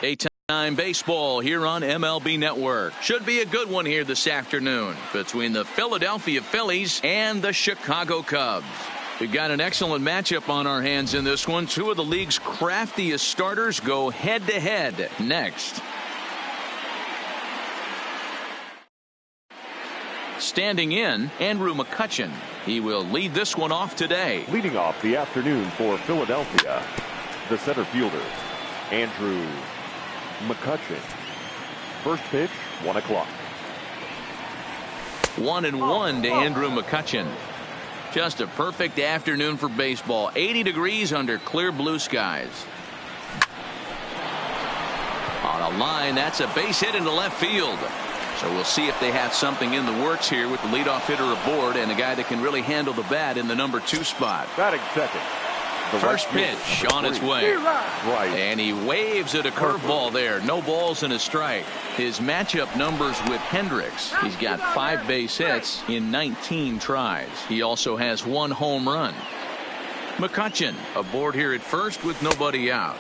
Daytime baseball here on MLB Network. Should be a good one here this afternoon between the Philadelphia Phillies and the Chicago Cubs. We've got an excellent matchup on our hands in this one. Two of the league's craftiest starters go head-to-head next. Standing in, Andrew McCutchen. He will lead this one off today. Leading off the afternoon for Philadelphia, the center fielder, Andrew McCutchen. First pitch, 1 o'clock. 1-1 to Andrew McCutchen. Just a perfect afternoon for baseball. 80 degrees under clear blue skies. On a line, that's a base hit into left field. So we'll see if they have something in the works here with the leadoff hitter aboard and a guy that can really handle the bat in the number 2 spot. Batting second. First pitch on its way. And he waves at a curveball there. No balls and a strike. His matchup numbers with Hendricks. He's got 5 base hits in 19 tries. He also has 1 home run. McCutchen aboard here at first with nobody out.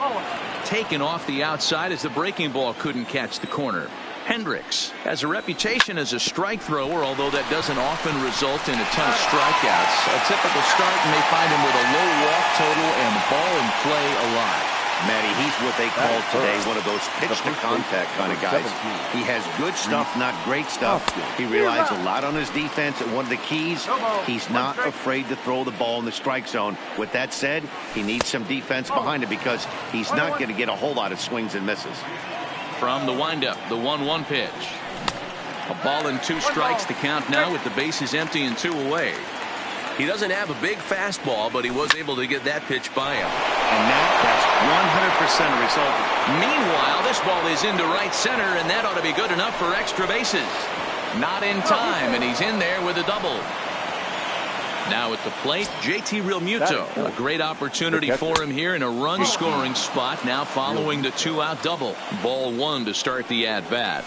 Taken off the outside as the breaking ball couldn't catch the corner. Hendricks has a reputation as a strike thrower, although that doesn't often result in a ton of strikeouts. A typical start may find him with a low walk total and ball in play a lot. Matty, he's what they call today one of those pitch-to-contact kind of guys. He has good stuff, not great stuff. He relies a lot on his defense, and one of the keys, he's not afraid to throw the ball in the strike zone. With that said, he needs some defense behind him because he's not going to get a whole lot of swings and misses. From the windup, the 1-1 pitch. A ball and 2 strikes to count now with the bases empty and 2 away. He doesn't have a big fastball, but he was able to get that pitch by him. And that's 100% a result. Meanwhile, this ball is into right center, and that ought to be good enough for extra bases. Not in time, and he's in there with a double. Now at the plate, JT Realmuto. A great opportunity for him here in a run-scoring spot. Now following the 2-out double. Ball 1 to start the at-bat.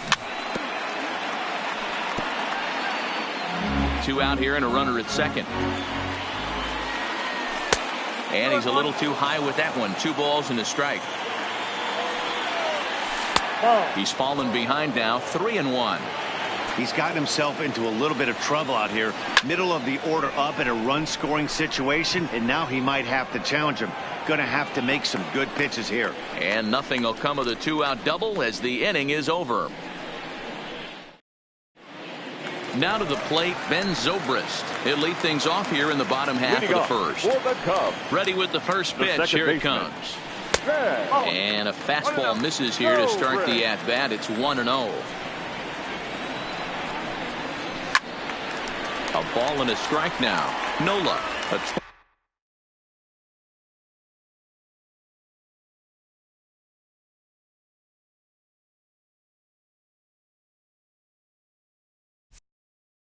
2 out here and a runner at second. And he's a little too high with that one. 2 balls and a strike. He's fallen behind now, 3-1. He's gotten himself into a little bit of trouble out here. Middle of the order up in a run-scoring situation, and now he might have to challenge him. Going to have to make some good pitches here. And nothing will come of the 2-out double as the inning is over. Now to the plate, Ben Zobrist. He'll lead things off here in the bottom half of the first. Ready with the first pitch. Here it comes. And a fastball misses here to start the at-bat. It's 1-0. A ball and a strike now. No luck. A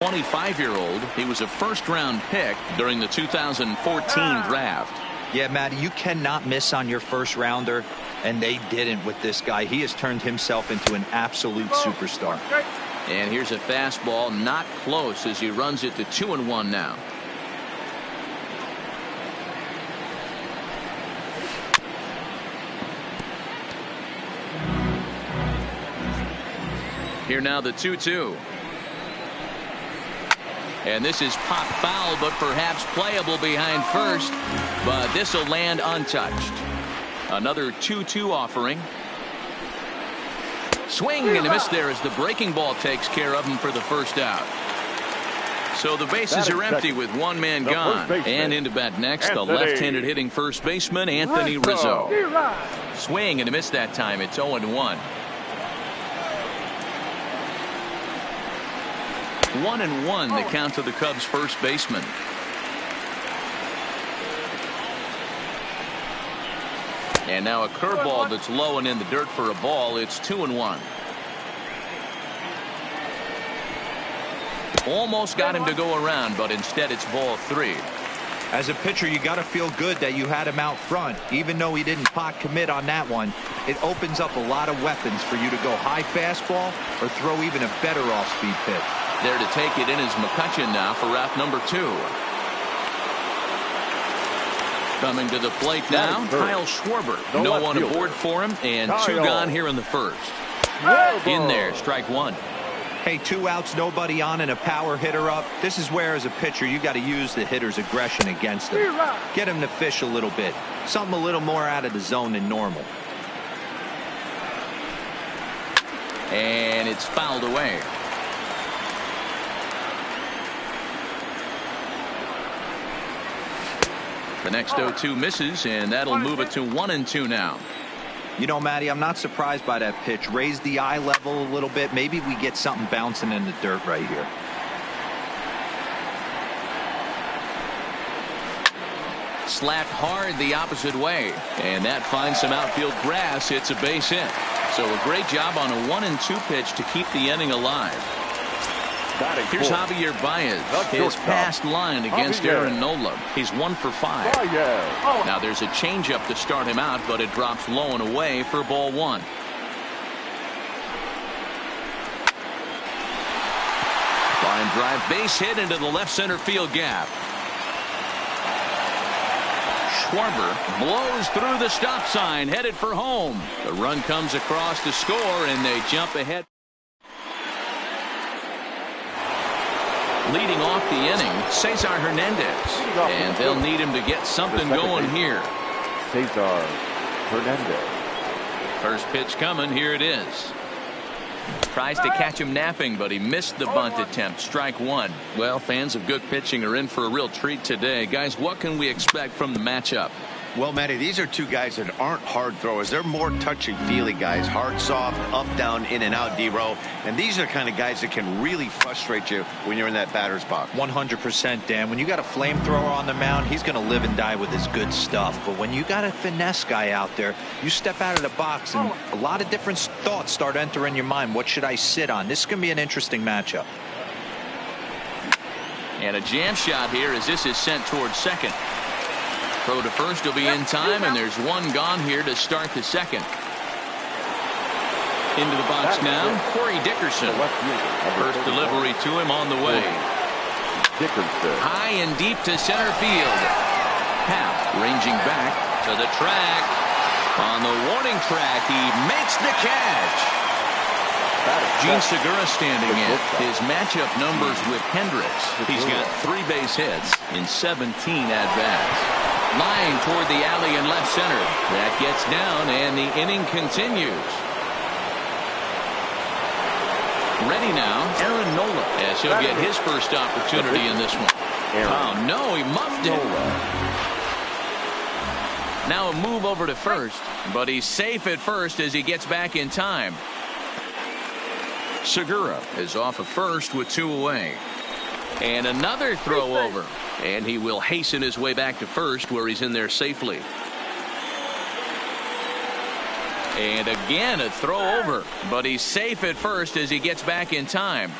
25-year-old. He was a first-round pick during the 2014 draft. Yeah, Matty, you cannot miss on your first rounder, and they didn't with this guy. He has turned himself into an absolute superstar. And here's a fastball, not close as he runs it to 2-1 now. Here now the 2-2. And this is pop foul, but perhaps playable behind first. But this will land untouched. Another 2-2 offering. Swing and a miss there as the breaking ball takes care of him for the first out. So the bases are empty with 1 man gone. And into bat next, the left-handed hitting first baseman, Anthony Rizzo. Swing and a miss that time. It's 0-1. 1-1 the count to the Cubs first baseman. And now a curveball that's low and in the dirt for a ball. It's 2-1. Almost got him to go around, but instead it's ball 3. As a pitcher, you got to feel good that you had him out front. Even though he didn't pot commit on that one, it opens up a lot of weapons for you to go high fastball or throw even a better off-speed pitch. There to take it in is McCutchen now for route number 2. Coming to the plate now, Kyle Schwarber. No one aboard for him, and 2 gone here in the first. In there, strike 1. Hey, 2 outs, nobody on, and a power hitter up. This is where, as a pitcher, you got to use the hitter's aggression against him. Get him to fish a little bit. Something a little more out of the zone than normal. And it's fouled away. The next 0-2 misses, and that'll move it to 1-2 now. You know, Matty, I'm not surprised by that pitch. Raise the eye level a little bit. Maybe we get something bouncing in the dirt right here. Slapped hard the opposite way, and that finds some outfield grass. It's a base hit. So a great job on a 1-2 pitch to keep the inning alive. Here's Javier Baez. His past line against Aaron Nola. He's 1 for 5. Now there's a changeup to start him out, but it drops low and away for ball 1. Line drive base hit into the left center field gap. Schwarber blows through the stop sign, headed for home. The run comes across to score, and they jump ahead. Leading off the inning, Cesar Hernandez. And they'll need him to get something going here. Cesar Hernandez. First pitch coming. Here it is. Tries to catch him napping, but he missed the bunt attempt. Strike 1. Well, fans of good pitching are in for a real treat today. Guys, what can we expect from the matchup? Well, Matty, these are 2 guys that aren't hard throwers. They're more touchy-feely guys. Hard, soft, up, down, in and out, D-row. And these are the kind of guys that can really frustrate you when you're in that batter's box. 100%, Dan. When you got a flamethrower on the mound, he's going to live and die with his good stuff. But when you got a finesse guy out there, you step out of the box and a lot of different thoughts start entering your mind. What should I sit on? This is going to be an interesting matchup. And a jam shot here as this is sent towards second. Throw to first will be in time, and there's 1 gone here to start the second. Into the box now, Corey Dickerson. First delivery to him on the way. High and deep to center field. Happ ranging back to the track. On the warning track, he makes the catch. Gene Segura standing in. His matchup numbers with Hendricks. He's got 3 base hits in 17 at-bats. Line toward the alley in left center. That gets down, and the inning continues. Ready now, Aaron Nola, as he'll get his first opportunity in this one. Oh, no, he muffed it. Now a move over to first, but he's safe at first as he gets back in time. Segura is off of first with 2 away. And another throw over. And he will hasten his way back to first, where he's in there safely. And again a throw over. But he's safe at first as he gets back in time.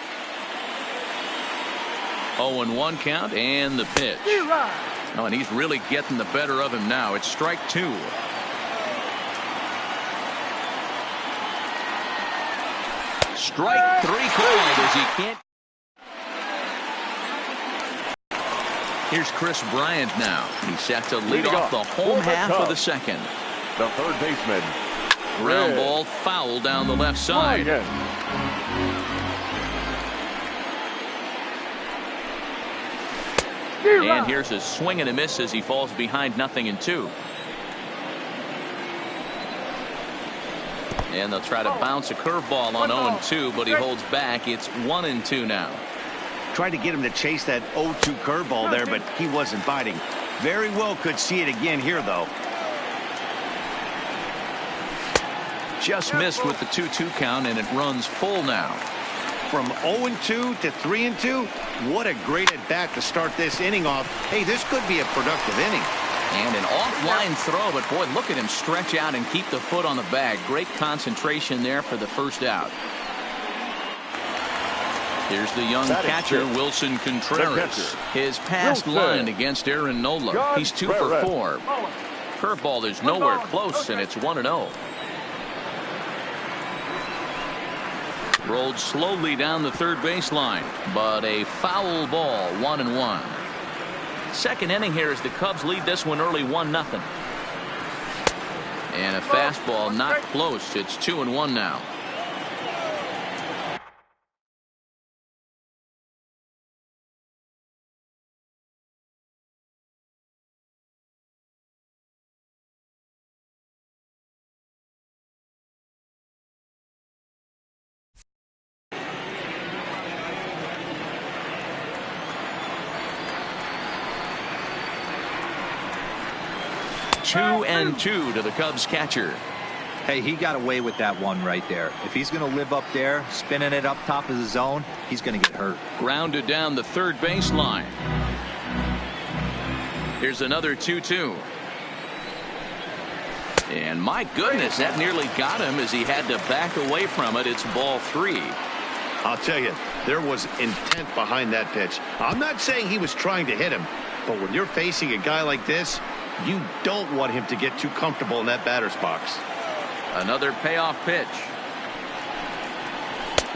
0-1 count and the pitch. Oh, and he's really getting the better of him now. It's strike 2. Strike 3 called as he can't. Here's Chris Bryant now. He's set to lead off the home half of the second. The third baseman. Ground ball foul down the left side. And here's a swing and a miss as he falls behind 0-2. And they'll try to bounce a curveball on 0-2, but he holds back. It's 1-2 now. Tried to get him to chase that 0-2 curveball there, but he wasn't biting. Very well could see it again here, though. Just missed with the 2-2 count, and it runs full now. From 0-2 to 3-2, what a great at-bat to start this inning off. Hey, this could be a productive inning. And an offline throw, but boy, look at him stretch out and keep the foot on the bag. Great concentration there for the first out. Here's the young catcher, Wilson Contreras. His past line against Aaron Nola. He's 2 for 4. Curveball is nowhere close, and it's 1-0. Rolled slowly down the third baseline, but a foul ball, 1-1. Second inning here as the Cubs lead this one early 1-0. And a fastball not close. It's 2-1 now. Two and two to the Cubs catcher. Hey, he got away with that one right there. If he's going to live up there, spinning it up top of the zone, he's going to get hurt. Grounded down the third baseline. Here's another 2-2. And my goodness, that nearly got him as he had to back away from it. It's ball 3. I'll tell you, there was intent behind that pitch. I'm not saying he was trying to hit him, but when you're facing a guy like this, you don't want him to get too comfortable in that batter's box. Another payoff pitch.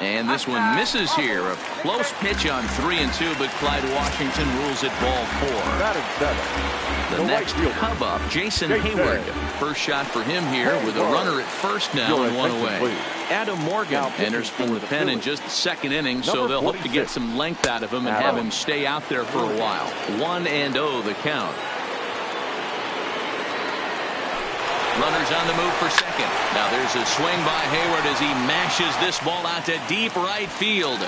And this one misses here. A close pitch on 3-2, but Clyde Washington rules it ball 4. The next Cub up, Jason Hayward. First shot for him here with a runner at first now and one away. Adam Morgan enters from the pen in just the second inning, so they'll hope to get some length out of him and have him stay out there for a while. 1-0 the count. Runners on the move for second. Now there's a swing by Hayward as he mashes this ball out to deep right field.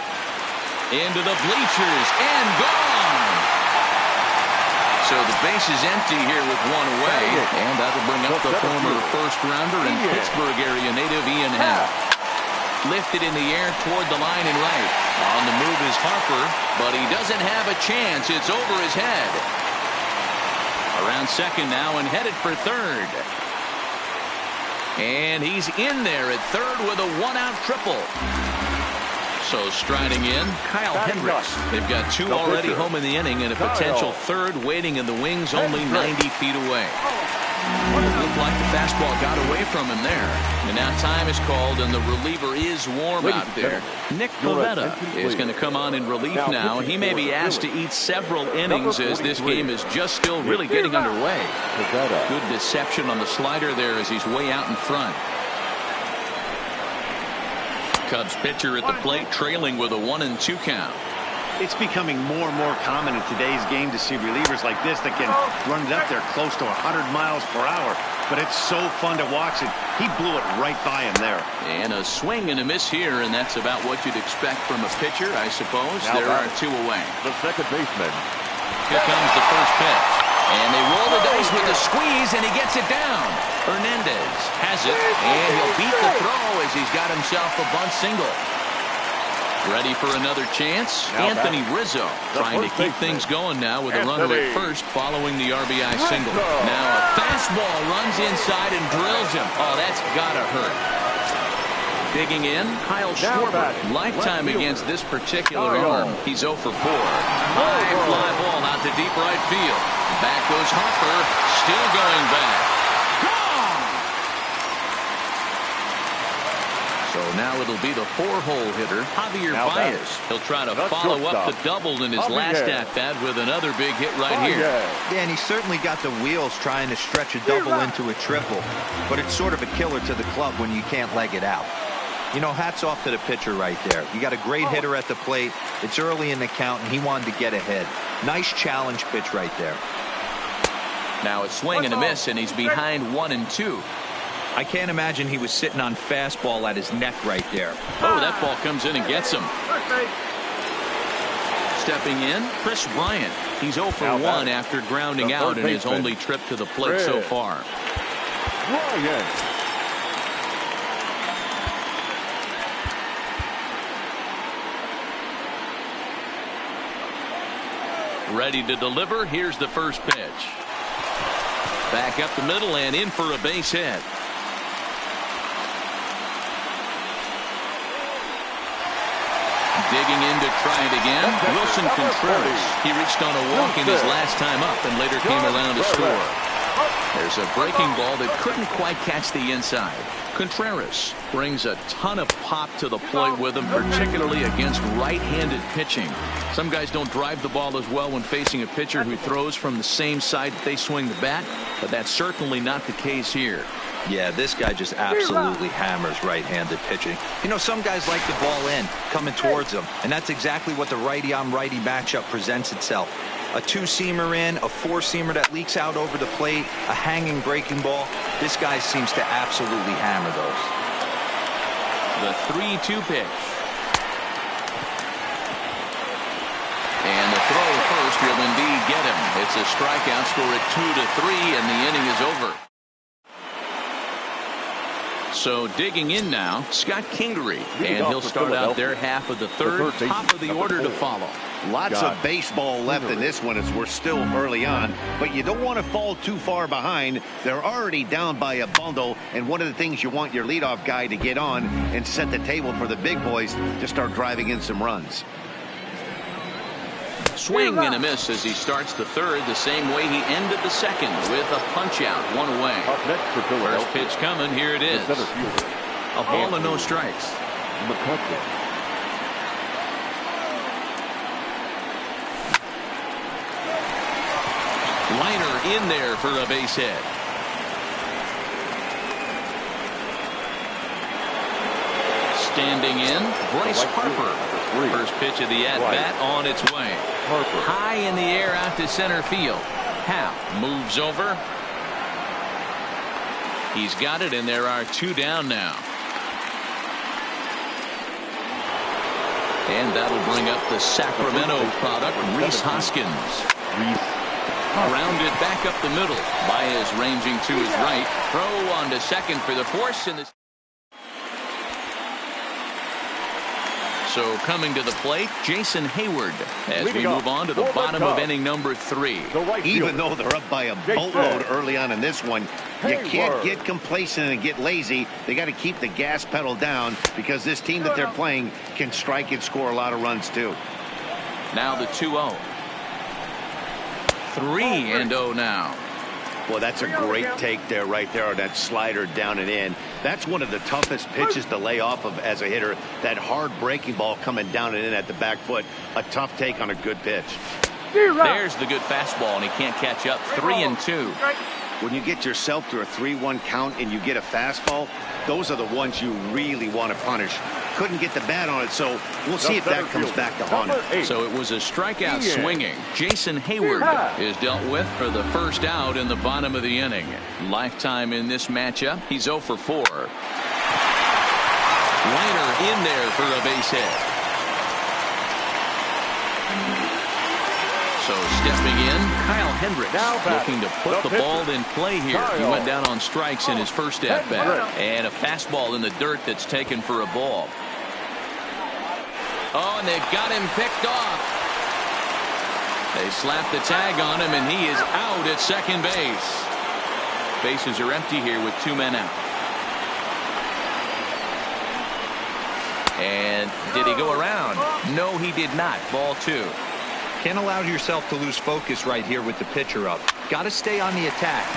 Into the bleachers and gone. So the base is empty here with one away. And that'll bring up the former first rounder and Pittsburgh area native Ian Happ. Lifted in the air toward the line and right. On the move is Harper, but he doesn't have a chance. It's over his head. Around second now and headed for third. And he's in there at third with a one-out triple. So striding in, Kyle Hendricks. They've got two already home in the inning and a potential third waiting in the wings only 90 feet away. Looked like the fastball got away from him there. And now time is called and the reliever is warm out there. Nick Pivetta is going to come on in relief now. He may be asked to eat several innings as this game is just still really getting underway. Good deception on the slider there as he's way out in front. Cubs pitcher at the plate trailing with a 1-2 count. It's becoming more and more common in today's game to see relievers like this that can run it up there close to 100 miles per hour. But it's so fun to watch it. He blew it right by him there. And a swing and a miss here, and that's about what you'd expect from a pitcher, I suppose. There are two away. The second baseman. Here comes the first pitch. And they roll the dice with the squeeze, and he gets it down. Hernandez has it, and he'll beat the throw as he's got himself a bunt single. Ready for another chance? Anthony Rizzo trying to keep things going now with a runner at first following the RBI single. Now a fastball runs inside and drills him. Oh, that's gotta hurt. Digging in, Kyle Schwarber. Lifetime against this particular arm. He's 0 for 4. High fly ball out to deep right field. Back goes Harper, still going back. So now it'll be the 4-hole hitter, Javier Baez. He'll try to follow up the double in his last at-bat with another big hit right here. Yeah, and he's certainly got the wheels trying to stretch a double into a triple. But it's sort of a killer to the club when you can't leg it out. You know, hats off to the pitcher right there. You got a great hitter at the plate. It's early in the count, and he wanted to get ahead. Nice challenge pitch right there. Now a swing and a miss, and he's behind 1-2. I can't imagine he was sitting on fastball at his neck right there. Oh, that ball comes in and gets him. Stepping in, Chris Bryant. He's 0 for 1 after grounding out in his only trip to the plate so far. Ready to deliver. Here's the first pitch. Back up the middle and in for a base hit. Digging in to try it again. Wilson Contreras. He reached on a walk in his last time up and later came around to score. There's a breaking ball that couldn't quite catch the inside. Contreras brings a ton of pop to the plate with him, particularly against right-handed pitching. Some guys don't drive the ball as well when facing a pitcher who throws from the same side that they swing the bat, but that's certainly not the case here. Yeah, this guy just absolutely hammers right-handed pitching. You know, some guys like the ball in, coming towards them, and that's exactly what the righty-on-righty matchup presents itself. A two-seamer in, a four-seamer that leaks out over the plate, a hanging breaking ball. This guy seems to absolutely hammer those. The 3-2 pitch. And the throw first will indeed get him. It's a strikeout, score at 2-3, and the inning is over. So digging in now, Scott Kingery, and he'll start out their half of the third, top of the order to follow. Lots of baseball left in this one as we're still early on, but you don't want to fall too far behind. They're already down by a bundle, and one of the things you want your leadoff guy to get on and set the table for the big boys to start driving in some runs. Swing and a miss as he starts the third the same way he ended the second with a punch out, one away. Up next for Philadelphia. First pitch coming, here it is. A ball and no strikes. McCutcheon. Liner in there for a base hit. Standing in, Bryce Harper. First pitch of the at-bat on its way. Harper. High in the air out to center field. Howe moves over. He's got it, and there are two down now. And that'll bring up the Sacramento product, Rhys Hoskins. Grounded back up the middle. Baez ranging to his right. Throw on to second for the force. So coming to the plate, Jason Hayward as we move on to the bottom of inning number 3. Even though they're up by a boatload early on in this one, you can't get complacent and get lazy. They got to keep the gas pedal down because this team that they're playing can strike and score a lot of runs too. Now the 2-0. 3-0 now. Well, that's a great take there right there on that slider down and in. That's one of the toughest pitches to lay off of as a hitter. That hard breaking ball coming down and in at the back foot. A tough take on a good pitch. There's the good fastball, and he can't catch up. 3-2. When you get yourself to a 3-1 count and you get a fastball, those are the ones you really want to punish. Couldn't get the bat on it, so we'll see if that comes back to haunt him. So it was a strikeout swinging. Jason Hayward is dealt with for the first out in the bottom of the inning. Lifetime in this matchup, he's 0 for 4. Liner in there for a base hit. So stepping in, Kyle Hendricks looking to put the ball in play here. He went down on strikes in his first at-bat. And a fastball in the dirt that's taken for a ball. Oh, and they've got him picked off. They slapped the tag on him, and he is out at second base. Bases are empty here with 2 men out. And did he go around? No, he did not. Ball 2. Can't allow yourself to lose focus right here with the pitcher up. Got to stay on the attack.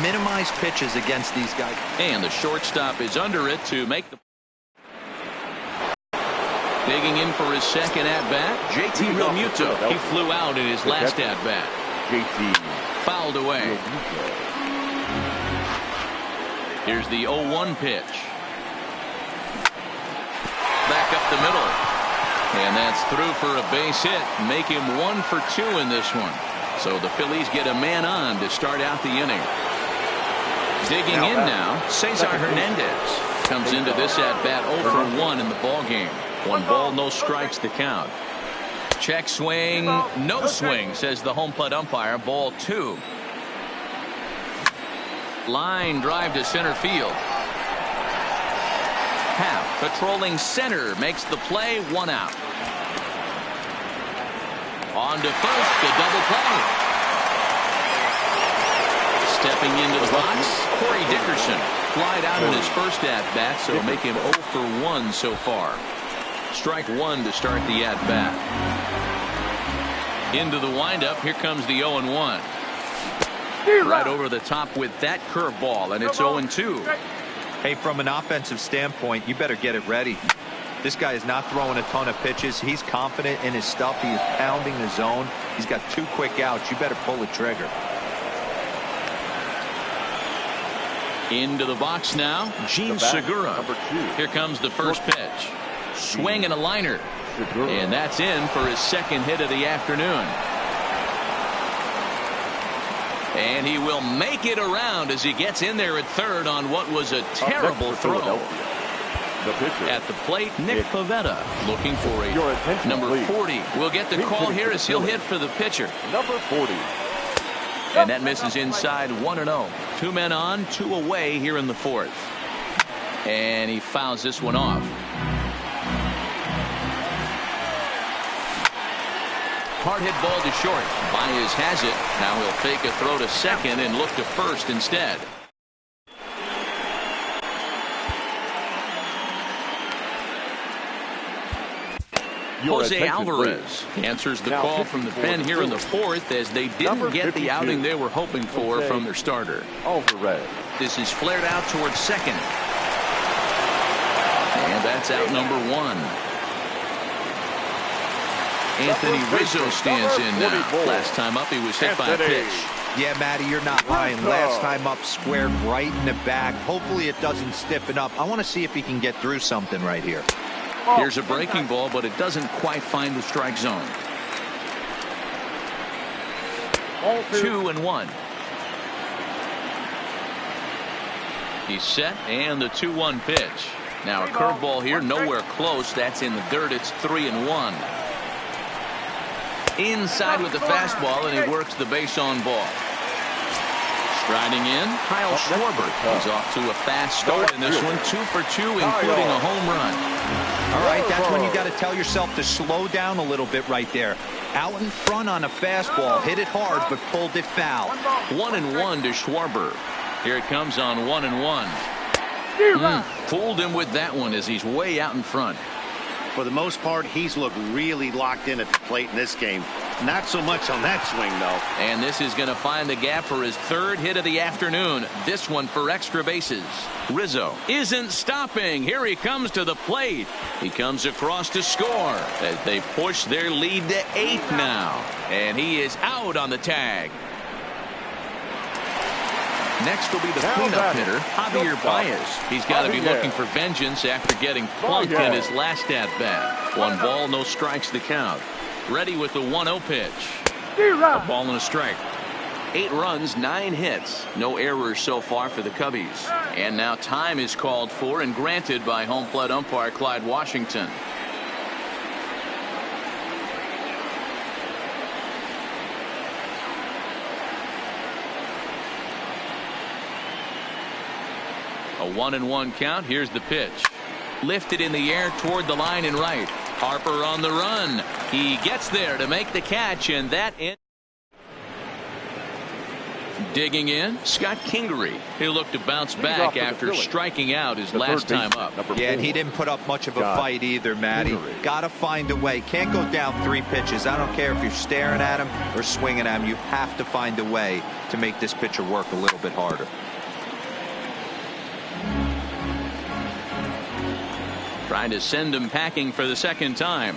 Minimize pitches against these guys. And the shortstop is under it to make the. Digging in for his second at-bat, JT Realmuto. He flew out in his last at-bat. JT fouled away. Here's the 0-1 pitch. Back up the middle. And that's through for a base hit. Make him 1 for 2 in this one. So the Phillies get a man on to start out the inning. Digging in now, Cesar Hernandez comes into this at-bat 0 for 1 in the ball game. 1 ball, no strikes to count. Check swing, no swing, says the home plate umpire. Ball 2. Line drive to center field. Howe patrolling center makes the play, 1 out. On to first, the double play. Stepping into the box, Corey Dickerson flied out in his first at-bat, so make him 0 for 1 so far. Strike 1 to start the at-bat. Into the windup, here comes the 0-1. Right over the top with that curveball, and it's 0-2. Hey, from an offensive standpoint, you better get it ready. This guy is not throwing a ton of pitches. He's confident in his stuff. He is pounding the zone. He's got 2 quick outs. You better pull the trigger. Into the box now, Gene Segura. Here comes the first pitch. Swing and a liner. And that's in for his second hit of the afternoon. And he will make it around as he gets in there at third on what was a terrible throw. At the plate, Nick Pivetta looking for a number 40. We'll get the call here as he'll hit for the pitcher. Number 40. And that misses inside 1-0. 2 men on, 2 away here in the fourth. And he fouls this one off. Hard hit ball to short. Baez has it. Now he'll fake a throw to second and look to first instead. Jose Alvarez answers the call from the pen here in the fourth as they didn't get the outing they were hoping for from their starter. Alvarez. This is flared out towards second. And that's out number 1. Anthony Rizzo stands in now. Last time up, he was hit by a pitch. Yeah, Matty, you're not lying. Last time up, squared right in the back. Hopefully it doesn't stiffen up. I want to see if he can get through something right here. Here's a breaking ball, but it doesn't quite find the strike zone. 2-1. He's set, and the 2-1 pitch. Now a curveball here, nowhere close. That's in the dirt. It's 3-1. Inside with the fastball, and he works the base on ball. Striding in, Kyle Schwarber. He's off to a fast start in this one. 2 for 2, including a home run. All right, that's when you got to tell yourself to slow down a little bit right there. Out in front on a fastball, hit it hard, but pulled it foul. 1-1 to Schwarber. Here it comes on 1-1. Fooled him with that one as he's way out in front. For the most part, he's looked really locked in at the plate in this game. Not so much on that swing, though. And this is going to find the gap for his third hit of the afternoon. This one for extra bases. Rizzo isn't stopping. Here he comes to the plate. He comes across to score as they push their lead to 8 now. And he is out on the tag. Next will be the cleanup hitter, Javier Baez. He's got to be looking for vengeance after getting plunked in his last at-bat. 1 ball, no strikes the count. Ready with the 1-0 pitch. A ball and a strike. 8 runs, 9 hits. No errors so far for the Cubbies. And now time is called for and granted by home plate umpire Clyde Washington. A 1-1 count. Here's the pitch. Lifted in the air toward the line and right. Harper on the run. He gets there to make the catch, and that in. Digging in, Scott Kingery. He'll look to bounce back after striking out his last time up. Yeah, and he didn't put up much of a fight either, Matty. Got to find a way. Can't go down 3 pitches. I don't care if you're staring at him or swinging at him. You have to find a way to make this pitcher work a little bit harder. Trying to send him packing for the second time.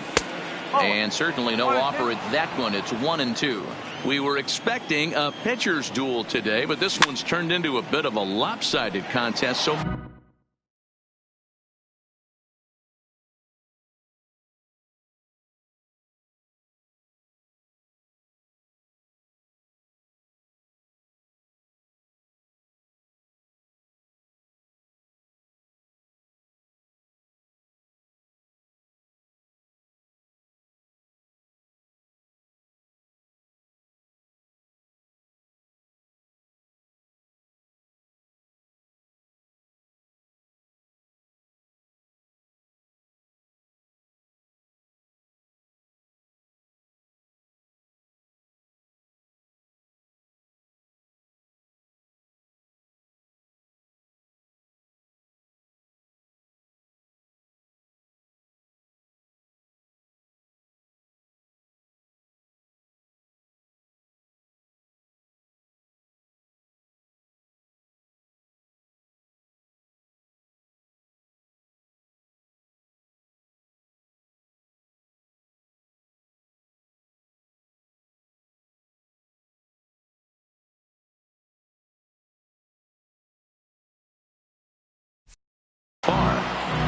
And certainly no offer at that one. It's 1-2. We were expecting a pitcher's duel today, but this one's turned into a bit of a lopsided contest. So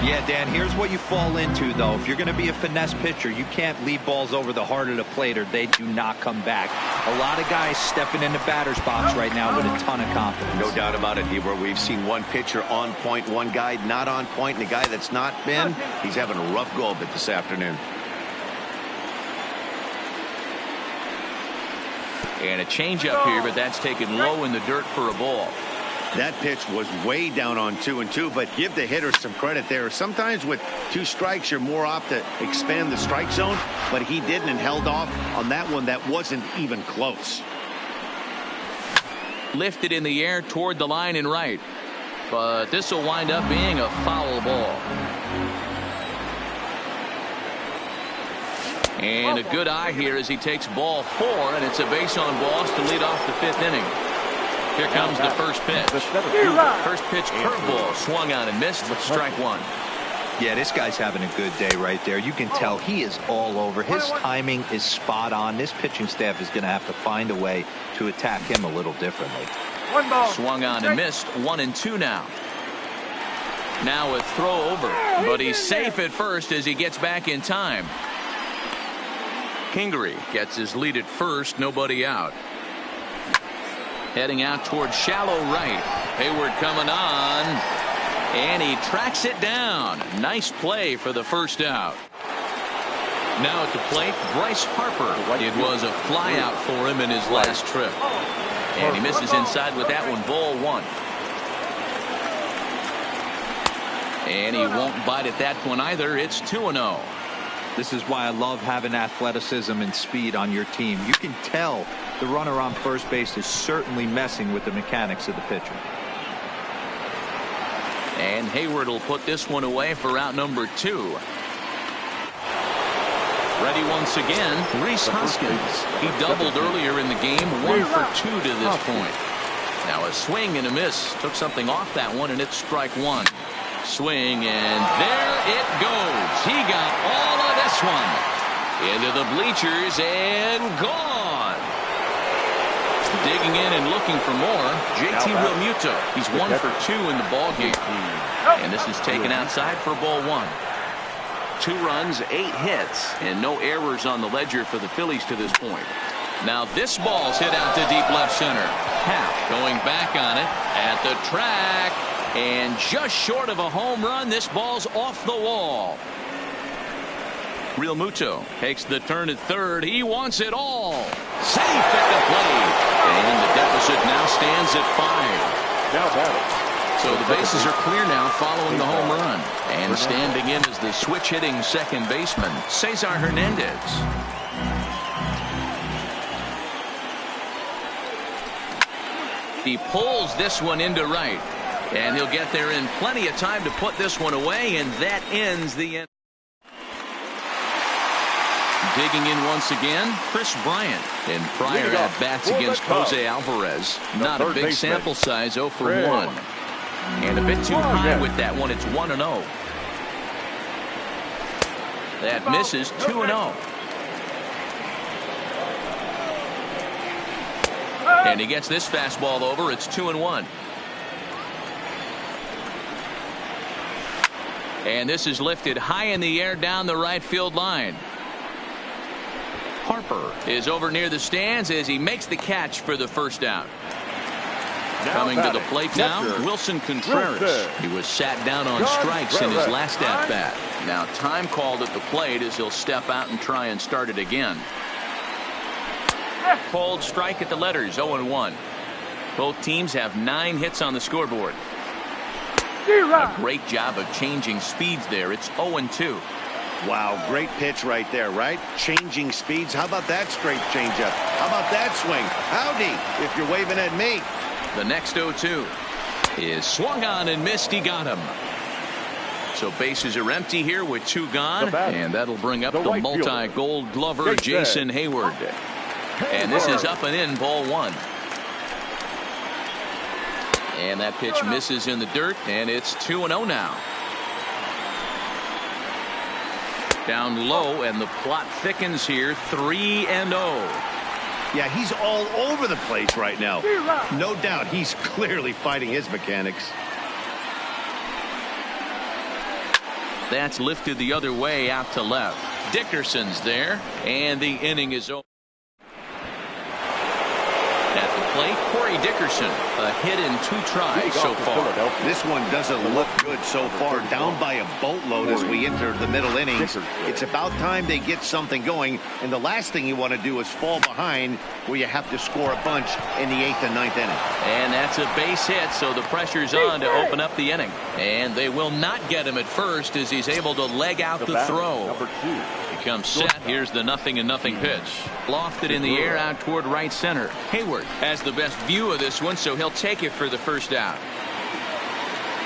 Yeah, Dan, here's what you fall into, though. If you're going to be a finesse pitcher, you can't leave balls over the heart of the plate or they do not come back. A lot of guys stepping in the batter's box right now with a ton of confidence. No doubt about it, Hebert. We've seen one pitcher on point, one guy not on point, and the guy that's not been, he's having a rough go of it this afternoon. And a changeup here, but that's taken low in the dirt for a ball. That pitch was way down on 2-2, but give the hitter some credit there. Sometimes with 2 strikes, you're more apt to expand the strike zone, but he didn't and held off on that one that wasn't even close. Lifted in the air toward the line and right, but this will wind up being a foul ball. And a good eye here as he takes ball 4, and it's a base on balls to lead off the 5th inning. Here comes the first pitch. First pitch curveball swung on and missed. Strike 1. Yeah, this guy's having a good day right there. You can tell he is all over. His timing is spot on. This pitching staff is going to have to find a way to attack him a little differently. Swung on and missed. 1-2 now. Now a throw over, but he's safe at first as he gets back in time. Kingery gets his lead at first. Nobody out. Heading out towards shallow right. Hayward coming on, and he tracks it down. Nice play for the first out. Now at the plate, Bryce Harper. It was a fly out for him in his last trip, and he misses inside with that one. Ball 1. And he won't bite at that one either. It's 2-0. This is why I love having athleticism and speed on your team. You can tell the runner on first base is certainly messing with the mechanics of the pitcher. And Hayward will put this one away for out number 2. Ready once again, Rhys Hoskins. He doubled earlier in the game, 1 for 2 to this point. Now a swing and a miss. Took something off that one, and it's strike 1. Swing, and there it goes. He got all of this one into the bleachers and gone. Digging in and looking for more, JT Realmuto. He's 1 for 2 in the ball game, and this is taken outside for ball 1. 2 runs, 8 hits, and no errors on the ledger for the Phillies to this point. Now this ball's hit out to deep left center. Happ going back on it at the track. And just short of a home run, this ball's off the wall. Realmuto takes the turn at third. He wants it all. Safe at the plate. And the deficit now stands at 5. Now batting. So the bases are clear now following the home run. And standing in is the switch hitting second baseman, Cesar Hernandez. He pulls this one into right. And he'll get there in plenty of time to put this one away, and that ends the end. Digging in once again, Chris Bryant. In prior at-bats against Jose Alvarez. Not a big sample size, 0 for 1. And a bit too high with that one. It's 1-0. That misses. 2-0. And he gets this fastball over. It's 2-1. And this is lifted high in the air down the right field line. Harper is over near the stands as he makes the catch for the first out. Coming to the plate now, Wilson Contreras. He was sat down on strikes in his last at-bat. Now time called at the plate as he'll step out and try and start it again. Called strike at the letters, 0-1. Both teams have 9 hits on the scoreboard. A great job of changing speeds there. It's 0-2. Wow, great pitch right there, right? Changing speeds. How about that straight changeup? How about that swing? Howdy, if you're waving at me. The next 0-2 is swung on and missed. He got him. So bases are empty here with 2 gone, and that'll bring up the multi-gold glover Jason Hayward. And this is up and in, ball 1. And that pitch misses in the dirt, and it's 2-0 now. Down low, and the plot thickens here, 3-0. Yeah, he's all over the place right now. No doubt he's clearly fighting his mechanics. That's lifted the other way out to left. Dickerson's there, and the inning is over. At the plate, Corey Dickerson, a hit in 2 tries so far. This one doesn't look good so far, down by a boatload as we enter the middle innings. It's about time they get something going, and the last thing you want to do is fall behind where you have to score a bunch in the 8th and 9th inning. And that's a base hit, so the pressure's on to open up the inning. And they will not get him at first as he's able to leg out the throw. He comes set. Here's the 0-0 pitch. Lofted in the air out toward right center. Hayward has the best view of this one, so he'll take it for the first out.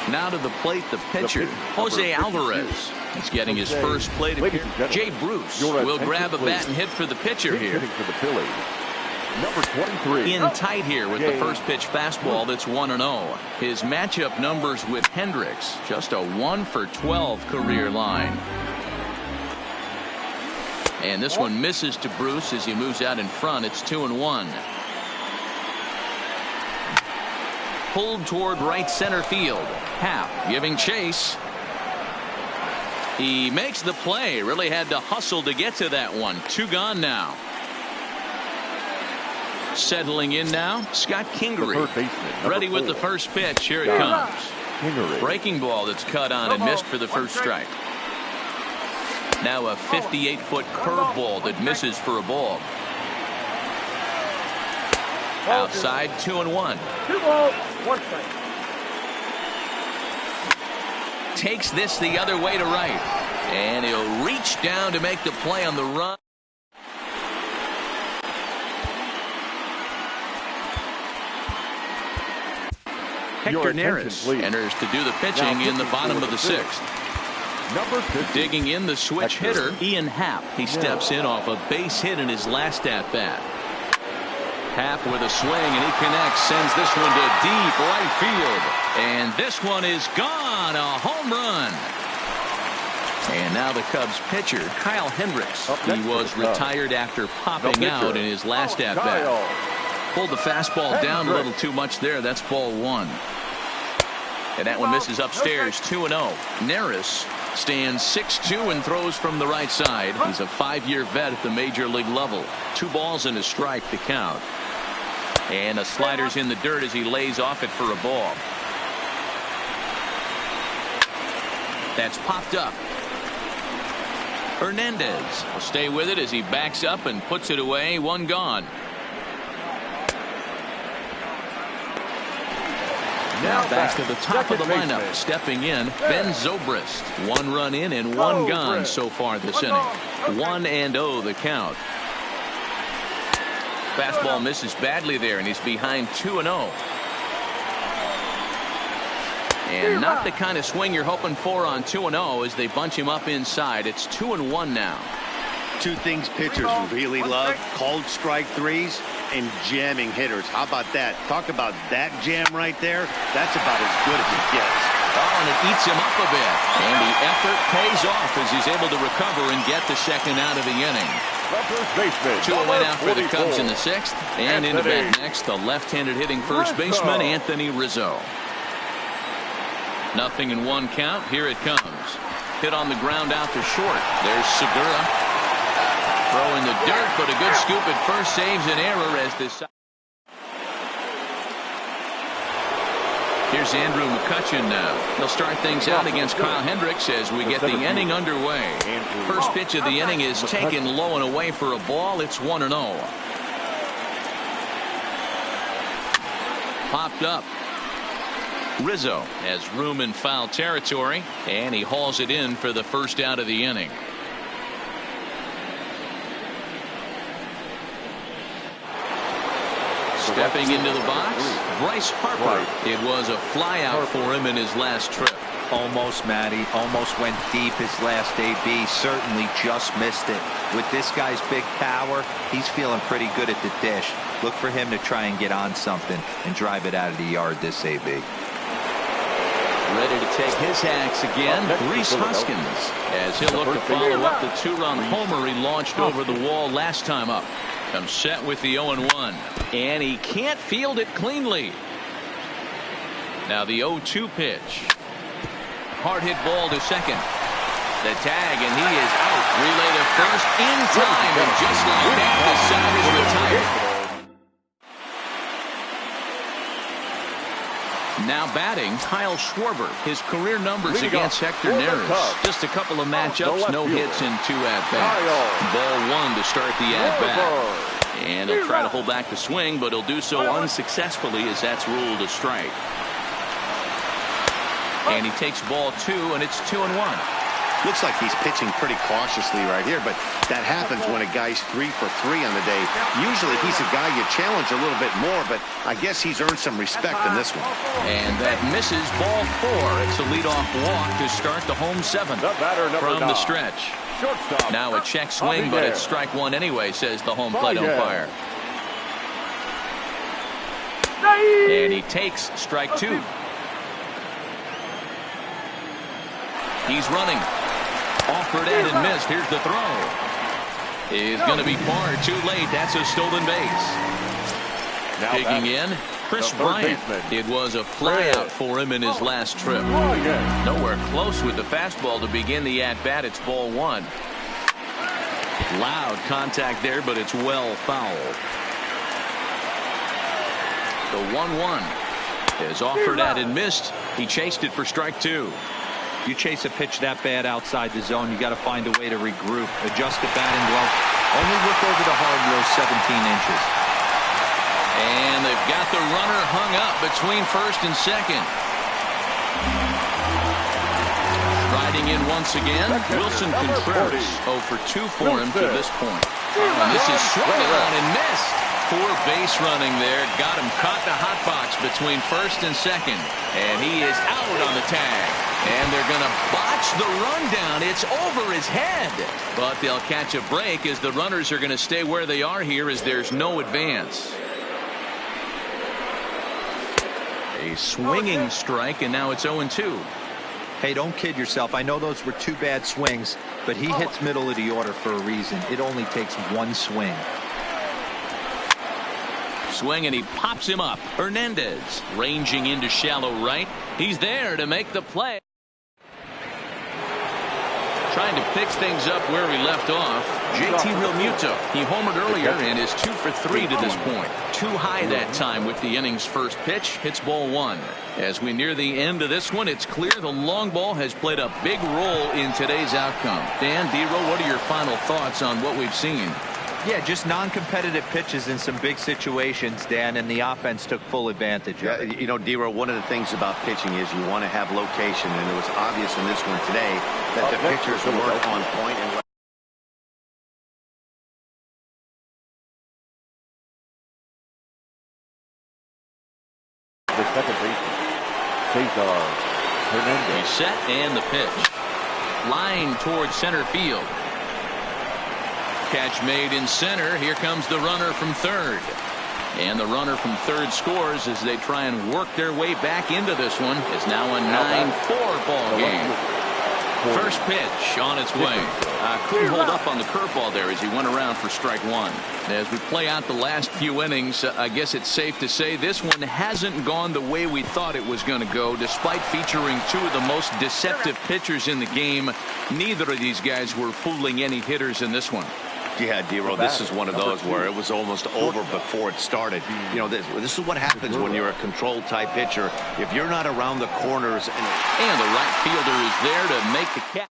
Now to the plate, the pitcher, Jose Alvarez. He's getting his first plate appearance. Jay Bruce will grab a bat and hit for the pitcher here. Number 23. In tight here with the first pitch fastball that's 1-0. His matchup numbers with Hendricks, just a 1-for-12 career line. And this one misses to Bruce as he moves out in front. It's 2-1. Pulled toward right center field. Happ giving chase. He makes the play. Really had to hustle to get to that one. 2 gone now. Settling in now, Scott Kingery. Ready with the first pitch. Here it comes. Breaking ball that's cut on and missed for the first strike. Now a 58-foot curveball that misses for a ball. Outside, 2-1. 2 balls, 1 strike. Takes this the other way to right. And he'll reach down to make the play on the run. Hector Neris enters to do the pitching in the bottom of the 6th. Digging in the switch hitter, Ian Happ. He steps in off a base hit in his last at-bat. Happ with a swing, and he connects, sends this one to deep right field. And this one is gone, a home run. And now the Cubs pitcher, Kyle Hendricks. He was retired after popping out in his last at-bat. Pulled the fastball down a little too much there. That's ball 1. And that one misses upstairs. 2-0. Neris stands 6'2" and throws from the right side. He's a 5-year vet at the major league level. 2 balls and a strike to count. And a slider's in the dirt as he lays off it for a ball. That's popped up. Hernandez will stay with it as he backs up and puts it away. 1 gone. Now back to the top of the lineup. Stepping in, Ben Zobrist. 1 run in and 1 gone so far this inning. 1-0 the count. Fastball misses badly there, and he's behind 2-0. And not the kind of swing you're hoping for on 2-0 as they bunch him up inside. It's 2-1 now. 2 things pitchers really love: called strike 3s and jamming hitters. How about that? Talk about that jam right there. That's about as good as it gets. Oh, and it eats him up a bit. And the effort pays off as he's able to recover and get the second out of the inning. 2 away now for the Cubs in the 6th. And into bat next, the left-handed hitting first baseman, Anthony Rizzo. 0-1 count. Here it comes. Hit on the ground out to short. There's Segura. Throw in the dirt, but a good scoop at first saves an error as this. Here's Andrew McCutchen now. He'll start things out against Kyle Hendricks as we get the inning underway. First pitch of the inning is taken low and away for a ball. It's 1-0. Popped up. Rizzo has room in foul territory, and he hauls it in for the first out of the inning. Stepping into the box, Bryce Harper. It was a flyout for him in his last trip. Almost, Matty. Almost went deep his last AB. Certainly just missed it. With this guy's big power, he's feeling pretty good at the dish. Look for him to try and get on something and drive it out of the yard this AB. Ready to take his axe again, Rhys Hoskins, as he'll look to follow up the 2-run homer he launched over the wall last time up. Comes set with the 0-1, and he can't field it cleanly. Now the 0-2 pitch. Hard hit ball to second. The tag, and he is out. Relay to first in time, and just like that, the side is retired. Now batting, Kyle Schwarber. His career numbers against Hector Neris. Just a couple of matchups, no hits in 2 at-bats. Ball 1 to start the at-bat. And he'll try to hold back the swing, but he'll do so unsuccessfully as that's ruled a strike. And he takes ball 2, and it's 2-1. Looks like he's pitching pretty cautiously right here, but that happens when a guy's 3 for 3 on the day. Usually he's a guy you challenge a little bit more, but I guess he's earned some respect in this one. And that misses ball 4. It's a leadoff walk to start the home 7th from the stretch. Now a check swing, but it's strike 1 anyway, says the home plate umpire. And he takes strike 2. He's running. Offered and missed. Here's the throw. Is going to be far too late. That's a stolen base. Now digging in, Chris Bryant. It was a fly out for him in his last trip. Nowhere close with the fastball to begin the at-bat. It's ball 1. Loud contact there, but it's well fouled. The 1-1 is offered and missed. He chased it for strike 2. You chase a pitch that bad outside the zone, you got to find a way to regroup, adjust the batting glove. Only look over the hardware 17 inches. And they've got the runner hung up between first and second. Riding in once again, Wilson Contreras 0 for 2 for him to this point. And this is swung on and missed. Poor base running there. Got him caught in a hot box between first and second. And he is out on the tag. And they're going to botch the rundown. It's over his head. But they'll catch a break as the runners are going to stay where they are here as there's no advance. A swinging strike, and now it's 0-2. Hey, don't kid yourself. I know those were 2 bad swings, but he hits middle of the order for a reason. It only takes 1 swing. Swing, and he pops him up. Hernandez ranging into shallow right. He's there to make the play. Trying to pick things up where we left off. JT Realmuto. He homered earlier and is 2 for 3 to this point. Too high that time with the inning's first pitch. Hits ball 1. As we near the end of this one, it's clear the long ball has played a big role in today's outcome. Dan, D-Roll, what are your final thoughts on what we've seen? Yeah, just non-competitive pitches in some big situations, Dan, and the offense took full advantage of it. You know, D-Roll, one of the things about pitching is you want to have location, and it was obvious in this one today that the pitchers were on point. And the second baseman, Cesar Hernandez. He's set, and the pitch. Line towards center field. Catch made in center. Here comes the runner from third. And the runner from third scores as they try and work their way back into this one. It's now a 9-4 ball game. First pitch on its way. Couldn't hold up on the curveball there as he went around for strike 1. As we play out the last few innings, I guess it's safe to say this one hasn't gone the way we thought it was going to go. Despite featuring 2 of the most deceptive pitchers in the game, neither of these guys were fooling any hitters in this one. Yeah, D-Roll, this is one of those where it was almost over before it started. You know, this is what happens when you're a controlled type pitcher. If you're not around the corners. And the right fielder is there to make the catch.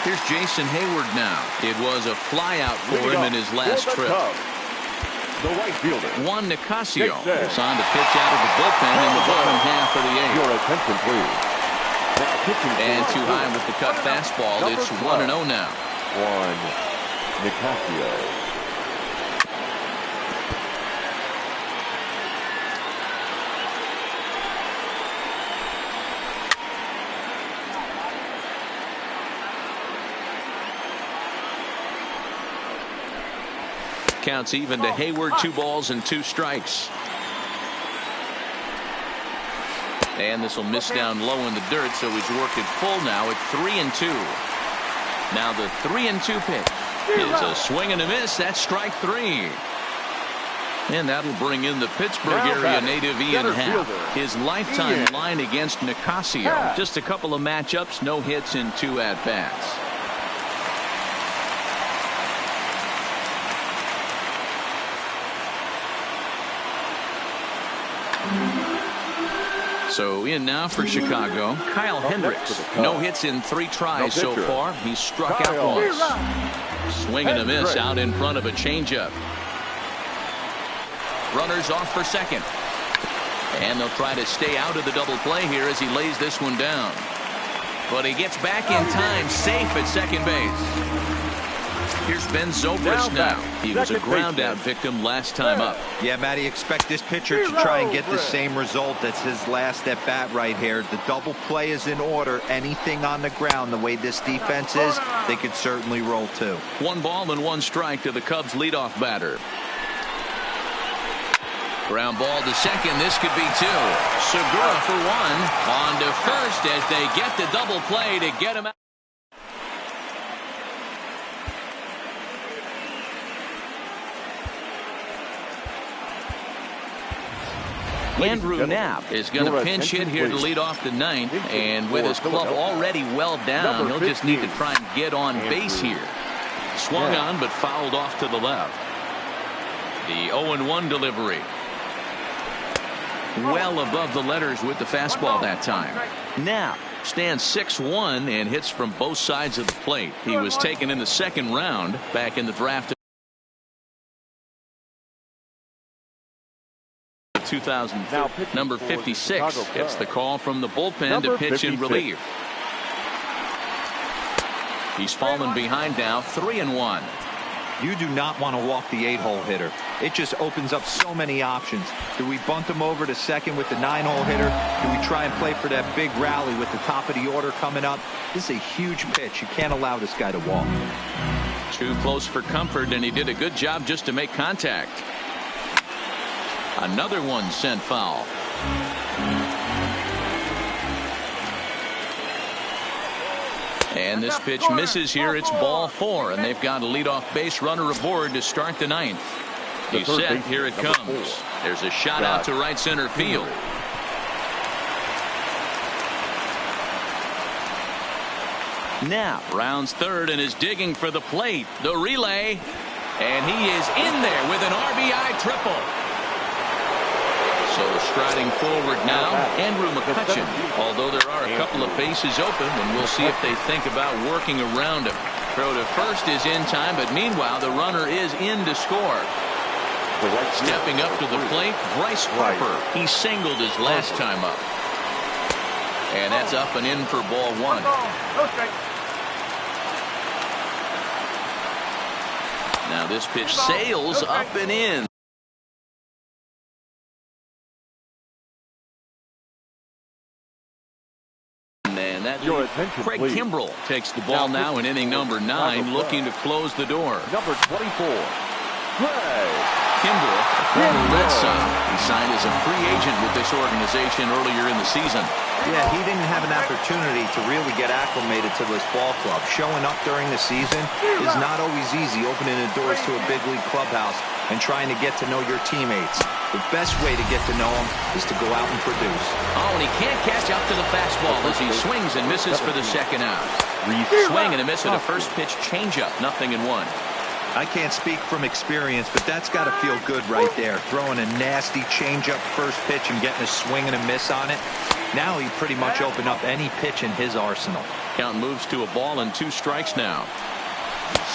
Here's Jason Hayward now. It was a fly out for him in his last trip. The right fielder, Juan Nicasio is on to pitch out of the bullpen in the bottom half of the 8th. Your attention, please. And too high with the cut fastball. It's 1-0 now. Juan Nicasio. Counts even to Hayward. 2 balls and 2 strikes. And this will miss down low in the dirt, so he's worked it full now at 3-2. Now the 3-2 pitch is a swing and a miss. That's strike 3. And that'll bring in the Pittsburgh area native Ian Happ. His lifetime line against Nicasio. Just a couple of matchups, no hits in 2 at-bats. So in now for Chicago, Kyle Hendricks. No hits in 3 tries so far. He's struck out once. Swing and a miss out in front of a changeup. Runners off for second. And they'll try to stay out of the double play here as he lays this one down. But he gets back in time, safe at second base. Here's Ben Zobrist now. He was a ground out victim last time up. Yeah, Matty, expect this pitcher to try and get the same result as his last at bat right here. The double play is in order. Anything on the ground, the way this defense is, they could certainly roll too. 1 ball and 1 strike to the Cubs leadoff batter. Ground ball to second. This could be 2. Segura for 1. On to first as they get the double play to get him out. Andrew Knapp is going to pinch hit here to lead off the 9th, and with his club already well down, he'll just need to try and get on base here. Swung on but fouled off to the left. The 0-1 delivery. Well above the letters with the fastball that time. Knapp stands 6'1" and hits from both sides of the plate. He was taken in the 2nd round back in the draft. 2000. Number 56 gets the call from the bullpen to pitch in relief. He's fallen behind now, 3-1. You do not want to walk the 8-hole hitter. It just opens up so many options. Do we bunt him over to second with the 9-hole hitter? Do we try and play for that big rally with the top of the order coming up? This is a huge pitch. You can't allow this guy to walk. Too close for comfort, and he did a good job just to make contact. Another one sent foul. And this pitch misses here. It's ball 4, and they've got a leadoff base runner aboard to start the 9th. He's set. Here it comes. There's a shot out to right center field. Now rounds 3rd and is digging for the plate. The relay, and he is in there with an RBI triple. So striding forward now, Andrew McCutchen. Although there are a couple of bases open, and we'll see if they think about working around him. Throw to first is in time, but meanwhile the runner is in to score. Stepping up to the plate, Bryce Harper. He singled his last time up. And that's up and in for ball 1. Now this pitch sails up and in. And that Craig Kimbrell takes the ball now in inning number 9, looking to close the door. Number 24, Craig Kimbrell, a former Red Sox. He signed as a free agent with this organization earlier in the season. Yeah, he didn't have an opportunity to really get acclimated to this ball club. Showing up during the season is not always easy, opening the doors to a big league clubhouse and trying to get to know your teammates. The best way to get to know them is to go out and produce. Oh, and he can't catch up to the fastball as he swings and misses for the 2nd out. Swing and a miss at a first pitch changeup, 0-1. I can't speak from experience, but that's got to feel good right there. Throwing a nasty changeup first pitch and getting a swing and a miss on it. Now he pretty much opened up any pitch in his arsenal. Count moves to a ball and 2 strikes now.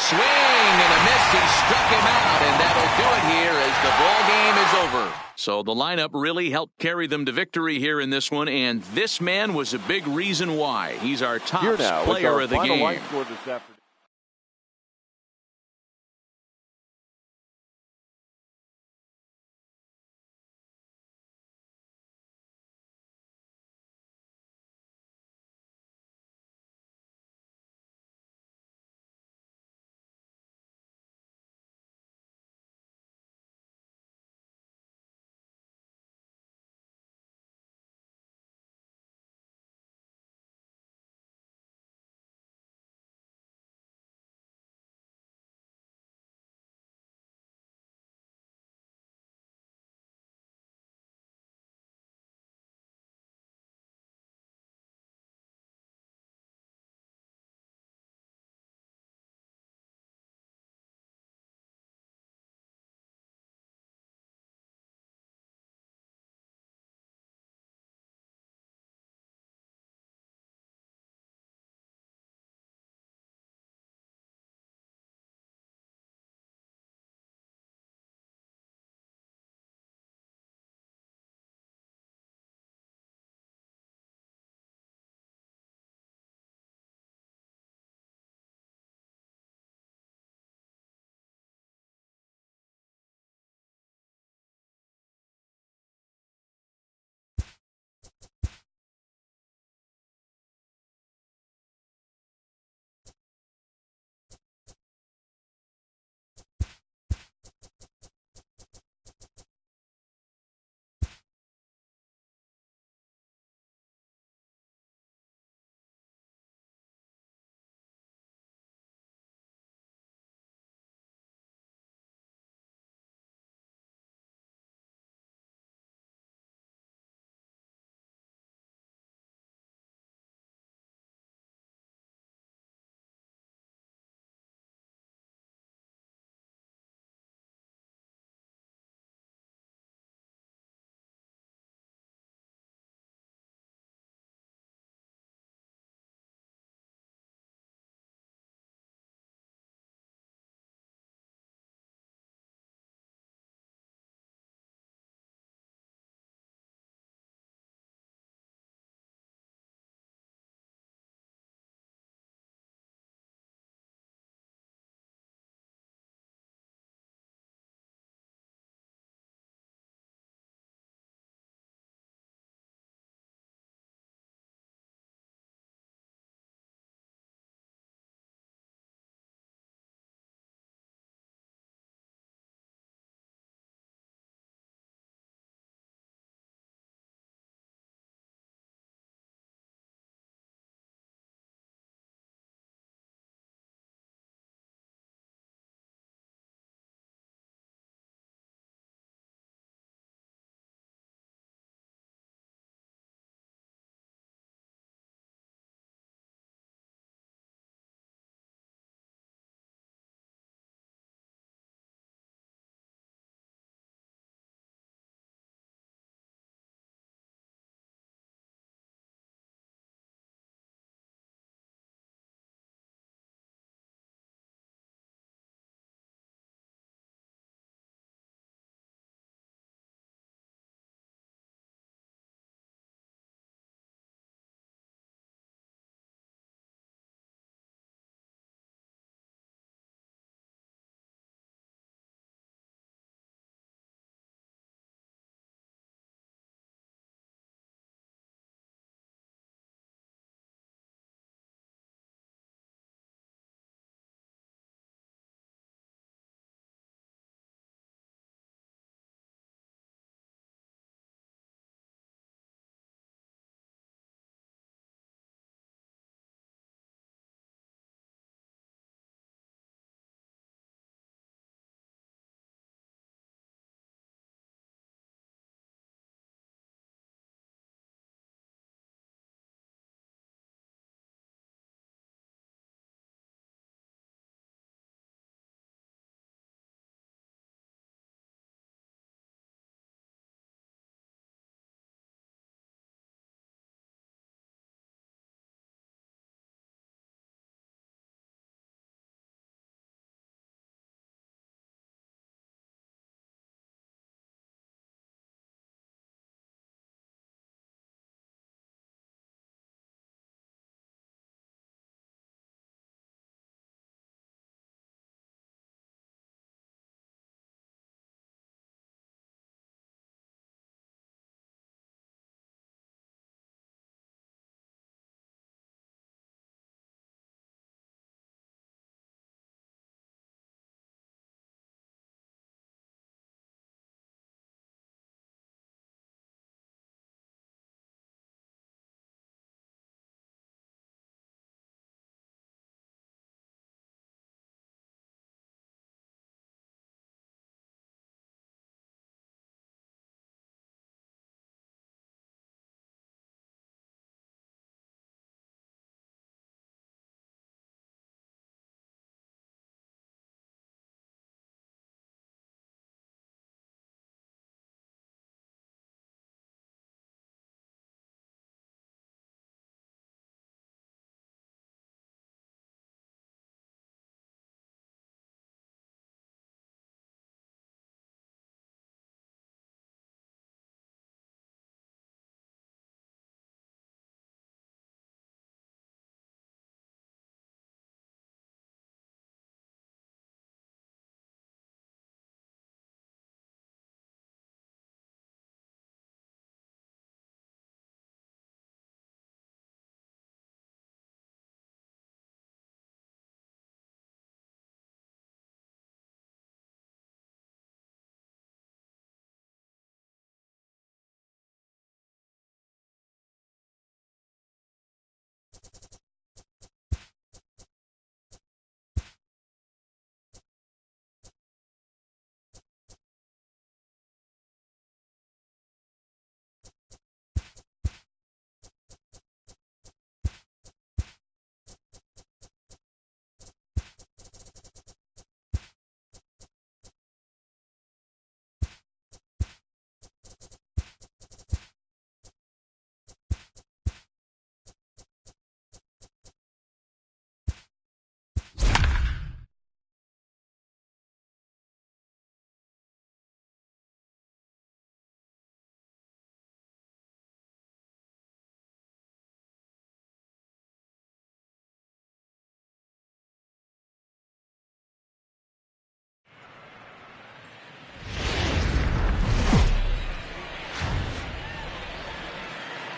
Swing and a miss. He struck him out, and that'll do it here as the ball game is over. So the lineup really helped carry them to victory here in this one, and this man was a big reason why. He's our top player of the game.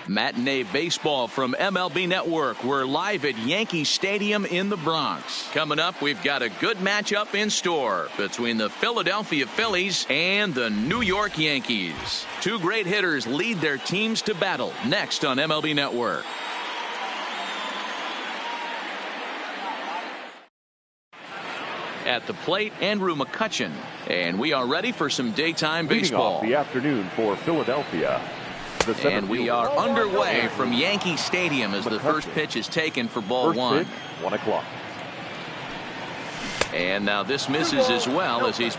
Matinee baseball from MLB Network. We're live at Yankee Stadium in the Bronx. Coming up, we've got a good matchup in store between the Philadelphia Phillies and the New York Yankees. Two great hitters lead their teams to battle next on MLB Network. At the plate, Andrew McCutchen. And we are ready for some daytime baseball. Leading off the afternoon for Philadelphia. And we are underway from Yankee Stadium as the first pitch is taken for ball one. 1 o'clock. And now this misses as well as he's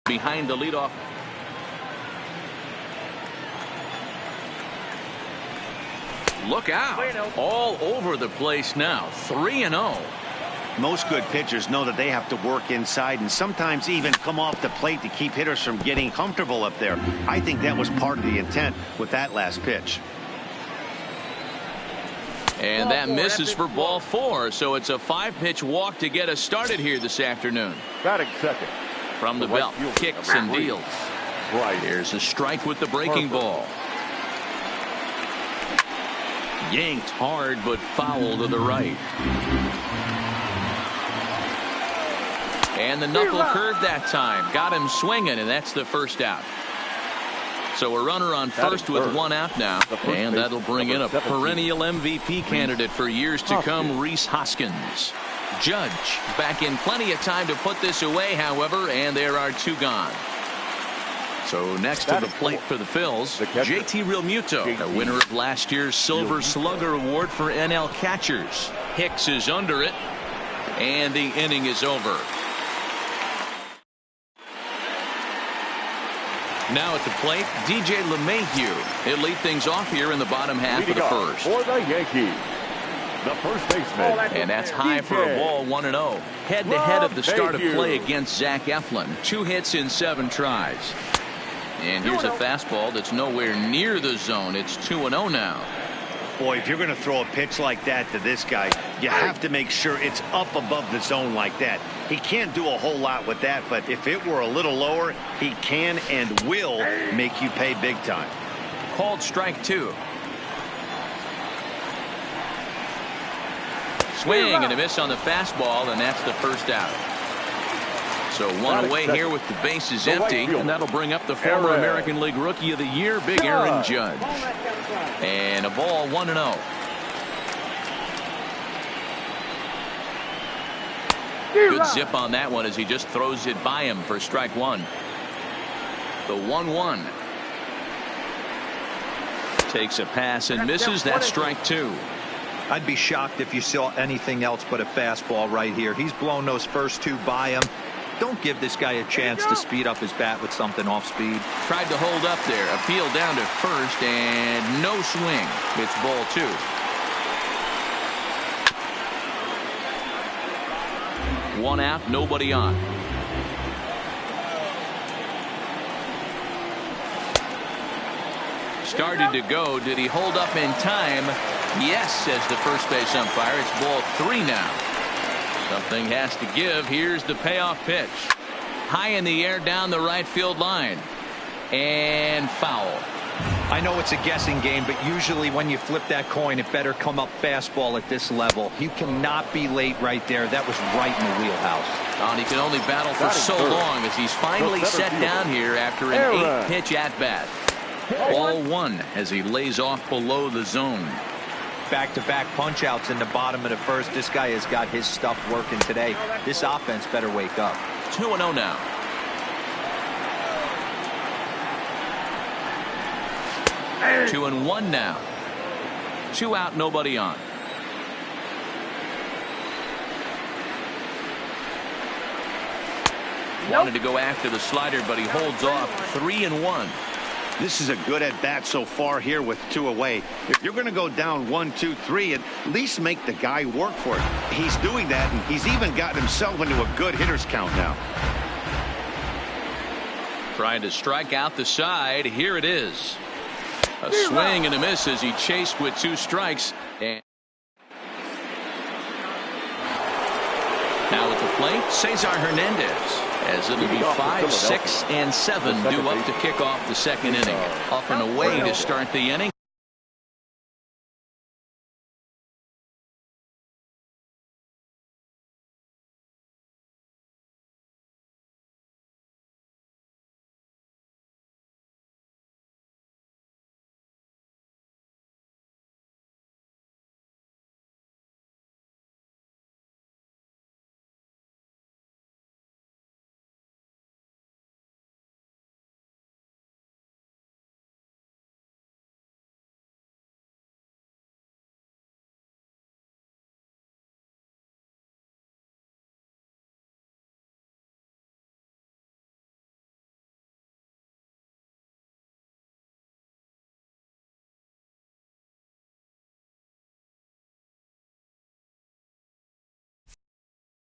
behind the leadoff. Look out. All over the place now. 3-0. Most good pitchers know that they have to work inside and sometimes even come off the plate to keep hitters from getting comfortable up there. I think that was part of the intent with that last pitch. And that misses for ball four, so it's a 5-pitch walk to get us started here this afternoon. Batting second. From the belt, kicks and deals. Right. Here's a strike with the breaking ball. Yanked hard, but foul to the right. And the knuckle curve that time. Got him swinging, and that's the first out. So a runner on first with 1 out now. And that'll bring in a perennial MVP candidate for years to come, Rhys Hoskins. Judge back in plenty of time to put this away, however, and there are 2 gone. So next to the plate for the Phils, JT Realmuto, the winner of last year's Silver Slugger Award for NL catchers. Hicks is under it, and the inning is over. Now at the plate, DJ LeMahieu. He'll lead things off here in the bottom half of the first. For the Yankees, the first baseman. And that's high for a ball, 1-0. Head-to-head of the start of play against Zach Eflin. 2 hits in 7 tries. And here's a fastball that's nowhere near the zone. It's 2-0 now. Boy, if you're going to throw a pitch like that to this guy, you have to make sure it's up above the zone like that. He can't do a whole lot with that, but if it were a little lower, he can and will make you pay big time. Called strike 2. Swing and a miss on the fastball, and that's the first out. So 1 away here with the bases empty, and that'll bring up the former American League Rookie of the Year, Big Aaron Judge. And a ball, 1-0. Good zip on that one as he just throws it by him for strike 1. The 1-1. Takes a pass and misses. That's strike 2. I'd be shocked if you saw anything else but a fastball right here. He's blown those first 2 by him. Don't give this guy a chance to speed up his bat with something off speed. Tried to hold up there. Appeal down to first, and no swing. It's ball 2. One out, nobody on. Started to go. Did he hold up in time? Yes, says the first base umpire. It's ball 3 now. Something has to give. Here's the payoff pitch. High in the air down the right field line. And foul. I know it's a guessing game, but usually when you flip that coin, it better come up fastball at this level. You cannot be late right there. That was right in the wheelhouse. Oh, and he can only battle for so long as he's finally set down here after an 8-pitch at-bat. Ball 1 as he lays off below the zone. Back-to-back punch-outs in the bottom of the first. This guy has got his stuff working today. This offense better wake up. 2-0 now. Hey. 2-1 now. 2 out, nobody on. Wanted to go after the slider, but he holds off. 3-1. This is a good at-bat so far here with 2 away. If you're going to go down 1, 2, 3, at least make the guy work for it. He's doing that, and he's even gotten himself into a good hitter's count now. Trying to strike out the side. Here it is. A swing and a miss as he chased with 2 strikes. And now at the plate, Cesar Hernandez. As it'll be 5, 6, and 7 due up to kick off the second inning. Up and away to start the inning.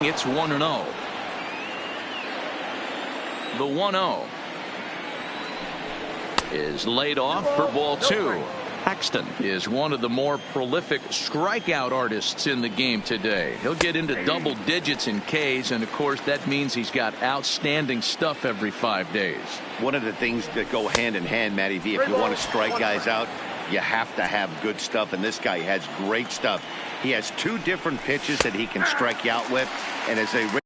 It's 1-0. The 1-0 is laid off for ball 2. Paxton is one of the more prolific strikeout artists in the game today. He'll get into double digits in Ks, and of course that means he's got outstanding stuff every 5 days. One of the things that go hand in hand, Matty V, if you want to strike guys out, you have to have good stuff, and this guy has great stuff. He has 2 different pitches that he can strike you out with, and as a rate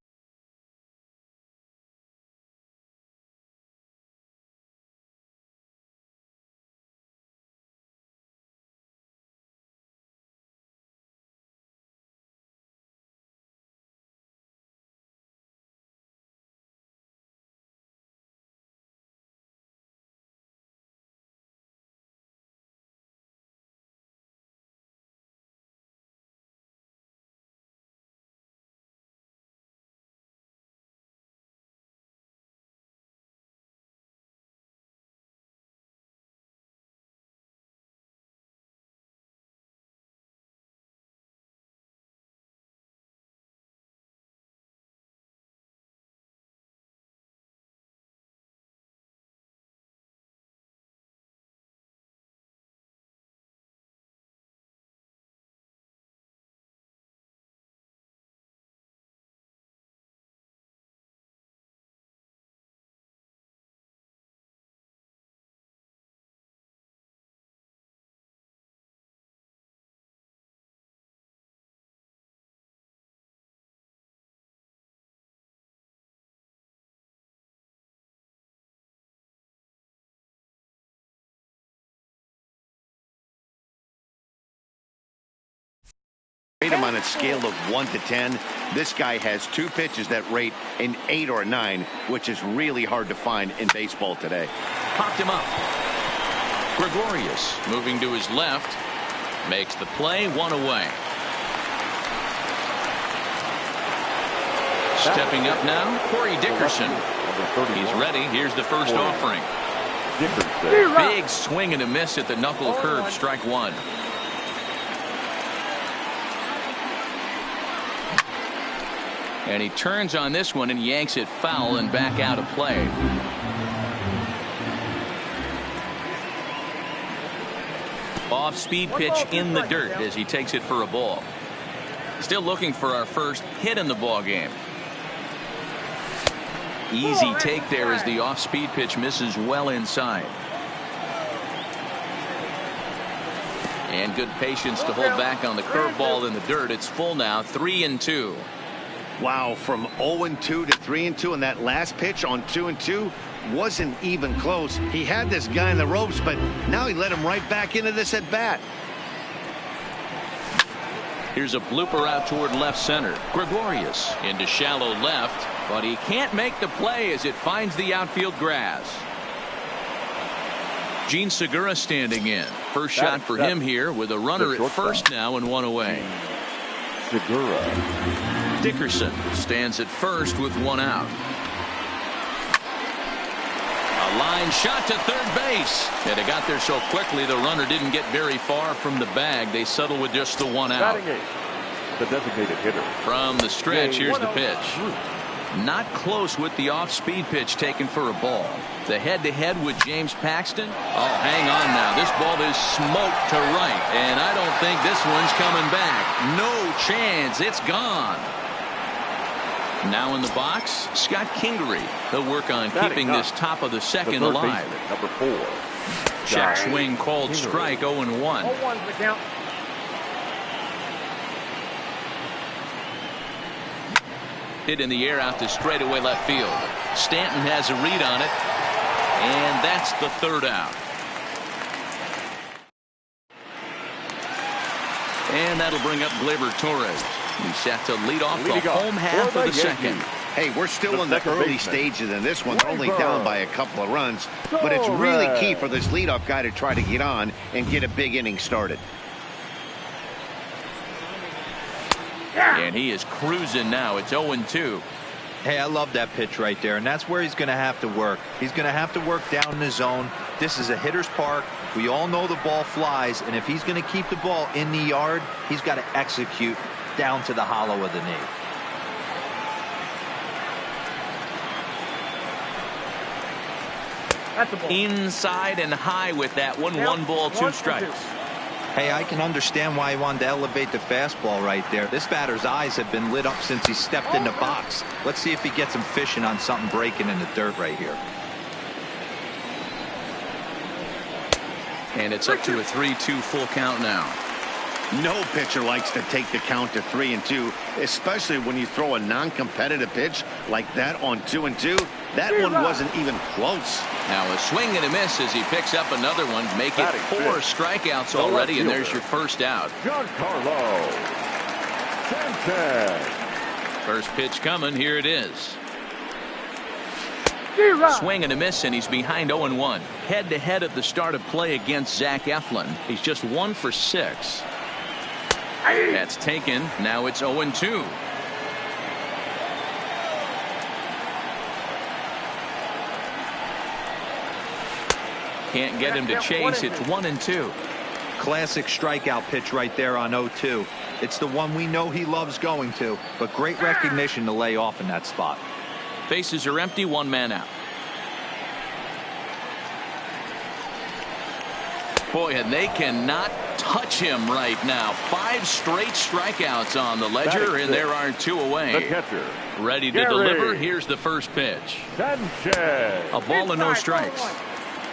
him on a scale of 1 to 10, this guy has 2 pitches that rate an 8 or a 9, which is really hard to find in baseball today. Popped him up. Gregorius moving to his left. Makes the play, 1 away. Stepping up now, Corey Dickerson. He's ready. Here's the first offering. Big swing and a miss at the knuckle curve, strike 1. And he turns on this one and yanks it foul and back out of play. Off-speed pitch in the dirt as he takes it for a ball. Still looking for our first hit in the ball game. Easy take there as the off-speed pitch misses well inside. And good patience to hold back on the curveball in the dirt. It's full now, 3-2. Wow, from 0-2 to 3-2, and that last pitch on 2-2 wasn't even close. He had this guy in the ropes, but now he let him right back into this at bat. Here's a blooper out toward left center. Gregorius into shallow left, but he can't make the play as it finds the outfield grass. Gene Segura standing in. First shot for him here with a runner at first now and 1 away. Segura. Dickerson stands at first with 1 out. A line shot to third base. And it got there so quickly the runner didn't get very far from the bag. They settle with just the 1 out. The designated hitter. From the stretch, here's the pitch. Not close with the off-speed pitch taken for a ball. The head-to-head with James Paxton. Oh, hang on now. This ball is smoked to right, and I don't think this one's coming back. No chance. It's gone. Now in the box, Scott Kingery. He'll work on keeping this top of the second alive. Number 4. Check swing called strike, 0-1. 0-1's the count. Hit in the air out to straightaway left field. Stanton has a read on it, and that's the third out. And that'll bring up Gleyber Torres. He's set to lead off the home half of the second. Hey, we're still in the early stages in this one. They're only down by a couple of runs, but it's really key for this leadoff guy to try to get on and get a big inning started. And he is cruising now. It's 0-2. Hey, I love that pitch right there, and that's where he's going to have to work. He's going to have to work down in the zone. This is a hitter's park. We all know the ball flies, and if he's going to keep the ball in the yard, he's got to execute down to the hollow of the knee. That's a ball. Inside and high with that one. 1 ball, 2 strikes. Hey, I can understand why he wanted to elevate the fastball right there. This batter's eyes have been lit up since he stepped in the box. Let's see if he gets him fishing on something breaking in the dirt right here. And it's up to a 3-2 full count now. No pitcher likes to take the count to 3-2, especially when you throw a non-competitive pitch like that on 2-2. That one wasn't even close. Now a swing and a miss as he picks up another one. Make it 4 strikeouts already, and there's your first out. Giancarlo Sanchez. First pitch coming. Here it is. Swing and a miss, and he's behind 0-1. Head-to-head at the start of play against Zach Eflin. He's just 1 for 6. That's taken. Now it's 0-2. Can't get him to chase. It's 1-2. Classic strikeout pitch right there on 0-2. It's the one we know he loves going to, but great recognition to lay off in that spot. Bases are empty. 1 man out. Boy, and they cannot touch him right now. 5 straight strikeouts on the ledger, and there are 2 away. The catcher. Ready to deliver. Here's the first pitch. Sanchez. A ball and no strikes.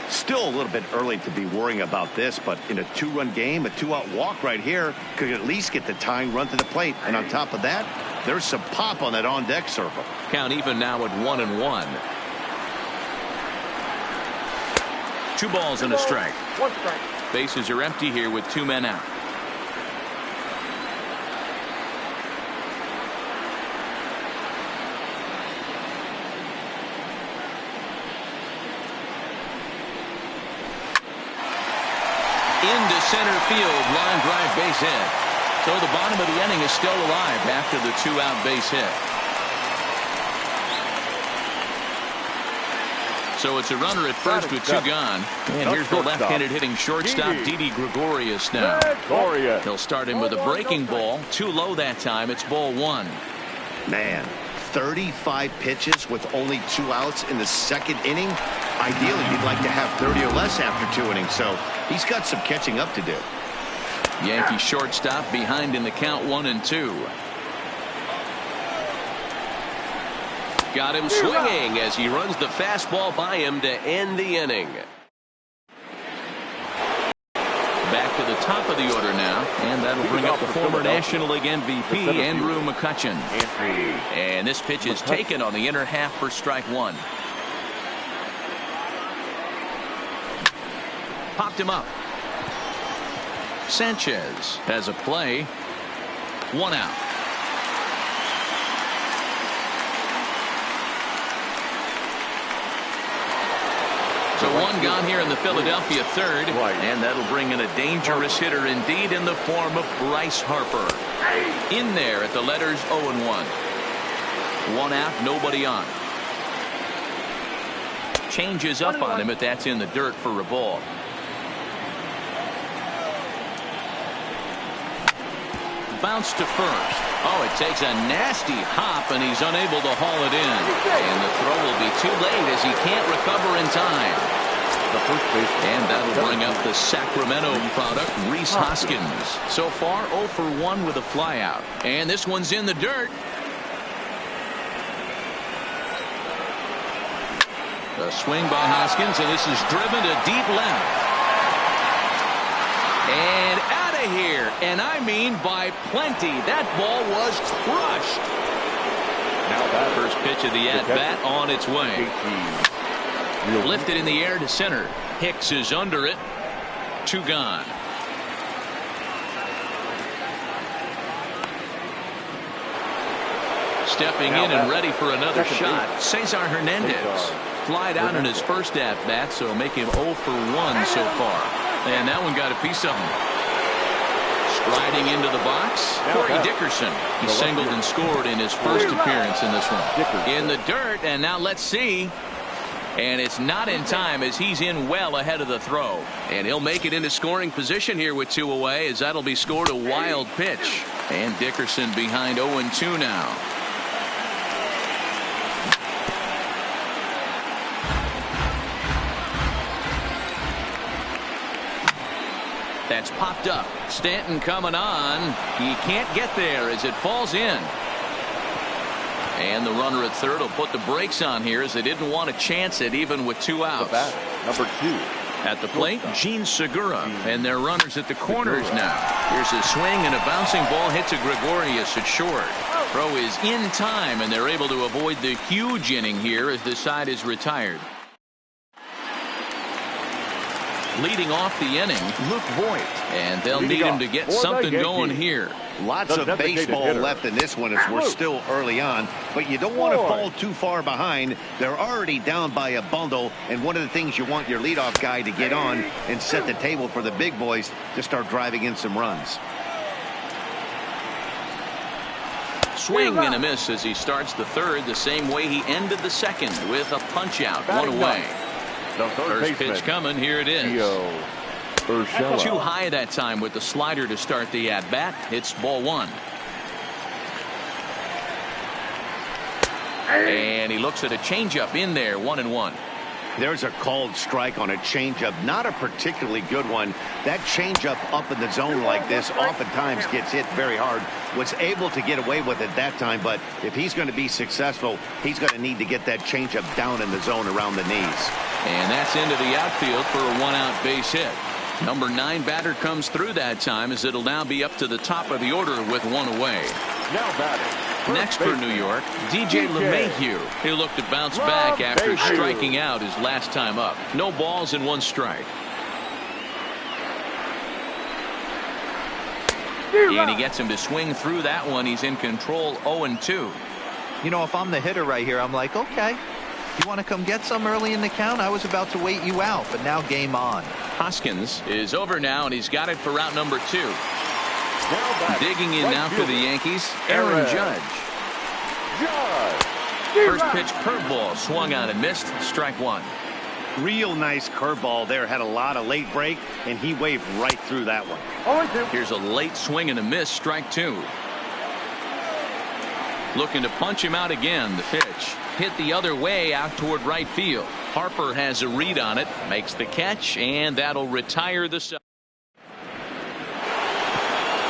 Still a little bit early to be worrying about this, but in a 2-run game, a 2-out walk right here could at least get the tying run to the plate. And on top of that, there's some pop on that on-deck circle. Count even now at 1-1. 2 balls and a strike. 1 strike. Bases are empty here with 2 men out. Into center field, line drive, base hit. So the bottom of the inning is still alive after the 2-out base hit. So it's a runner at first with 2 gone. And here's the left-handed hitting shortstop, Didi Gregorius now. He'll start him with a breaking ball. Too low that time. It's ball 1. Man, 35 pitches with only 2 outs in the second inning. Ideally, you'd like to have 30 or less after 2 innings, so he's got some catching up to do. Yankee shortstop behind in the count 1-2. Got him swinging as he runs the fastball by him to end the inning. Back to the top of the order now, and that'll bring up the former National League MVP, Andrew McCutchen. And this pitch is taken on the inner half for strike 1. Popped him up. Sanchez has a play. 1 out. So 1 gone here in the Philadelphia third. And that'll bring in a dangerous hitter indeed in the form of Bryce Harper. In there at the letters 0-1. 1 out, nobody on. Changes up on him, but that's in the dirt for a ball. Bounce to first. Oh, it takes a nasty hop, and he's unable to haul it in. And the throw will be too late as he can't recover in time. And that'll bring up the Sacramento product, Rhys Hoskins. So far, 0 for 1 with a flyout. And this one's in the dirt. A swing by Hoskins, and this is driven to deep left. And out of here, and I mean by plenty. That ball was crushed. Now that first pitch of the at-bat on its way. Lifted in the air to center. Hicks is under it. 2 gone. Stepping in and ready for another shot, Cesar Hernandez. Flied out in his first at-bat, so make him 0 for 1 so far. And that one got a piece of him. Striding into the box, Corey Dickerson. He singled and scored in his first appearance in this one. In the dirt, and now let's see. And it's not in time as he's in well ahead of the throw. And he'll make it into scoring position here with 2 away, as that'll be scored a wild pitch. And Dickerson behind 0-2 now. That's popped up. Stanton coming on. He can't get there as it falls in. And the runner at third will put the brakes on here as they didn't want to chance it even with 2 outs. Number 2. At the plate, Gene Segura. And their runners at the corners now. Here's a swing and a bouncing ball hits a Gregorius at short. Throw is in time, and they're able to avoid the huge inning here as the side is retired. Leading off the inning, Luke Voigt. And they'll need him to get something going here. Lots of baseball left in this one as we're still early on, but you don't want to fall too far behind. They're already down by a bundle, and one of the things you want your leadoff guy to get on and set the table for the big boys to start driving in some runs. Swing and a miss as he starts the third the same way he ended the second with a punch out, 1 away. First pitch coming. Here it is. Too high that time with the slider to start the at-bat. It's ball 1. And he looks at a changeup in there, 1-1. There's a called strike on a changeup, not a particularly good one. That changeup up in the zone like this oftentimes gets hit very hard. Was able to get away with it that time, but if he's going to be successful, he's going to need to get that changeup down in the zone around the knees. And that's into the outfield for a 1-out base hit. Number 9 batter comes through that time as it'll now be up to the top of the order with 1 away. Now batting. Next for New York, DJ LeMahieu. He looked to bounce back after striking out his last time up. No balls and 1 strike. And he gets him to swing through that one. He's in control, 0-2. You know, if I'm the hitter right here, I'm like, okay, you want to come get some early in the count? I was about to wait you out, but now game on. Hoskins is over now, and he's got it for route number 2. Digging in now for the Yankees, Aaron Judge. First pitch curveball swung on and missed. Strike 1. Real nice curveball there. Had a lot of late break, and he waved right through that one. Here's a late swing and a miss. Strike 2. Looking to punch him out again. The pitch hit the other way out toward right field. Harper has a read on it, makes the catch, and that'll retire the side.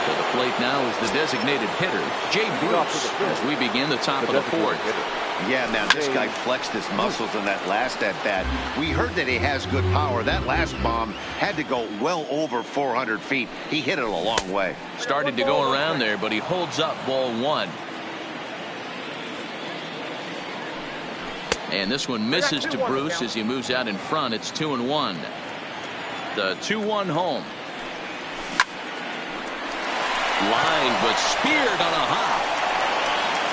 To the plate now is the designated hitter, Jay Bruce, as we begin the top of the 4th. Yeah, man, this guy flexed his muscles in that last at-bat. We heard that he has good power. That last bomb had to go well over 400 feet. He hit it a long way. Started to go around there, but he holds up ball 1. And this one misses to Bruce as he moves out in front. It's 2-1. The 2-1 home. Line, but speared on a hop.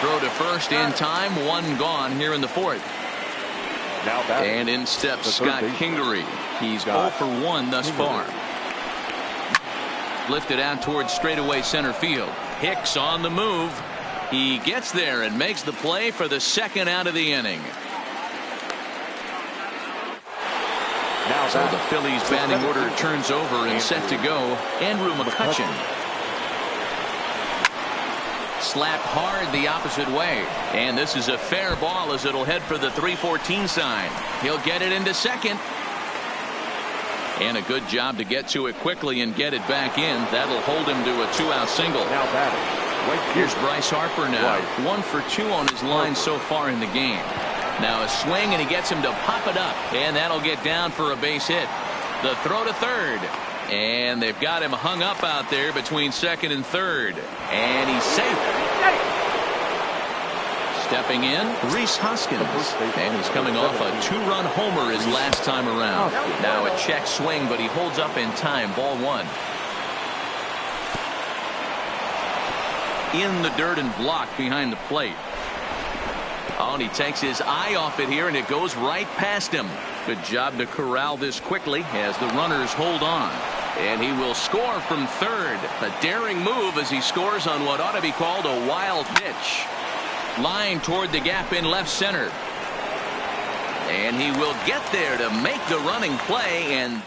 Throw to first in time. 1 gone here in the 4th. And in steps Scott Kingery. He's 0 for 1 thus far. Lifted out towards straightaway center field. Hicks on the move. He gets there and makes the play for the 2nd out of the inning. So the Phillies batting order turns over and set to go. Andrew McCutchen. Slapped hard the opposite way. And this is a fair ball as it'll head for the 314 sign. He'll get it into second. And a good job to get to it quickly and get it back in. That'll hold him to a 2-out single. Now batting. Here's Bryce Harper now. 1 for 2 on his line so far in the game. Now a swing, and he gets him to pop it up, and that'll get down for a base hit. The throw to third, and they've got him hung up out there between second and third, and he's safe. Stepping in, Rhys Hoskins, and he's coming off a 2-run homer his last time around. Now a check swing, but he holds up in time. Ball 1. In the dirt and blocked behind the plate. Oh, and he takes his eye off it here, and it goes right past him. Good job to corral this quickly as the runners hold on. And he will score from third. A daring move as he scores on what ought to be called a wild pitch. Line toward the gap in left center. And he will get there to make the running play. And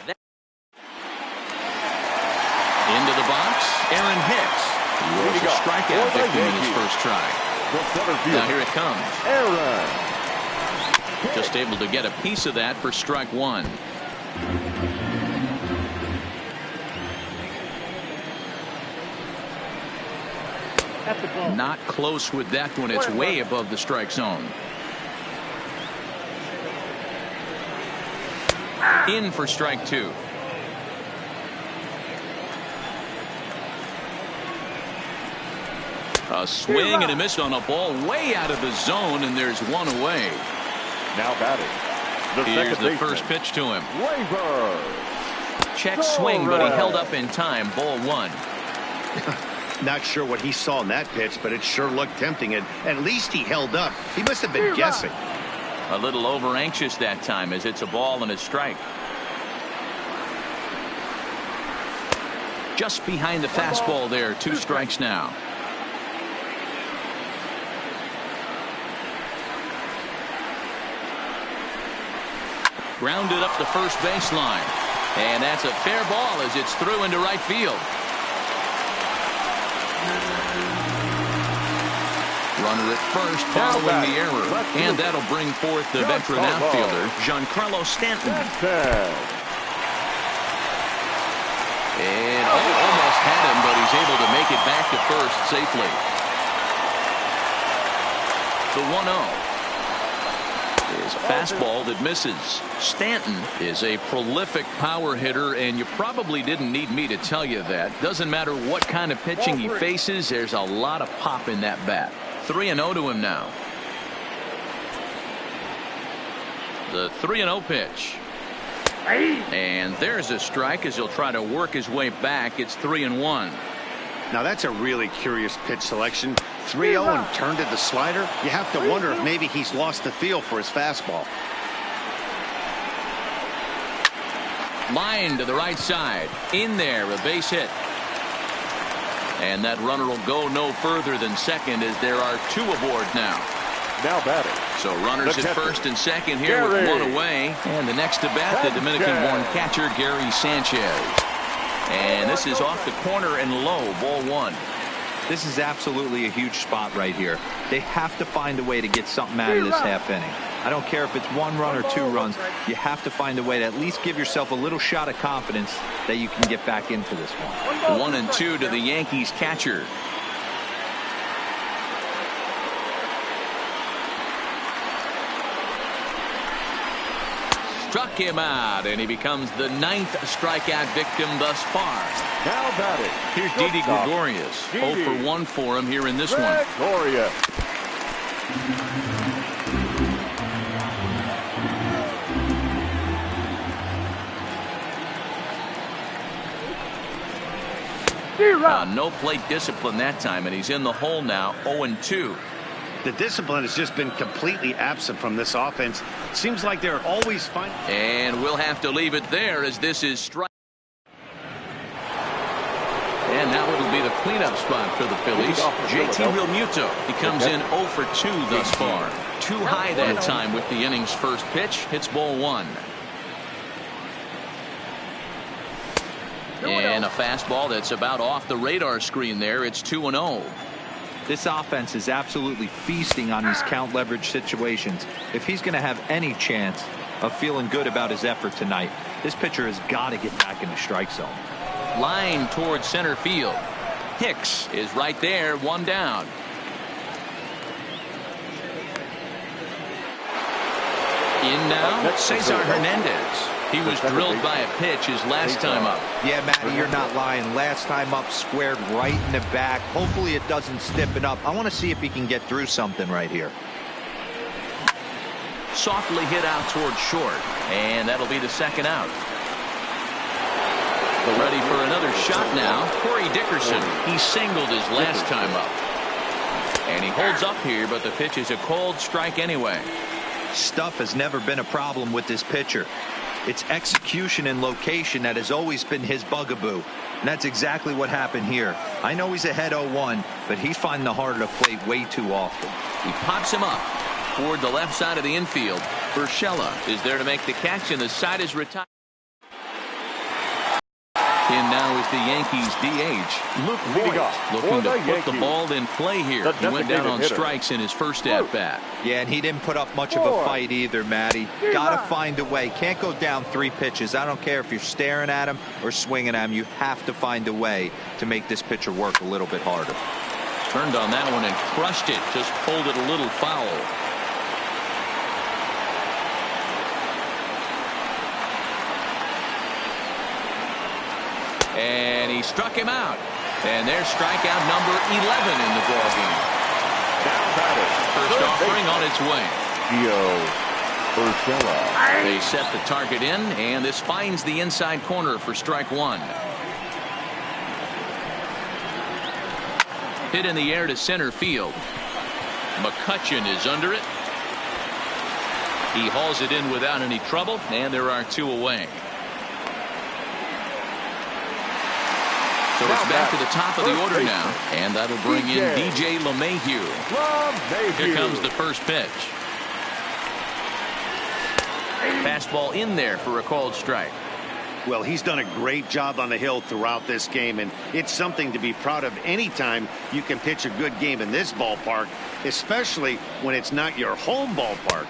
into the box, Aaron Hicks. He was a strikeout victim in his first try. Now here it comes. Aaron. Just able to get a piece of that for strike 1. Not close with that one. It's way above the strike zone. In for strike 2. A swing and a miss on a ball way out of the zone, and there's one away. Now batting. Here's the first pitch to him. Waiver. Check swing, but he held up in time. Ball 1. Not sure what he saw in that pitch, but it sure looked tempting, and at least he held up. He must have been guessing. A little over anxious that time as it's a ball and a strike. Just behind the fastball there. 2 strikes now. Grounded up the first baseline. And that's a fair ball as it's through into right field. Runner at first following the error. And that'll bring forth the veteran outfielder, Giancarlo Stanton. And almost had him, but he's able to make it back to first safely. The 1-0. Is a fastball that misses. Stanton is a prolific power hitter, and you probably didn't need me to tell you that. Doesn't matter what kind of pitching he faces, there's a lot of pop in that bat. 3-0 to him now. The 3-0 pitch. And there's a strike as he'll try to work his way back. It's 3-1. Now that's a really curious pitch selection. 3-0 and turned to the slider. You have to wonder if maybe he's lost the feel for his fastball. Line to the right side. In there, a base hit. And that runner will go no further than second as there are 2 aboard now. Now batting. So runners at first and second here with 1 away. And the next to bat, the Dominican-born catcher, Gary Sanchez. And this is off the corner and low. Ball 1. This is absolutely a huge spot right here. They have to find a way to get something out of this half inning. I don't care if it's 1 run or 2 runs. You have to find a way to at least give yourself a little shot of confidence that you can get back into this one. 1-2 to the Yankees catcher. Struck him out, and he becomes the 9th strikeout victim thus far. Now batting. Here's Didi Gregorius. 0 for 1 for him here in this one. Gregorius. No plate discipline that time, and he's in the hole now. 0-2. The discipline has just been completely absent from this offense. Seems like they're always finding. And we'll have to leave it there as this is strike. And now it'll be the cleanup spot for the Phillies. JT Realmuto. He comes in 0 for 2 thus far. Too high that time with the inning's first pitch. Hits ball 1. And a fastball that's about off the radar screen there. It's 2-0. This offense is absolutely feasting on these count leverage situations. If he's going to have any chance of feeling good about his effort tonight, this pitcher has got to get back in the strike zone. Line towards center field. Hicks is right there, 1 down. In now, Cesar Hernandez. He was drilled by a pitch his last time up. Yeah, Matty, you're not lying. Last time up, squared right in the back. Hopefully it doesn't stiffen up. I want to see if he can get through something right here. Softly hit out towards short, and that'll be the second out. Ready for another shot now. Corey Dickerson. He singled his last time up. And he holds up here, but the pitch is a cold strike anyway. Stuff has never been a problem with this pitcher. It's execution and location that has always been his bugaboo. And that's exactly what happened here. I know he's ahead 0-1, but he's finding the harder to plate way too often. He pops him up toward the left side of the infield. Urshela is there to make the catch, and the side is retired. In now is the Yankees DH, Luke Voigt, looking to put the ball in play here. He went down on strikes in his first at-bat. Yeah, and he didn't put up much of a fight either, Matty. Got to find a way. Can't go down 3 pitches. I don't care if you're staring at him or swinging at him. You have to find a way to make this pitcher work a little bit harder. Turned on that one and crushed it. Just pulled it a little foul. And he struck him out. And there's strikeout number 11 in the ballgame. First offering on its way. Urshela. They set the target in, and this finds the inside corner for strike one. Hit in the air to center field. McCutchen is under it. He hauls it in without any trouble, and there are 2 away. So it's back to the top of the order now, and that'll bring in DJ LeMahieu. Here comes the first pitch. Fastball in there for a called strike. Well, he's done a great job on the hill throughout this game, and it's something to be proud of anytime you can pitch a good game in this ballpark, especially when it's not your home ballpark.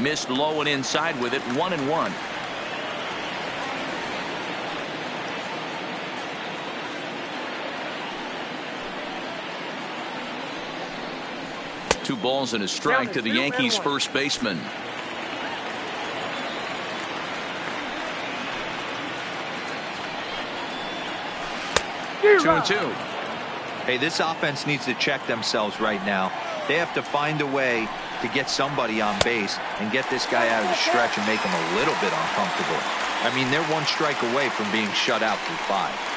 Missed low and inside with it, 1-1. Two balls and a strike to the Yankees first baseman. Two and two. Hey, this offense needs to check themselves right now. They have to find a way to get somebody on base and get this guy out of the stretch and make him a little bit uncomfortable. I mean, they're 1 strike away from being shut out through 5.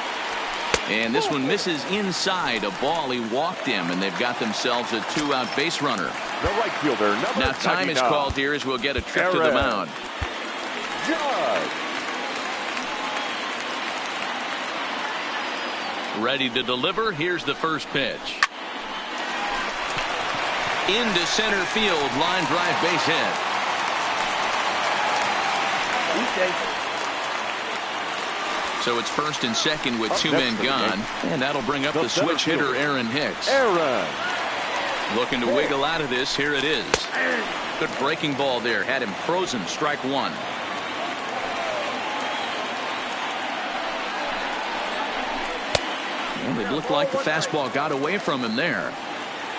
And this one misses inside a ball. He walked him, and they've got themselves a 2-out base runner. The right fielder, now time is called here as we'll get a trip to the mound. Judge. Ready to deliver. Here's the first pitch. Into center field. Line drive, base hit. So it's first and second with 2 men gone, and that'll bring up the switch hitter Aaron Hicks. Looking to wiggle out of this. Here it is. Good breaking ball there. Had him frozen. Strike one. And it looked like the fastball got away from him there.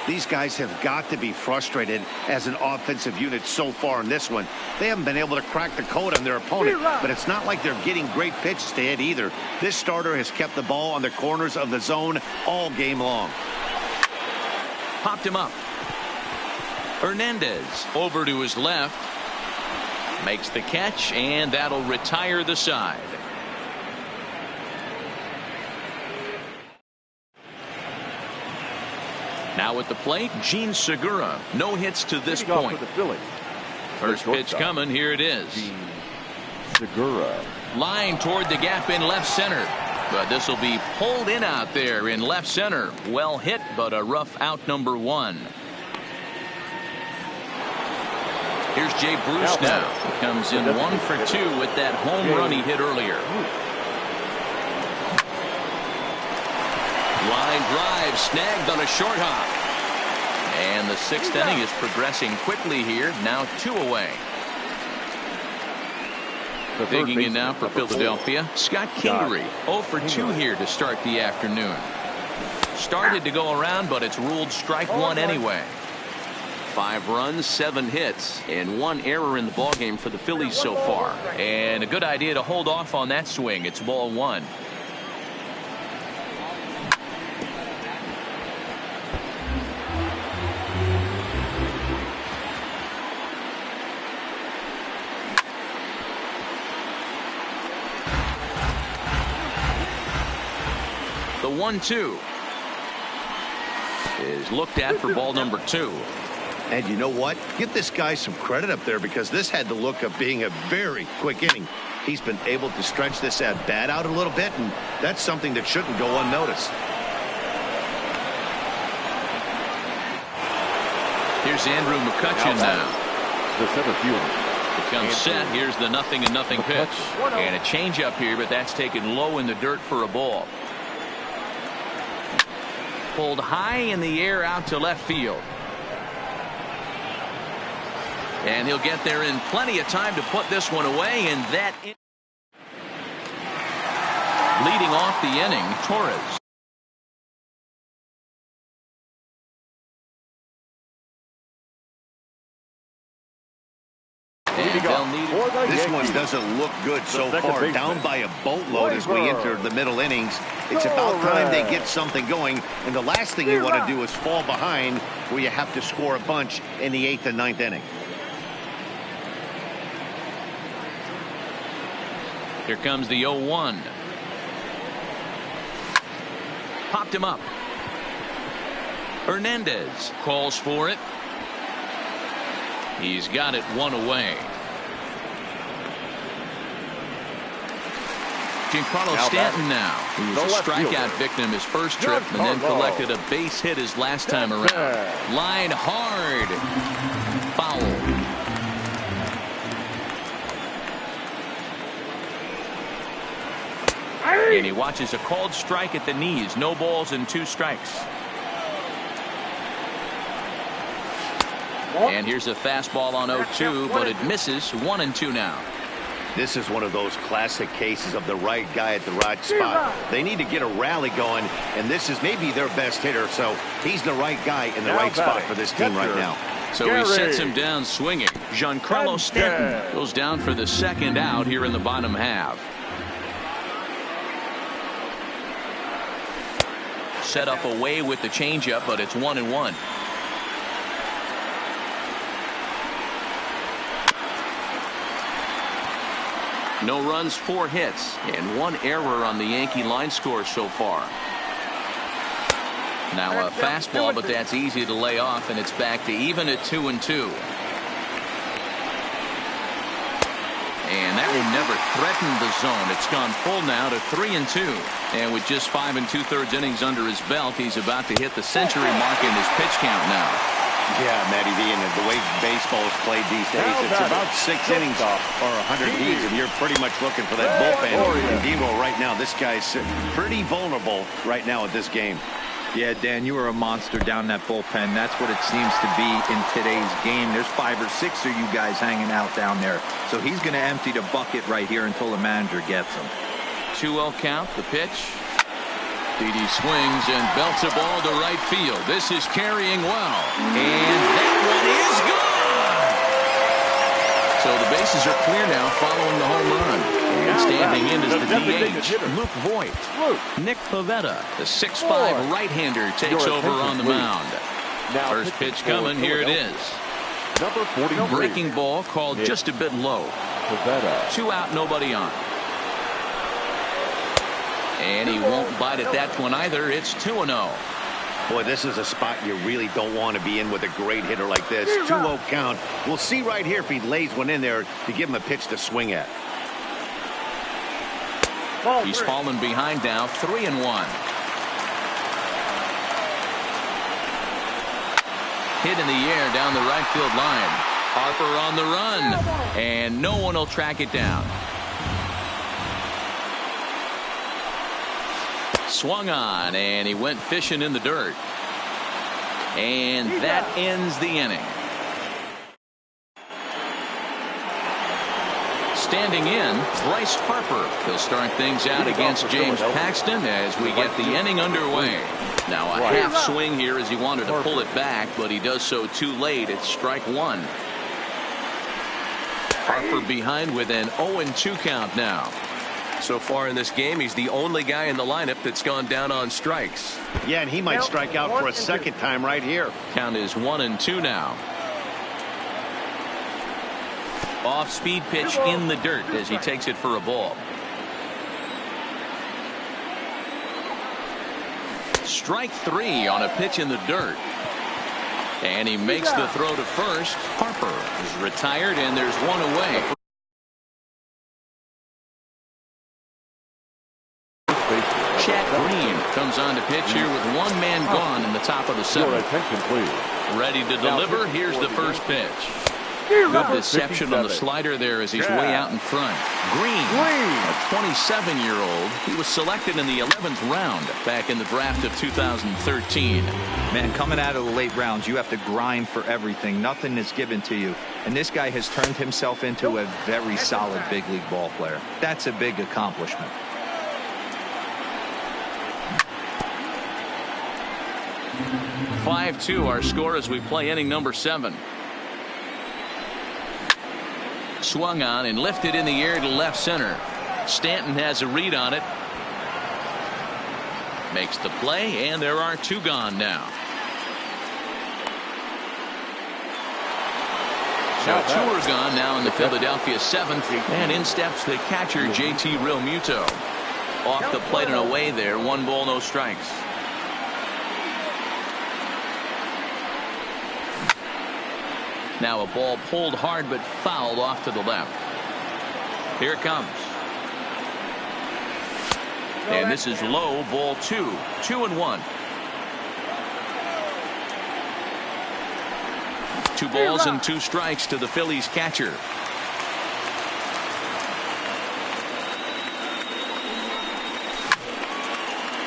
These guys have got to be frustrated as an offensive unit so far in this one. They haven't been able to crack the code on their opponent, but it's not like they're getting great pitches to hit either. This starter has kept the ball on the corners of the zone all game long. Popped him up. Hernandez over to his left. Makes the catch, and that'll retire the side. Now at the plate, Gene Segura. No hits to this point. First pitch coming. Here it is. Segura. Line toward the gap in left center. But this will be pulled in out there in left center. Well hit, but a rough out number 1. Here's Jay Bruce now. Comes in 1 for 2 with that home run he hit earlier. Line drive snagged on a short hop. And the 6th inning is progressing quickly here. Now 2 away. Digging in now for Philadelphia, Scott Kingery. 0 for 2 here to start the afternoon. Started to go around, but it's ruled strike 1 anyway. 5 runs, 7 hits, and 1 error in the ballgame for the Phillies so far. And a good idea to hold off on that swing. It's ball 1. The 1-2 is looked at for ball number 2. And you know what? Give this guy some credit up there, because this had the look of being a very quick inning. He's been able to stretch this at bat out a little bit, and that's something that shouldn't go unnoticed. Here's Andrew McCutcheon now. The center fielder. Becomes set. Here's the 0-0 pitch. And a changeup here, but that's taken low in the dirt for a ball. Pulled high in the air out to left field. And he'll get there in plenty of time to put this one away. And that leading off the inning, Torres. This one doesn't look good so far. Down by a boatload as we enter the middle innings. It's about time they get something going. And the last thing you want to do is fall behind where you have to score a bunch in the 8th and 9th inning. Here comes the 0-1. Popped him up. Hernandez calls for it. He's got it 1 away. Giancarlo Stanton now. He was a strikeout victim his first trip and then collected a base hit his last time around. Line hard. Foul. And he watches a called strike at the knees. No balls and 2 strikes. And here's a fastball on 0-2, but it misses. 1-2 now. This is one of those classic cases of the right guy at the right spot. They need to get a rally going, and this is maybe their best hitter, so he's the right guy in the right spot for this team right now. So he sets him down swinging. Giancarlo Stanton goes down for the 2nd out here in the bottom half. Set up away with the changeup, but it's 1-1. No runs, 4 hits, and 1 error on the Yankee line score so far. Now a fastball, but that's easy to lay off, and it's back to even at 2-2. And that will never threaten the zone. It's gone full now to 3-2. And with just 5 2/3 innings under his belt, he's about to hit the century mark in his pitch count now. Yeah, Matty V, and the way baseball is played these days, it's about 6 innings or 100 beats, and you're pretty much looking for that bullpen. And Devo, right now, this guy's pretty vulnerable right now at this game. Yeah, Dan, you are a monster down that bullpen. That's what it seems to be in today's game. There's 5 or 6 of you guys hanging out down there. So he's going to empty the bucket right here until the manager gets him. 2-0 count, the pitch. Didi swings and belts a ball to right field. This is carrying well. And that one is gone! So the bases are clear now following the home run. And standing in is the DH, Luke Voigt. Nick Pivetta, the 6'5 right-hander, takes over on the mound. First pitch coming. Here it is. Number 43. Breaking ball called just a bit low. 2 out, nobody on. And he won't bite at that one either. It's 2-0. Boy, this is a spot you really don't want to be in with a great hitter like this. 2-0 count. We'll see right here if he lays one in there to give him a pitch to swing at. He's fallen behind now, 3-1. Hit in the air down the right field line. Harper on the run, and no one will track it down. Swung on, and he went fishing in the dirt. And that ends the inning. Standing in, Bryce Harper. He'll start things out against James Paxton as we get the inning underway. Now a half swing here as he wanted to pull it back, but he does so too late. It's strike one. Harper behind with an 0-2 count now. So far in this game, he's the only guy in the lineup that's gone down on strikes. Yeah, and he might strike out for a second time right here. Count is 1-2 now. Off-speed pitch in the dirt as he takes it for a ball. Strike three on a pitch in the dirt. And he makes the throw to first. Harper is retired, and there's one away. Chad Green comes on to pitch here with one man gone in the top of the seventh. Ready to deliver. Here's the first pitch. Good deception on the slider there as he's way out in front. Green, a 27-year-old. He was selected in the 11th round back in the draft of 2013. Man, coming out of the late rounds, you have to grind for everything. Nothing is given to you. And this guy has turned himself into a very solid big league ball player. That's a big accomplishment. (5-2) our score as we play inning number 7. Swung on and lifted in the air to left center. Stanton has a read on it. Makes the play, and there are two gone now. So two are gone now in the Philadelphia 7th, and in steps the catcher JT Realmuto. Off the plate and away there. 1 ball, no strikes. Now a ball pulled hard but fouled off to the left. Here it comes. And this is low, ball 2. 2-1. 2 balls and 2 strikes to the Phillies catcher.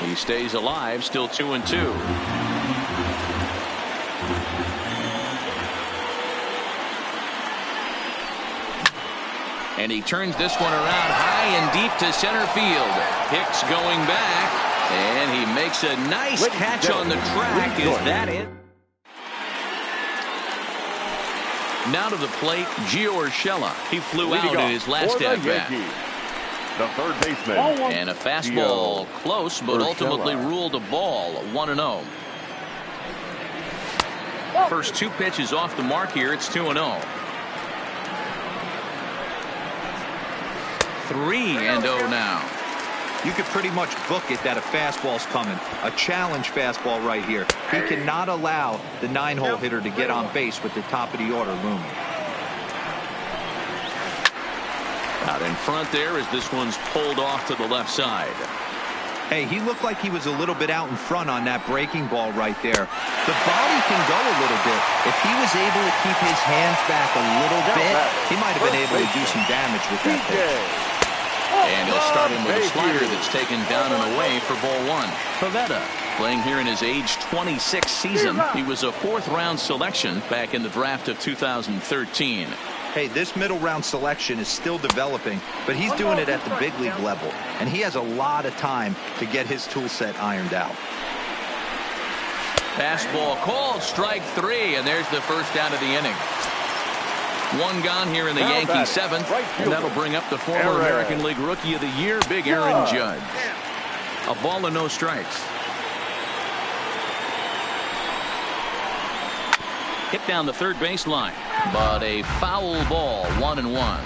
He stays alive, still 2-2. And he turns this one around high and deep to center field. Hicks going back, and he makes a nice catch on the track. Is that it? Now to the plate, Gio Urshela. He flew out in his last at-bat. The third baseman. And a fastball close, but ultimately ruled a ball. 1-0. First 2 pitches off the mark here. It's 2-0. 3-0 now. You could pretty much book it that a fastball's coming. A challenge fastball right here. He cannot allow the 9-hole hitter to get on base with the top of the order looming. Out in front there as this one's pulled off to the left side. Hey, he looked like he was a little bit out in front on that breaking ball right there. The body can go a little bit. If he was able to keep his hands back a little bit, he might have been able to do some damage with that pitch. And he'll start him with a slider that's taken down and away for ball 1. Pivetta playing here in his age 26 season. He was a 4th-round selection back in the draft of 2013. Hey, this middle round selection is still developing, but he's doing it at the big league level, and he has a lot of time to get his tool set ironed out. Fastball called, strike 3, and there's the first out of the inning. 1 gone here in the Yankee 7th, and that'll bring up the former American League Rookie of the Year, Big Aaron Judge. A ball and no strikes. Hit down the third baseline, but a foul ball. 1-1.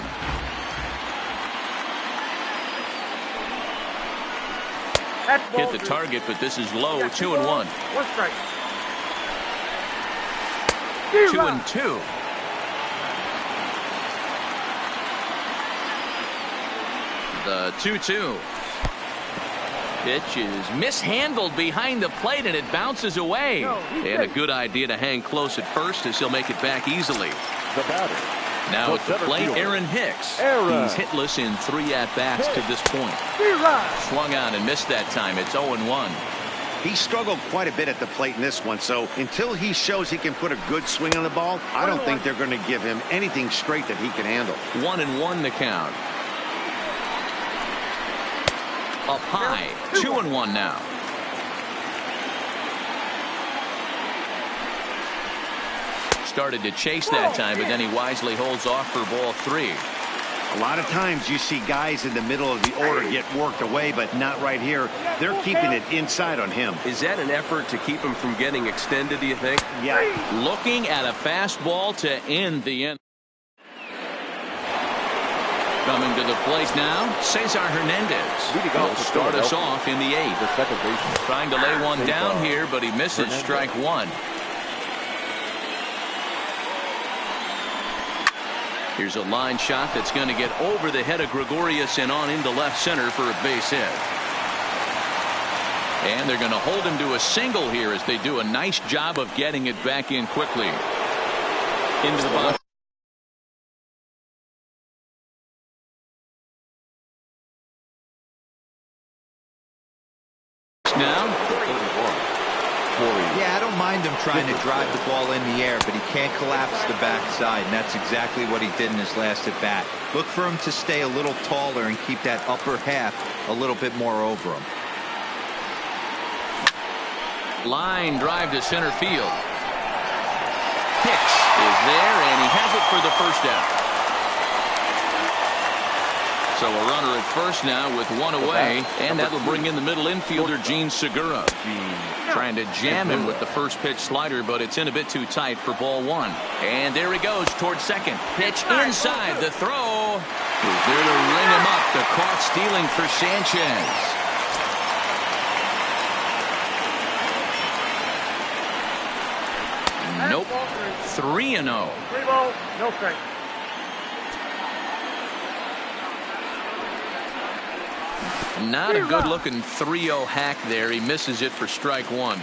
Hit the target, but this is low. 2-1. 1 strike. 2-2. The 2-2. Pitch is mishandled behind the plate, and it bounces away. And a good idea to hang close at first as he'll make it back easily. The batter. Now at the plate, Aaron Hicks. He's hitless in 3 at-bats to this point. Swung on and missed that time. It's 0-1. He struggled quite a bit at the plate in this one, so until he shows he can put a good swing on the ball, I don't think they're going to give him anything straight that he can handle. 1-1 the count. Up high, 2-1 now. Started to chase that time, but then he wisely holds off for ball 3. A lot of times you see guys in the middle of the order get worked away, but not right here. They're keeping it inside on him. Is that an effort to keep him from getting extended, do you think? Yeah. Looking at a fastball to end the inning. Coming to the plate now, Cesar Hernandez will start us off in the 8th. The second baseman. Trying to lay one down here, but he misses strike 1. Here's a line shot that's going to get over the head of Gregorius and on into left center for a base hit. And they're going to hold him to a single here as they do a nice job of getting it back in quickly. Into the box. Now. Yeah, I don't mind him trying to drive the ball in the air, but he can't collapse the backside, and that's exactly what he did in his last at bat. Look for him to stay a little taller and keep that upper half a little bit more over him. Line drive to center field. Hicks is there, and he has it for the first out. So a runner at first now with one away, and that'll bring in the middle infielder, Gene Segura. Trying to jam him with the first pitch slider, but it's in a bit too tight for ball 1. And there he goes towards second. Pitch inside. The throw is there to ring him up. The caught stealing for Sanchez. Nope. 3-0. 3 balls, no strike. Not a good-looking 3-0 hack there. He misses it for strike 1.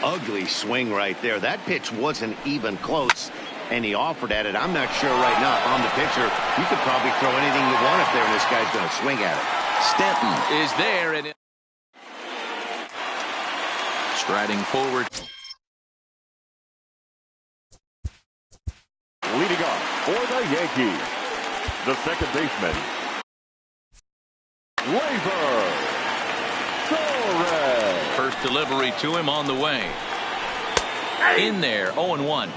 Ugly swing right there. That pitch wasn't even close, and he offered at it. I'm not sure right now. On the pitcher, you could probably throw anything you want up there, and this guy's going to swing at it. Stanton is there. And striding forward. Leading off for the Yankees, the second baseman, Torres. First delivery to him on the way. In there, 0-1.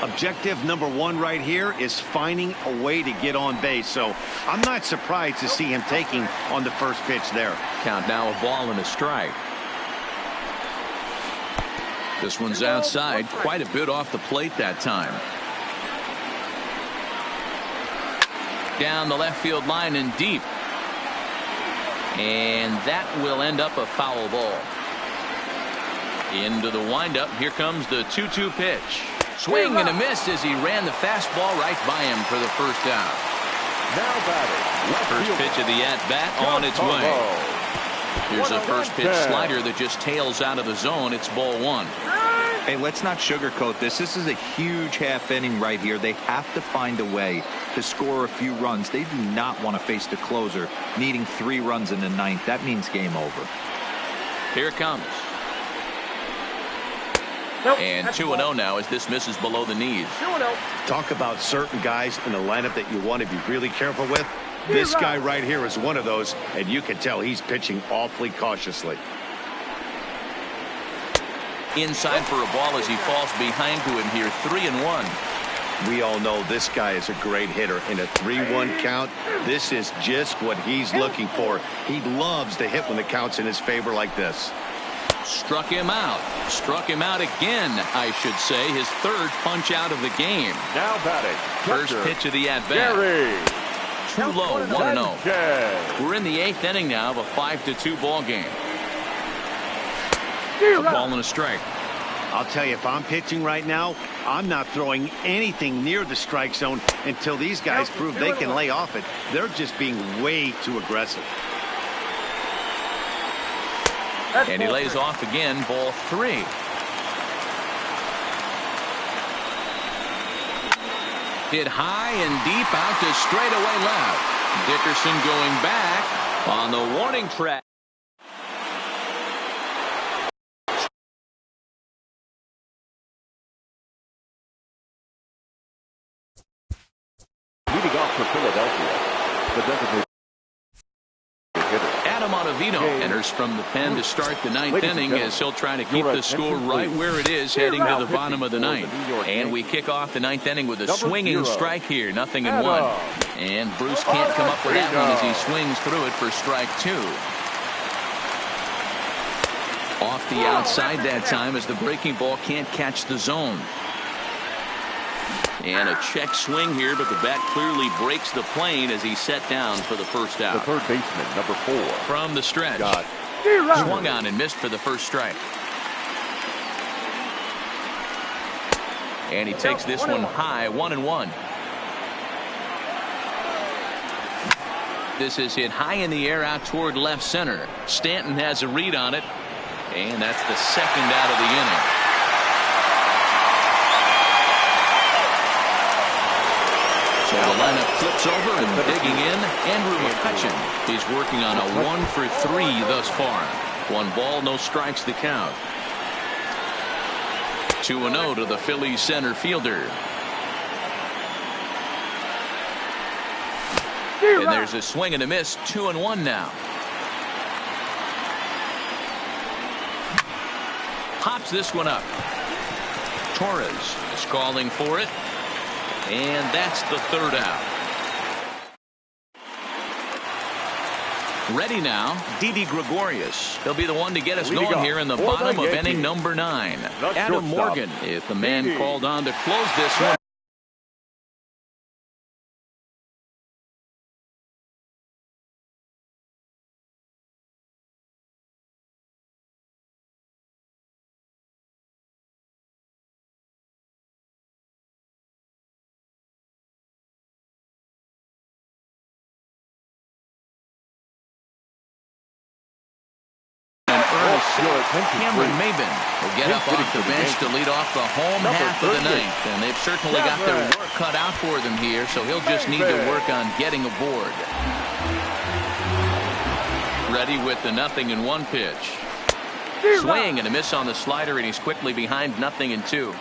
Objective number 1 right here is finding a way to get on base. So I'm not surprised to see him taking on the first pitch there. Count now a ball and a strike. This one's outside, quite a bit off the plate that time. Down the left field line and deep. And that will end up a foul ball. Into the windup. Here comes the 2-2 pitch. Swing and a miss as he ran the fastball right by him for the first out. Now batting. First pitch of the at-bat on its way. Here's a first pitch slider that just tails out of the zone. It's ball 1. Hey, let's not sugarcoat this. This is a huge half inning right here. They have to find a way to score a few runs. They do not want to face the closer needing 3 runs in the 9th. That means game over. Here it comes. And 2-0 now as this misses below the knees. 2-0. Talk about certain guys in the lineup that you want to be really careful with. This guy right here is one of those, and you can tell he's pitching awfully cautiously. Inside for a ball as he falls behind to him here. 3-1. We all know this guy is a great hitter. In a 3-1 count, this is just what he's looking for. He loves to hit when the count's in his favor like this. Struck him out. Struck him out again, I should say. His 3rd punch out of the game. Now batting. First pitch of the at-bat. Too low, 1-0. We're in the 8th inning now of a 5-2 ball game. A ball and a strike. I'll tell you, if I'm pitching right now, I'm not throwing anything near the strike zone until these guys prove they can lay off it. They're just being way too aggressive. And he lays off again, ball 3. Hit high and deep out to straightaway left. Dickerson going back on the warning track. Leading off for Philadelphia, the designated hitter, At Adam Ottavino enters from the pen to start the ninth inning as he'll try to keep the score right where it is heading to the bottom of the ninth. And we kick off the ninth inning with a swinging strike here, 0-1. And Bruce can't come up with that one as he swings through it for strike 2. Off the outside that time as the breaking ball can't catch the zone. And a check swing here, but the bat clearly breaks the plane as he's set down for the first out. The third baseman, number 4. From the stretch. Swung on and missed for the first strike. And he takes this one high, 1-1. This is hit high in the air out toward left center. Stanton has a read on it. And that's the second out of the inning. So the lineup flips over and digging in. Andrew McCutchen. He's working on a 1 for 3 thus far. 1 ball, no strikes the count. 2-0 to the Phillies center fielder. And there's a swing and a miss. 2-1 now. Pops this one up. Torres is calling for it. And that's the third out. Ready now, Didi Gregorius. He'll be the one to get us going here in the bottom of inning number 9. Adam Morgan is the man called on to close this one. Cameron Maben will get up off the bench to lead off the home half of the ninth. And they've certainly got their work cut out for them here, so he'll just need to work on getting aboard. Ready with the 0-1 pitch. Swing and a miss on the slider, and he's quickly behind 0-2.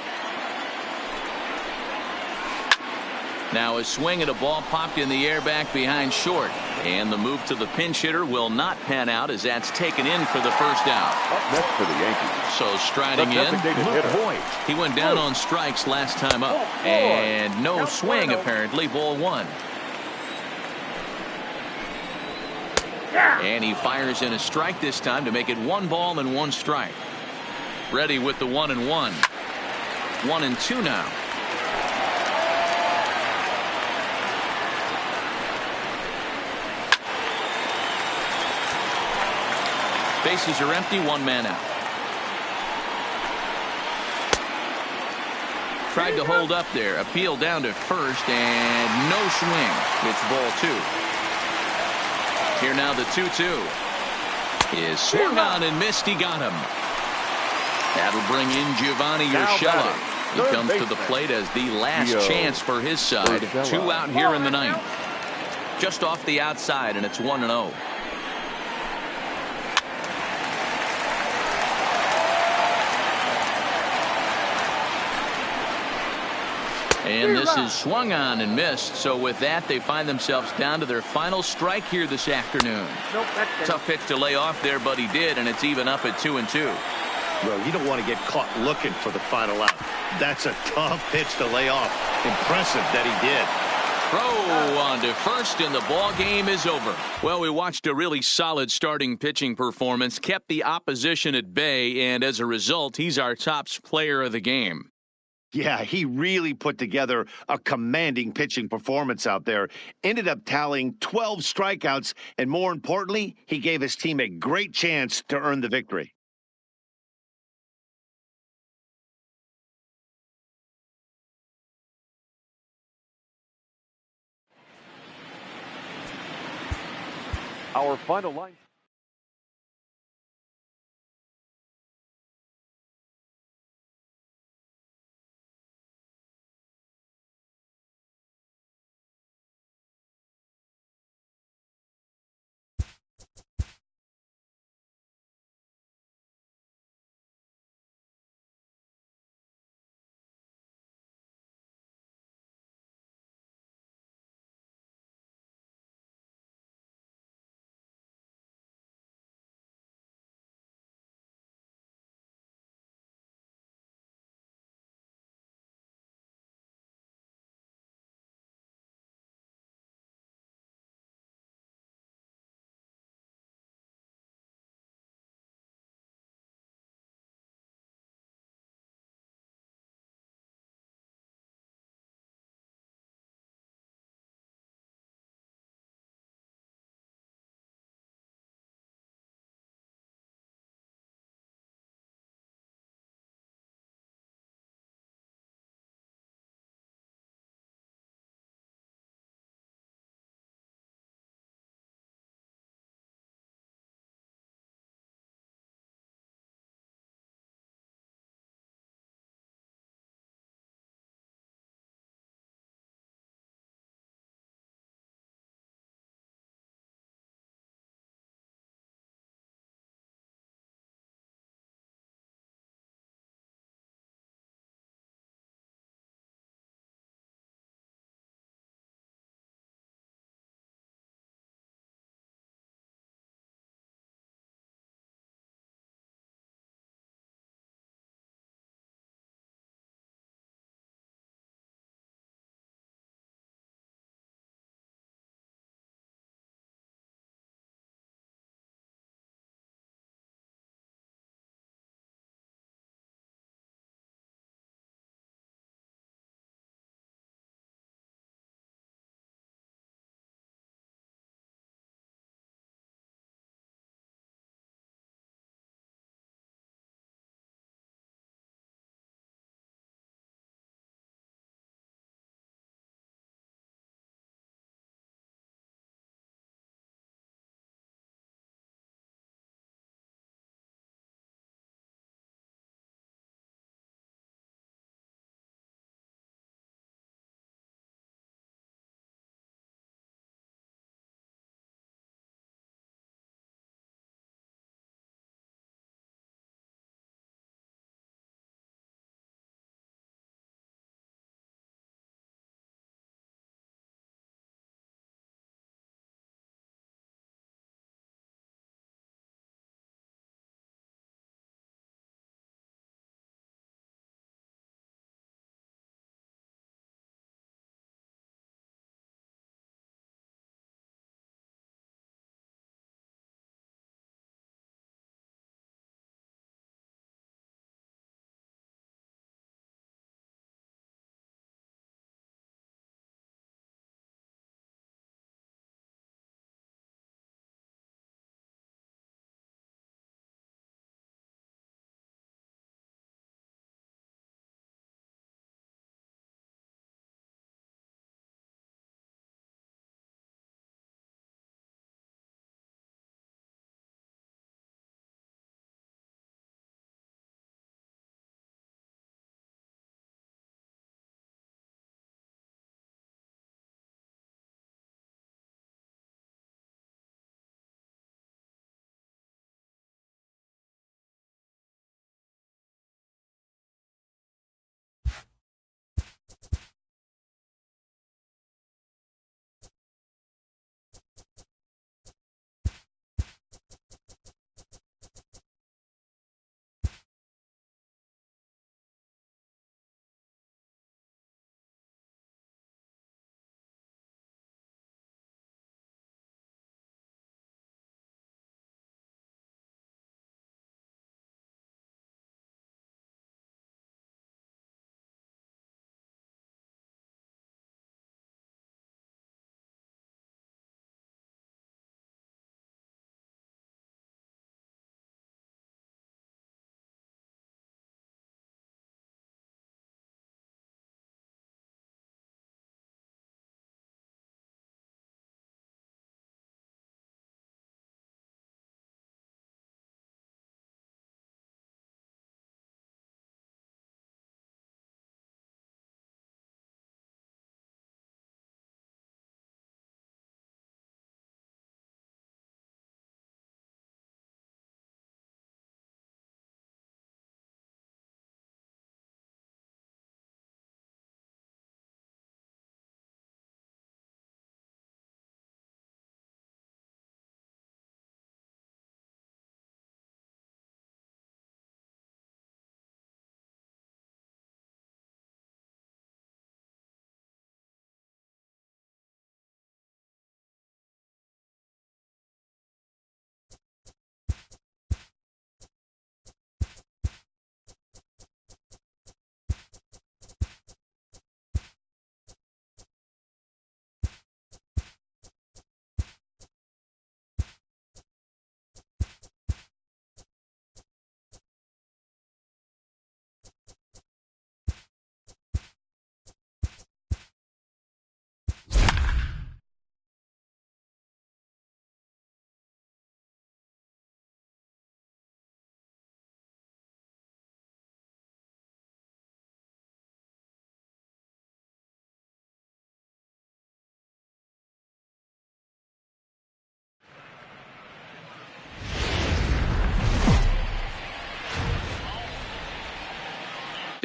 Now a swing and a ball popped in the air back behind short. And the move to the pinch hitter will not pan out as that's taken in for the first out. Up next for the Yankees. So striding in, Luke Voigt. He went down on strikes last time up. And no swing apparently, ball 1. And he fires in a strike this time to make it 1 ball and 1 strike. Ready with the 1-1. 1-2 now. Bases are empty, 1 man out. Tried to hold up there. Appeal down to first and no swing. It's ball 2. Here now the 2-2. Is swung on and missed. He got him. That'll bring in Giovanni Urshela. He comes to the plate as the last chance for his side. 2 out here in the ninth. Just off the outside, and it's 1-0. And this is swung on and missed. So with that, they find themselves down to their final strike here this afternoon. Tough pitch to lay off there, but he did, and it's even up at 2-2. Well, you don't want to get caught looking for the final out. That's a tough pitch to lay off. Impressive that he did. Throw on to first, and the ball game is over. Well, we watched a really solid starting pitching performance, kept the opposition at bay, and as a result, he's our top player of the game. Yeah, he really put together a commanding pitching performance out there. Ended up tallying 12 strikeouts, and more importantly, he gave his team a great chance to earn the victory. Our final line.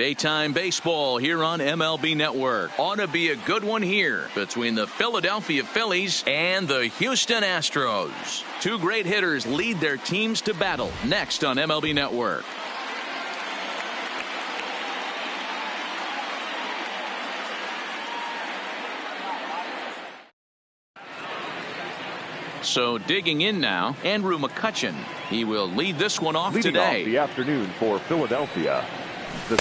Daytime baseball here on MLB Network. Ought to be a good one here between the Philadelphia Phillies and the Houston Astros. Two great hitters lead their teams to battle next on MLB Network. So digging in now, Andrew McCutchen. He will lead this one off Leading today. Off the afternoon for Philadelphia.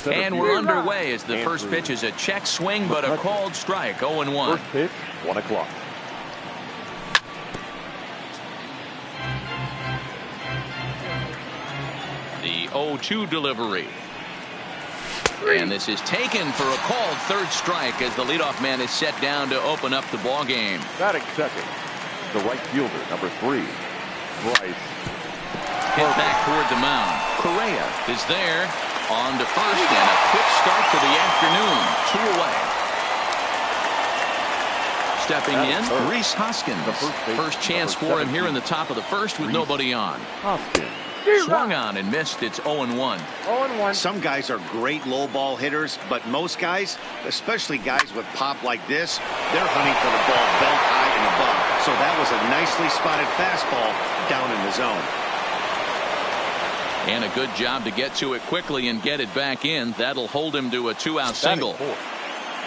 And we're underway as the first pitch is a check swing, but a called strike, 0-1. First pitch, 1 o'clock. The 0-2 delivery. And this is taken for a called third strike as the leadoff man is set down to open up the ball game. Batting second, the right fielder, number 3, Bryce. Hit back toward the mound. Correa is there. On to first, and a quick start to the afternoon. 2 away. Stepping in, Rhys Hoskins. First chance for him here in the top of the first with nobody on. Hoskins. Swung on and missed. It's 0-1. 0-1. Some guys are great low ball hitters, but most guys, especially guys with pop like this, they're hunting for the ball belt high and above. So that was a nicely spotted fastball down in the zone. And a good job to get to it quickly and get it back in. That'll hold him to a 2-out single.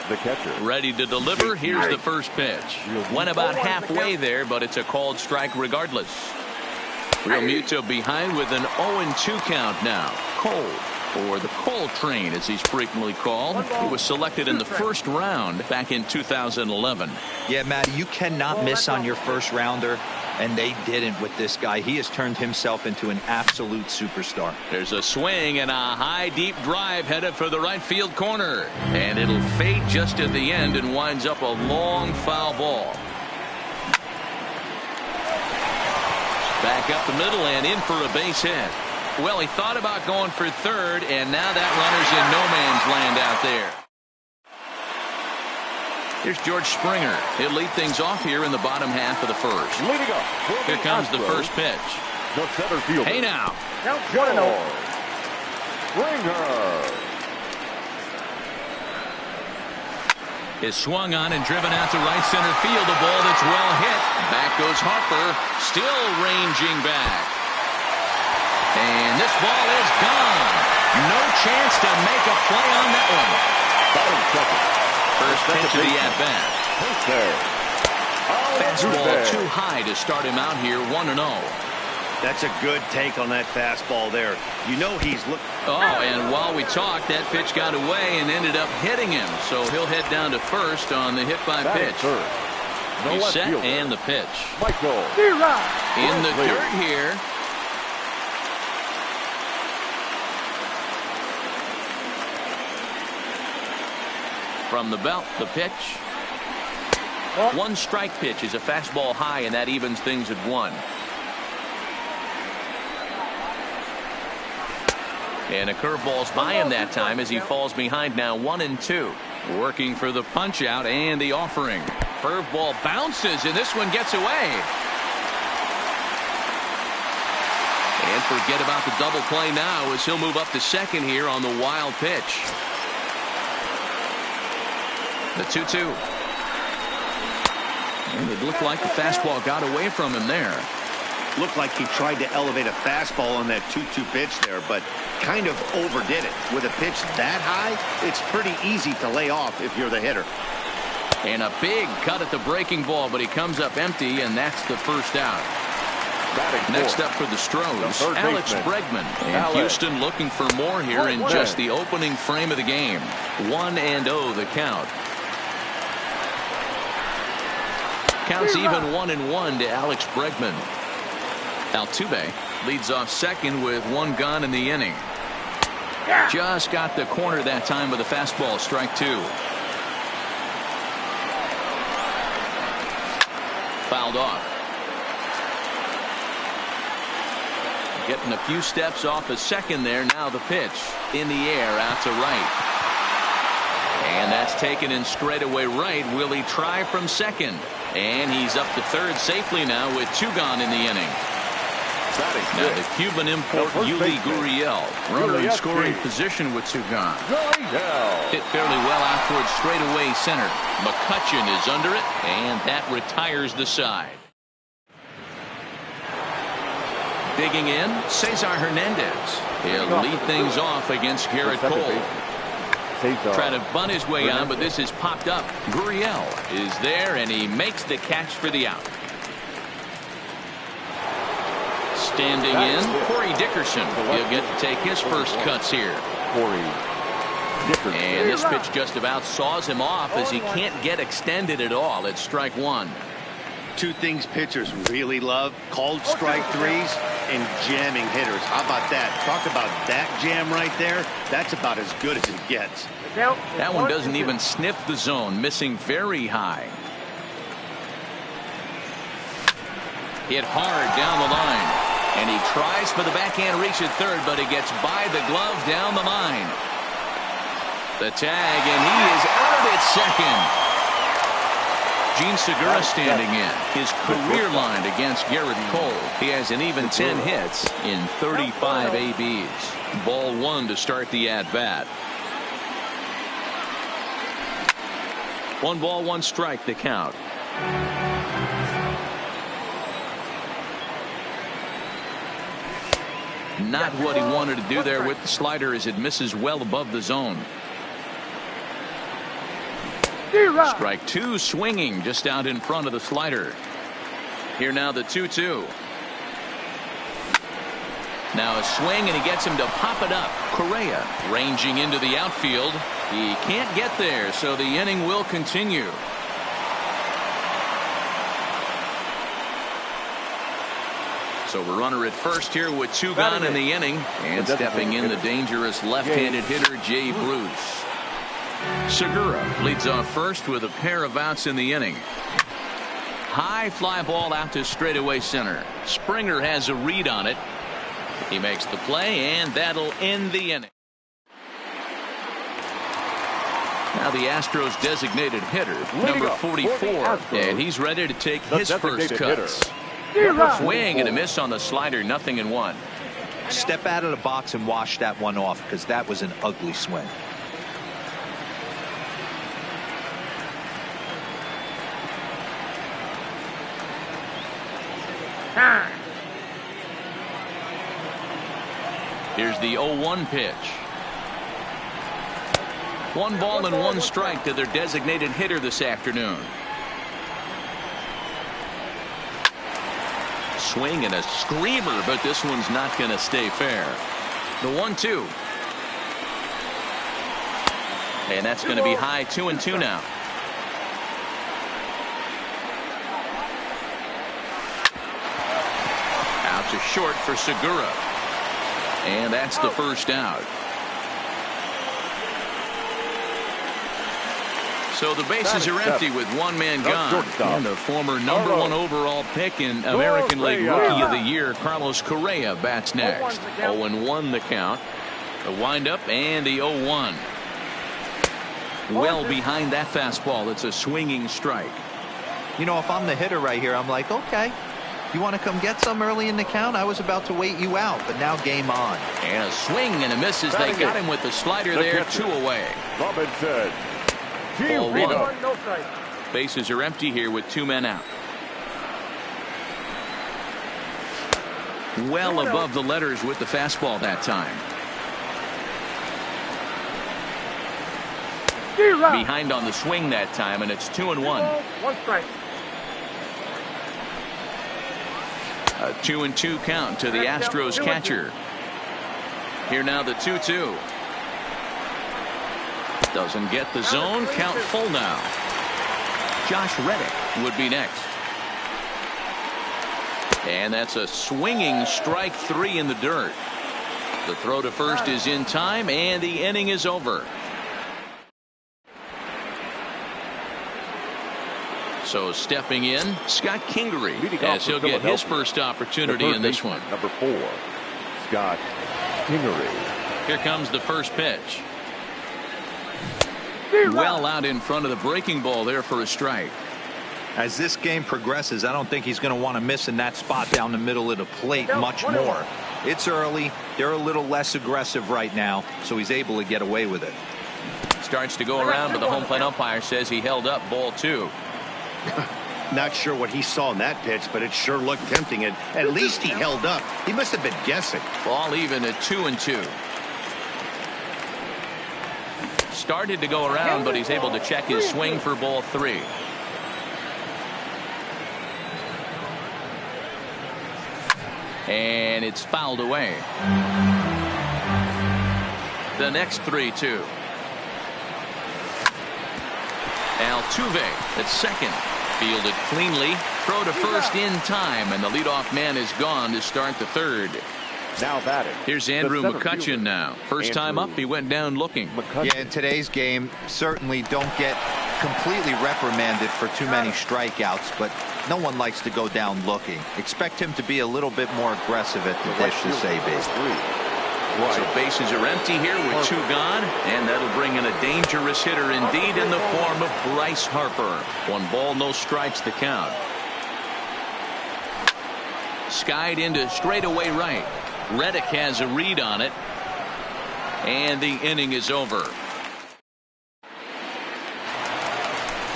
The catcher. Ready to deliver. Here's the first pitch. Went about halfway there, but it's a called strike regardless. Real Muto behind with an 0-2 count now. Cole, or the Cole train as he's frequently called. He was selected in the first round back in 2011. Yeah, Matty, you cannot miss on your first rounder, and they didn't with this guy. He has turned himself into an absolute superstar. There's a swing and a high deep drive headed for the right field corner, and it'll fade just at the end and winds up a long foul ball. Back up the middle and in for a base hit. Well, he thought about going for third, and now that runner's in no man's land out there. Here's George Springer. He'll lead things off here in the bottom half of the first. Leading up. Here comes the first pitch. The center fielder. Hey now. George Springer. Is swung on and driven out to right center field. A ball that's well hit. Back goes Harper. Still ranging back. And this ball is gone. No chance to make a play on that one. First pitch of the at-bat. Fastball too high to start him out here, 1-0. That's a good take on that fastball there. You know he's looking. Oh, and while we talked, that pitch got away and ended up hitting him. So he'll head down to first on the hit by pitch. He's set and the pitch. Michael. In the dirt here. From the belt, the pitch. One strike pitch is a fastball high, and that evens things at 1. And a curveball's by him that time as he falls behind now 1-2. Working for the punch out and the offering. Curveball bounces and this one gets away. And forget about the double play now as he'll move up to second here on the wild pitch. The 2-2. And it looked like the fastball got away from him there. Looked like he tried to elevate a fastball on that 2-2 pitch there, but kind of overdid it. With a pitch that high, it's pretty easy to lay off if you're the hitter. And a big cut at the breaking ball, but he comes up empty, and that's the first out. Next up for the Stros, Alex Bregman. And Houston looking for more here in just the opening frame of the game. 1-0 the count. Counts even 1-1 to Alex Bregman. Altuve leads off second with 1 gone in the inning. Just got the corner that time with a fastball, strike 2. Fouled off. Getting a few steps off a second there. Now the pitch in the air out to right. And that's taken in straightaway right. Will he try from second? And he's up to third safely now with 2 gone in the inning. Now the Cuban import Yuli Gurriel, runner in scoring position with two gone. Hit fairly well out towards straightaway center. McCutchen is under it, and that retires the side. Digging in, Cesar Hernandez. He'll lead things off against Garrett Cole. Trying to bunt his way on, but this is popped up. Gurriel is there, and he makes the catch for the out. Standing in, Corey Dickerson. He'll get to take his first cuts here. And this pitch just about saws him off as he can't get extended at all. It's strike one. Two things pitchers really love: called strike threes and jamming hitters. How about that? Talk about that jam right there. That's about as good as it gets. That one doesn't even sniff the zone, missing very high. Hit hard down the line, and he tries for the backhand reach at third, but he gets by the glove down the line. The tag, and he is out at second. Gene Segura standing in. His career line against Garrett Cole. He has an even 10 hits in 35 ABs. Ball one to start the at-bat. 1 ball, 1 strike, the count. Not what he wanted to do there with the slider as it misses well above the zone. Strike two, swinging just out in front of the slider. Here now the 2-2. Now a swing, and he gets him to pop it up. Correa ranging into the outfield. He can't get there, so the inning will continue. So a runner at first here with 2 gone in the inning. And stepping in the dangerous left-handed hitter, Jay Bruce. Segura leads off first with a pair of outs in the inning. High fly ball out to straightaway center. Springer has a read on it. He makes the play, and that'll end the inning. Now the Astros designated hitter, number 44, and he's ready to take his first cuts. Swing and a miss on the slider, 0-1. Step out of the box and wash that one off, because that was an ugly swing. Here's the 0-1 pitch. 1 ball and 1 strike to their designated hitter this afternoon. Swing and a screamer, but this one's not going to stay fair. The 1-2. And that's going to be high, 2-2 now. Out to short for Segura. And that's the first out. So the bases are empty with 1 man gone. And the former number 1 overall pick in American League Rookie of the Year, Carlos Correa, bats next. 0-1 the count. The windup and the 0-1. Well behind that fastball. It's a swinging strike. You know, if I'm the hitter right here, I'm like, okay, you want to come get some early in the count? I was about to wait you out, but now game on. And a swing and a miss as they got him with the slider there, 2 away. Robinson. Ball 1. Bases are empty here with 2 men out. Well above the letters with the fastball that time. Behind on the swing that time, and it's 2-1. 1 strike. A 2-2 count to the Astros catcher. Here now the 2-2. Doesn't get the zone. Count full now. Josh Reddick would be next. And that's a swinging strike 3 in the dirt. The throw to first is in time, and the inning is over. So stepping in, Scott Kingery, as he'll get his first opportunity in this one. Number 4, Scott Kingery. Here comes the first pitch. Well out in front of the breaking ball there for a strike. As this game progresses, I don't think he's going to want to miss in that spot down the middle of the plate much more. It's early. They're a little less aggressive right now, so he's able to get away with it. Starts to go around, but the home plate umpire says he held up ball 2. Not sure what he saw in that pitch, but it sure looked tempting. And at least he held up. He must have been guessing. Ball even at 2-2. Started to go around, but he's able to check his swing for ball 3. And it's fouled away. The next 3-2. Altuve at second. Fielded cleanly. Throw to first in time, and the leadoff man is gone to start the third. Now batting. Here's Andrew McCutchen now. First time up, he went down looking. Yeah, in today's game, certainly don't get completely reprimanded for too many strikeouts, but no one likes to go down looking. Expect him to be a little bit more aggressive at the dish this AB. So bases are empty here with 2 gone, and that'll bring in a dangerous hitter indeed in the form of Bryce Harper. 1 ball, no strikes the count. Skied into straightaway right. Reddick has a read on it, and the inning is over.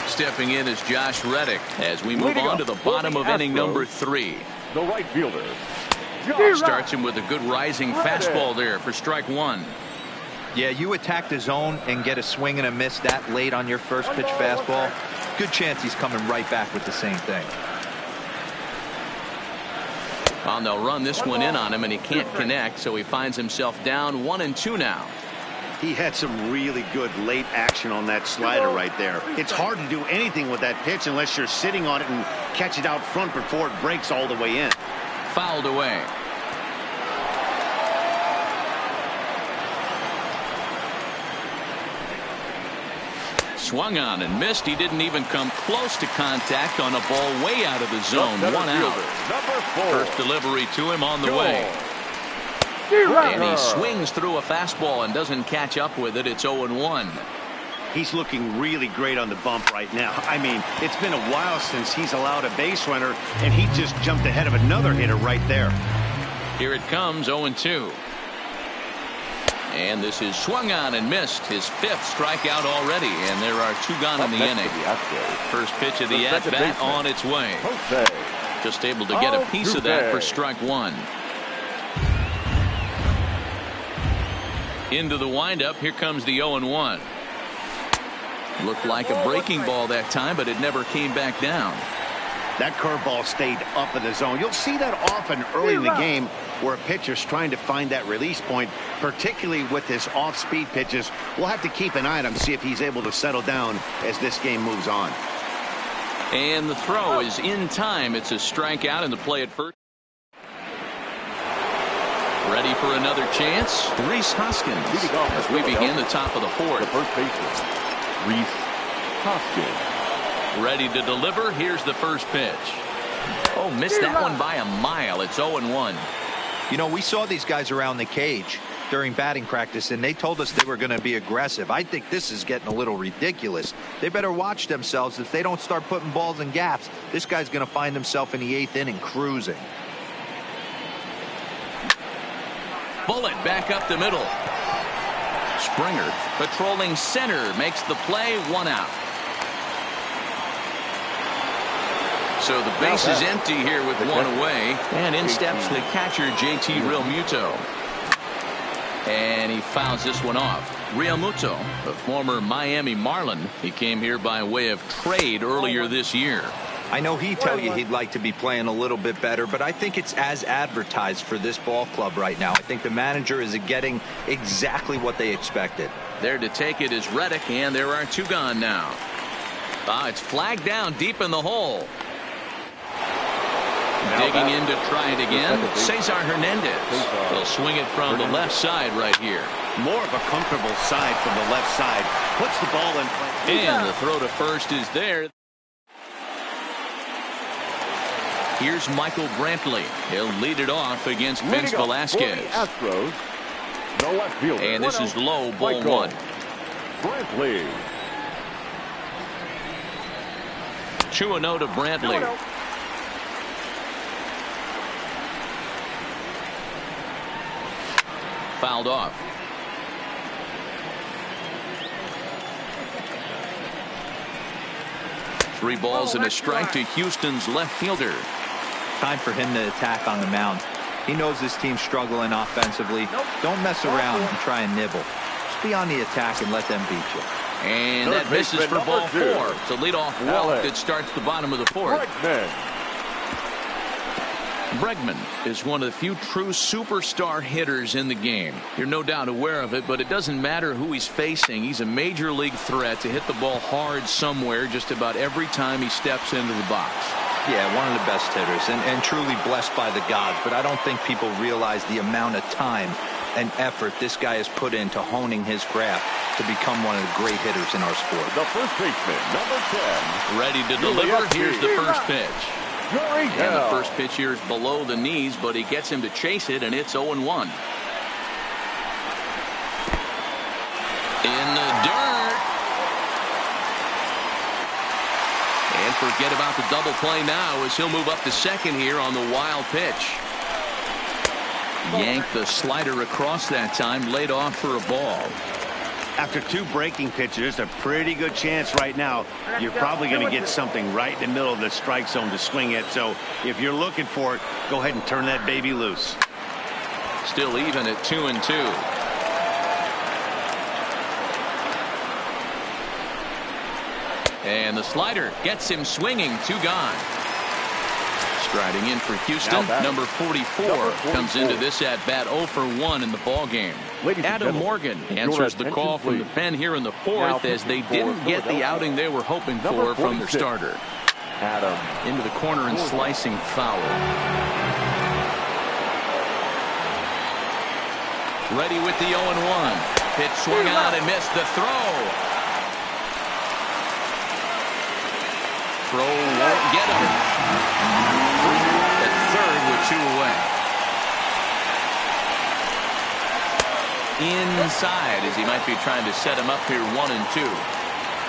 Stepping in is Josh Reddick as we move on to the bottom of inning number 3. The right fielder. Starts him with a good rising fastball there for strike 1. Yeah, you attack the zone and get a swing and a miss that late on your first pitch fastball. Good chance he's coming right back with the same thing. Well, they'll run this one in on him, and he can't connect, so he finds himself down 1-2 now. He had some really good late action on that slider right there. It's hard to do anything with that pitch unless you're sitting on it and catch it out front before it breaks all the way in. Fouled away. Swung on and missed. He didn't even come close to contact on a ball way out of the zone. 1 out. First delivery to him on the way. And he swings through a fastball and doesn't catch up with it. It's 0-1. He's looking really great on the bump right now. I mean, it's been a while since he's allowed a base runner, and he just jumped ahead of another hitter right there. Here it comes, 0-2. And this is swung on and missed. His 5th strikeout already, and there are 2 gone in the inning. First pitch of the at-bat on its way. Just able to get a piece of that for strike 1. Into the windup. Here comes the 0-1. Looked like a breaking ball that time, but it never came back down. That curveball stayed up in the zone. You'll see that often early in the game where a pitcher's trying to find that release point, particularly with his off-speed pitches. We'll have to keep an eye on him, see if he's able to settle down as this game moves on. And the throw is in time. It's a strikeout, and the play at first. Ready for another chance. Rhys Hoskins as we begin the top of the 4th. The first baseman, Rhys Hoskins. Ready to deliver. Here's the first pitch. Oh, missed that one by a mile. It's 0-1. You know, we saw these guys around the cage during batting practice, and they told us they were going to be aggressive. I think this is getting a little ridiculous. They better watch themselves. If they don't start putting balls in gaps, this guy's going to find himself in the 8th inning cruising. Bullet back up the middle. Springer patrolling center makes the play. 1 out. So the base is empty here with 1 away, and in steps the catcher JT Realmuto, and he fouls this one off. Realmuto, a former Miami Marlin, he came here by way of trade earlier this year. I know he'd tell you he'd like to be playing a little bit better, but I think it's as advertised for this ball club right now. I think the manager is getting exactly what they expected. There to take it is Reddick, and there are 2 gone now. It's flagged down deep in the hole. Digging in to try it again, Cesar Hernandez. He'll swing it from the left side right here. More of a comfortable side from the left side. Puts the ball in play. And the throw to first is there. Here's Michael Brantley. He'll lead it off against Vince Velasquez. Astros, the left fielder. And this is low, ball 1. Brantley. 2-0 to Brantley. Fouled off. Three balls and a strike to Houston's left fielder. Time for him to attack on the mound. He knows his team's struggling offensively. Don't mess around and try and nibble. Just be on the attack and let them beat you. And that misses for ball 4. It's a leadoff walk that starts the bottom of the 4th. Bregman is one of the few true superstar hitters in the game. You're no doubt aware of it, but it doesn't matter who he's facing. He's a major league threat to hit the ball hard somewhere just about every time he steps into the box. Yeah, one of the best hitters and truly blessed by the gods, but I don't think people realize the amount of time and effort this guy has put into honing his craft to become one of the great hitters in our sport. The first baseman, number 10. Ready to deliver. Here's the first pitch. And the first pitch here is below the knees, but he gets him to chase it, and it's 0-1. In the dirt. And forget about the double play now as he'll move up to second here on the wild pitch. Yanked the slider across that time, laid off for a ball. After 2 breaking pitches, a pretty good chance right now. You're probably going to get something right in the middle of the strike zone to swing at. So if you're looking for it, go ahead and turn that baby loose. Still even at 2-2. And the slider gets him swinging. 2 gone. Striding in for Houston, number 44 comes into this at bat 0 for 1 in the ball game. Adam Morgan answers the call from the pen here in the 4th as they didn't get the outing they were hoping for from their starter. Adam into the corner and slicing foul. Ready with the 0-1. Pitch swung out and missed the throw. Throw won't get him. At third with 2 away. Inside as he might be trying to set him up here 1-2.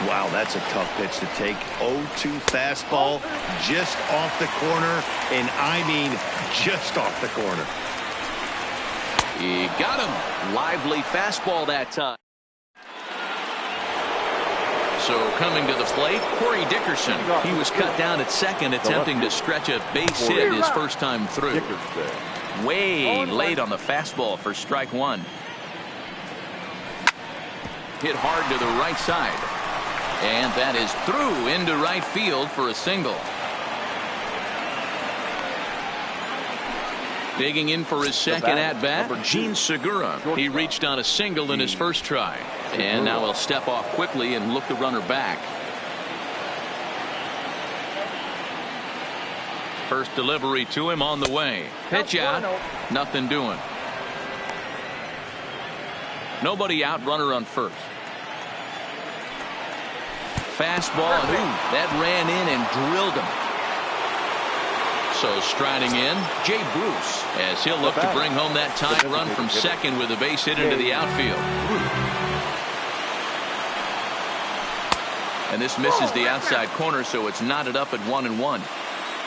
Wow, that's a tough pitch to take. 0-2 fastball just off the corner, and I mean just off the corner. He got him. Lively fastball that time. So coming to the plate, Corey Dickerson. He was cut down at second, attempting to stretch a base hit his first time through. Way late on the fastball for strike 1. Hit hard to the right side. And that is through into right field for a single. Digging in for his second at-bat, Gene Segura. He reached on a single in his first try. And now he'll step off quickly and look the runner back. First delivery to him on the way. Pitch out. Nothing doing. Nobody out, runner on first. Fastball, and that ran in and drilled him. So striding in, Jay Bruce, as he'll look to bring home that tying run from second with a base hit into the outfield. And this misses the outside corner, so it's knotted up at 1-1.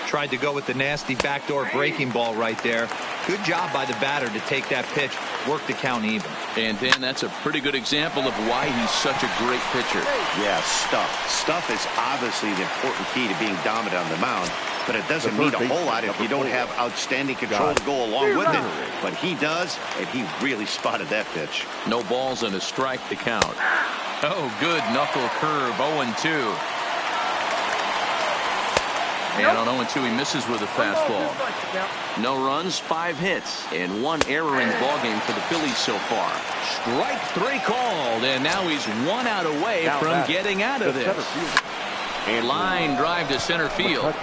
Tried to go with the nasty backdoor breaking ball right there. Good job by the batter to take that pitch, work the count even. And Dan, that's a pretty good example of why he's such a great pitcher. Yeah, stuff. Stuff is obviously the important key to being dominant on the mound, but it doesn't mean a whole lot if you don't have outstanding control to go along with it. But he does, and he really spotted that pitch. No balls and a strike to count. Oh, good knuckle curve, 0-2. And on 0-2, he misses with a fastball. No runs, 5 hits, and 1 error in the ballgame for the Phillies so far. Strike 3 called, and now he's 1 out away from getting out of this. Line drive to center field.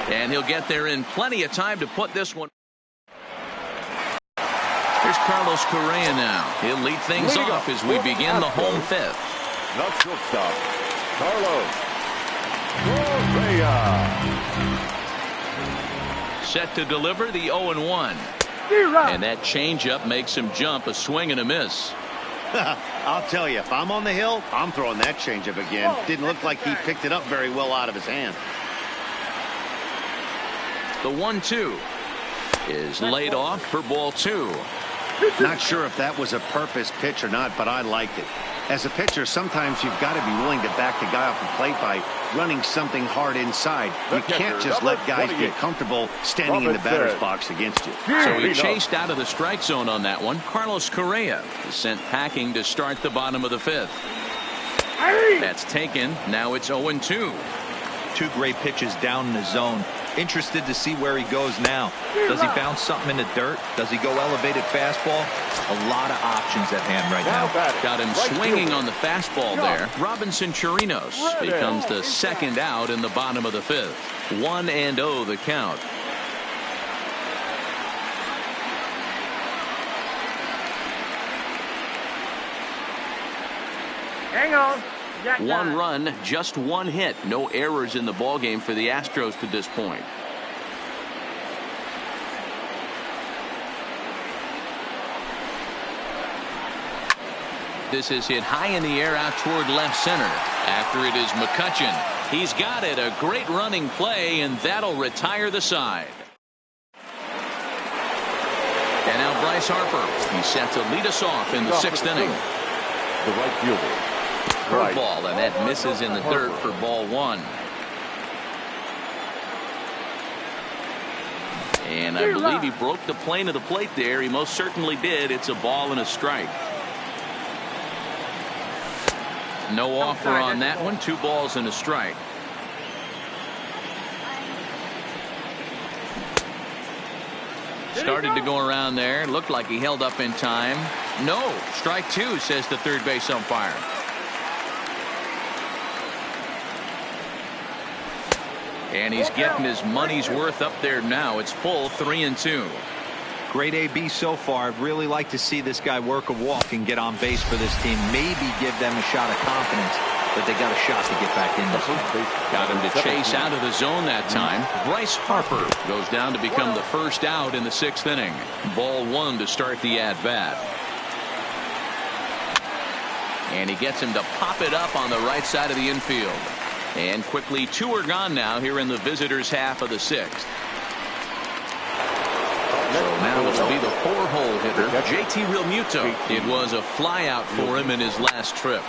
And he'll get there in plenty of time to put this one. Here's Carlos Correa now. He'll lead things off as we begin the home 5th. The shortstop, Carlos Correa. Set to deliver the 0-1. And that changeup makes him jump, a swing and a miss. I'll tell you, if I'm on the hill, I'm throwing that changeup again. Didn't look like he picked it up very well out of his hand. The 1-2 is laid off for ball 2. Not sure if that was a purpose pitch or not, but I liked it. As a pitcher, sometimes you've got to be willing to back the guy off the plate by running something hard inside. You can't just let guys get comfortable standing in the batter's box against you. So he chased out of the strike zone on that one. Carlos Correa is sent packing to start the bottom of the 5th. That's taken. Now it's 0-2. 2 great pitches down in the zone. Interested to see where he goes now. Does he bounce something in the dirt? Does he go elevated fastball? A lot of options at hand right now. Got him swinging on the fastball there. Robinson Chirinos becomes the second out in the bottom of the 5th. 1-0 the count. Hang on. 1 run, just 1 hit. No errors in the ballgame for the Astros to this point. This is hit high in the air out toward left center. After it is McCutchen. He's got it. A great running play, and that'll retire the side. And now Bryce Harper. He's set to lead us off in the 6th inning. The right fielder. Curveball, and that misses in the dirt for ball 1. And I believe he broke the plane of the plate there. He most certainly did. It's a ball and a strike. No offer on that one. 2 balls and a strike. Started to go around there. Looked like he held up in time. No. Strike 2, says the third base umpire. And he's getting his money's worth up there now. It's full 3-2. Great AB so far. I'd really like to see this guy work a walk and get on base for this team. Maybe give them a shot of confidence that they got a shot to get back in this one. Got him to chase out of the zone that time. Bryce Harper goes down to become the first out in the 6th inning. Ball 1 to start the at-bat. And he gets him to pop it up on the right side of the infield. And quickly 2 are gone now here in the visitors' half of the 6th. So now it'll be the 4-hole hitter, JT Realmuto. It was a flyout for him in his last trip.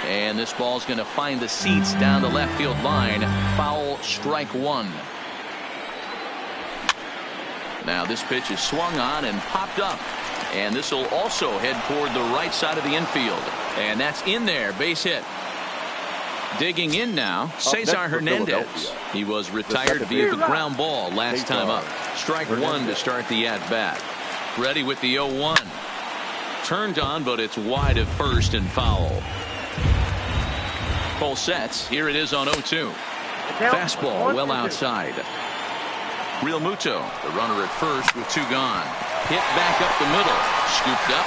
And this ball's going to find the seats down the left field line. Foul, strike 1. Now this pitch is swung on and popped up. And this will also head toward the right side of the infield. And that's in there, base hit. Digging in now, Cesar Hernandez. He was retired via the ground ball last time up. Strike 1 to start the at-bat. Ready with the 0-1. Turned on, but it's wide at first and foul. Full sets. Here it is on 0-2. Fastball well outside. Realmuto, the runner at first with 2 gone. Hit back up the middle. Scooped up.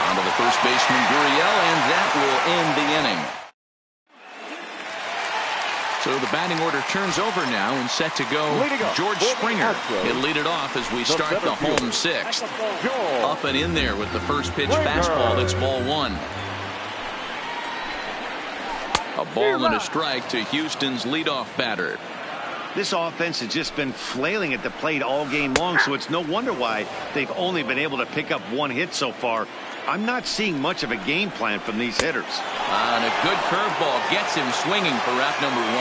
Onto the first baseman, Gurriel, and that will end the inning. So the batting order turns over now and set to go. George Springer. He'll lead it off as we start the home 6th. Up and in there with the first pitch fastball. It's ball 1. A ball and a strike to Houston's leadoff batter. This offense has just been flailing at the plate all game long, so it's no wonder why they've only been able to pick up 1 hit so far. I'm not seeing much of a game plan from these hitters. And a good curveball gets him swinging for route number 1.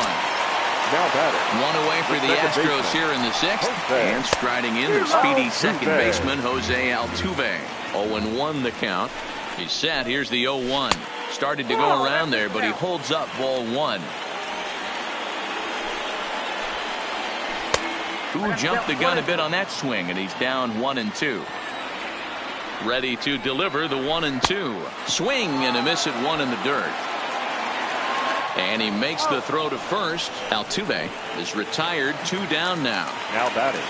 Now batting. 1 away for the Astros here in the 6th. And striding in the speedy second baseman, Jose Altuve. 0-1 the count. He's set. Here's the 0-1. Started to go around there, but he holds up ball 1. Who jumped the gun a bit on that swing, and he's down 1-2. Ready to deliver the 1-2. Swing and a miss at 1 in the dirt. And he makes the throw to first. Altuve is retired. 2 down now. Now batting.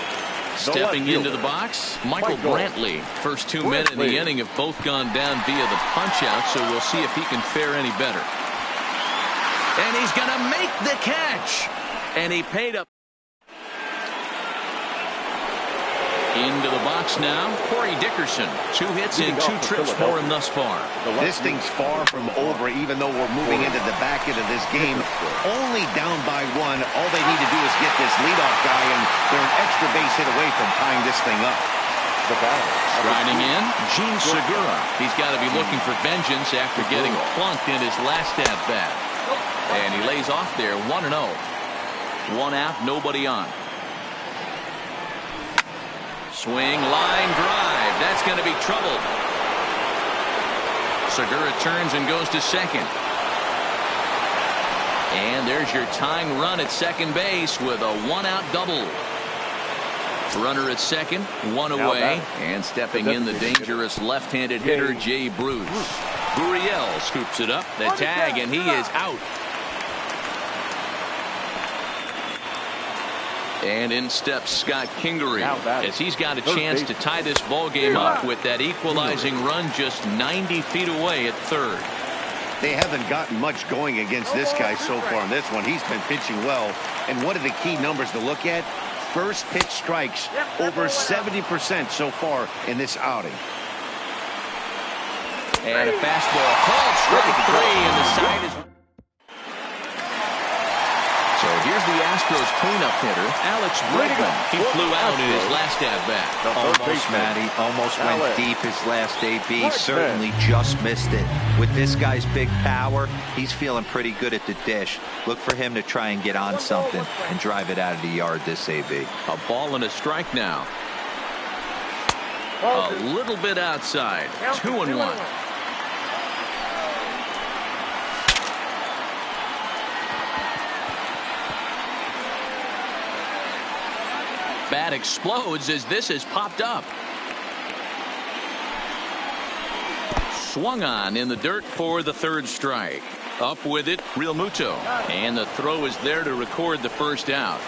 Stepping into the box, Michael Brantley. First 2 men in the inning have both gone down via the punch-out, so we'll see if he can fare any better. And he's going to make the catch. And he paid up. Into the box now, Corey Dickerson. 2 hits and 2 trips for him thus far. This thing's far from over, even though we're moving into the back end of this game. Only down by 1. All they need to do is get this leadoff guy, and they're an extra base hit away from tying this thing up. Striding in, Gene Segura. He's got to be looking for vengeance after getting plunked in his last at-bat. And he lays off there, 1-0. 1 out, nobody on. Swing, line drive. That's going to be trouble. Segura turns and goes to second. And there's your tying run at second base with a 1-out double. Runner at second, 1 away, and stepping in the dangerous left-handed hitter Jay Bruce. Gurriel scoops it up, the tag, and he is out. And in steps Scott Kingery as he's got a chance to tie this ball game up with that equalizing run just 90 feet away at third. They haven't gotten much going against this guy so far in this one. He's been pitching well. And what are the key numbers to look at? First pitch strikes, over 70% so far in this outing. And a fastball called strike 3, and the side is... So here's the Astros cleanup hitter, Alex Bregman. He flew out in his last at-bat. Almost, Matty. Almost went deep his last AB. Certainly just missed it. With this guy's big power, he's feeling pretty good at the dish. Look for him to try and get on something and drive it out of the yard this AB. A ball and a strike now. A little bit outside. 2-1. Bat explodes as this has popped up. Swung on in the dirt for the third strike. Up with it, Real Muto. And the throw is there to record the first out.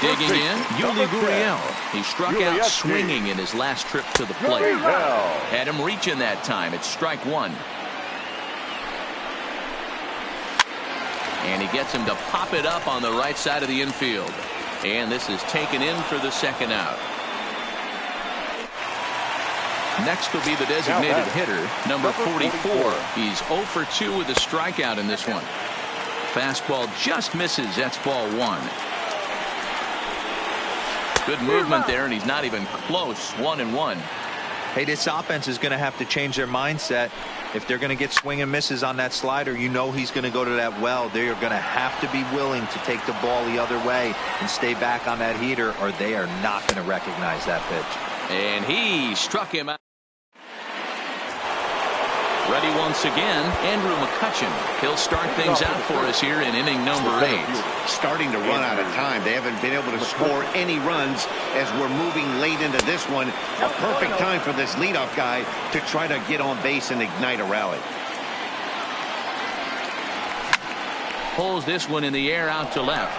Digging in, Yuli Gurriel. He struck out swinging in his last trip to the plate. Had him reaching that time. It's strike 1. And he gets him to pop it up on the right side of the infield. And this is taken in for the second out. Next will be the designated hitter, number 44. He's 0 for 2 with a strikeout in this one. Fastball just misses. That's ball 1. Good movement there, and he's not even close. 1-1. Hey, this offense is going to have to change their mindset. If they're going to get swing and misses on that slider, you know he's going to go to that well. They are going to have to be willing to take the ball the other way and stay back on that heater, or they are not going to recognize that pitch. And he struck him out. Ready once again, Andrew McCutchen. He'll start things out for us here in inning number 8. Starting to run out of time. They haven't been able to score any runs as we're moving late into this one. A perfect time for this leadoff guy to try to get on base and ignite a rally. Pulls this one in the air out to left.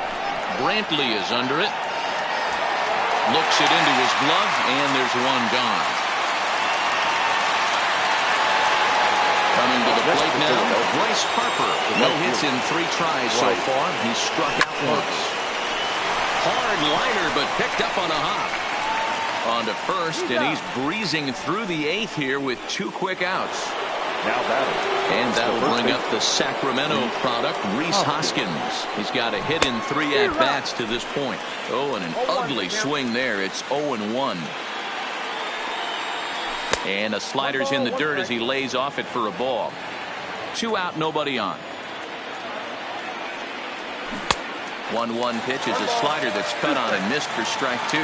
Brantley is under it. Looks it into his glove, and there's one gone. Coming to the plate now, Bryce Harper. No hits in 3 tries so far. He's struck out once. Hard liner, but picked up on a hop. On to first, and he's breezing through the 8th here with 2 quick outs. And that'll bring up the Sacramento product, Rhys Hoskins. He's got a hit in 3 at-bats to this point. Oh, and an ugly swing there. It's 0-1. And a slider's in the dirt as he lays off it for a ball. 2 out, nobody on. 1-1 pitch is a slider that's cut on and missed for strike 2.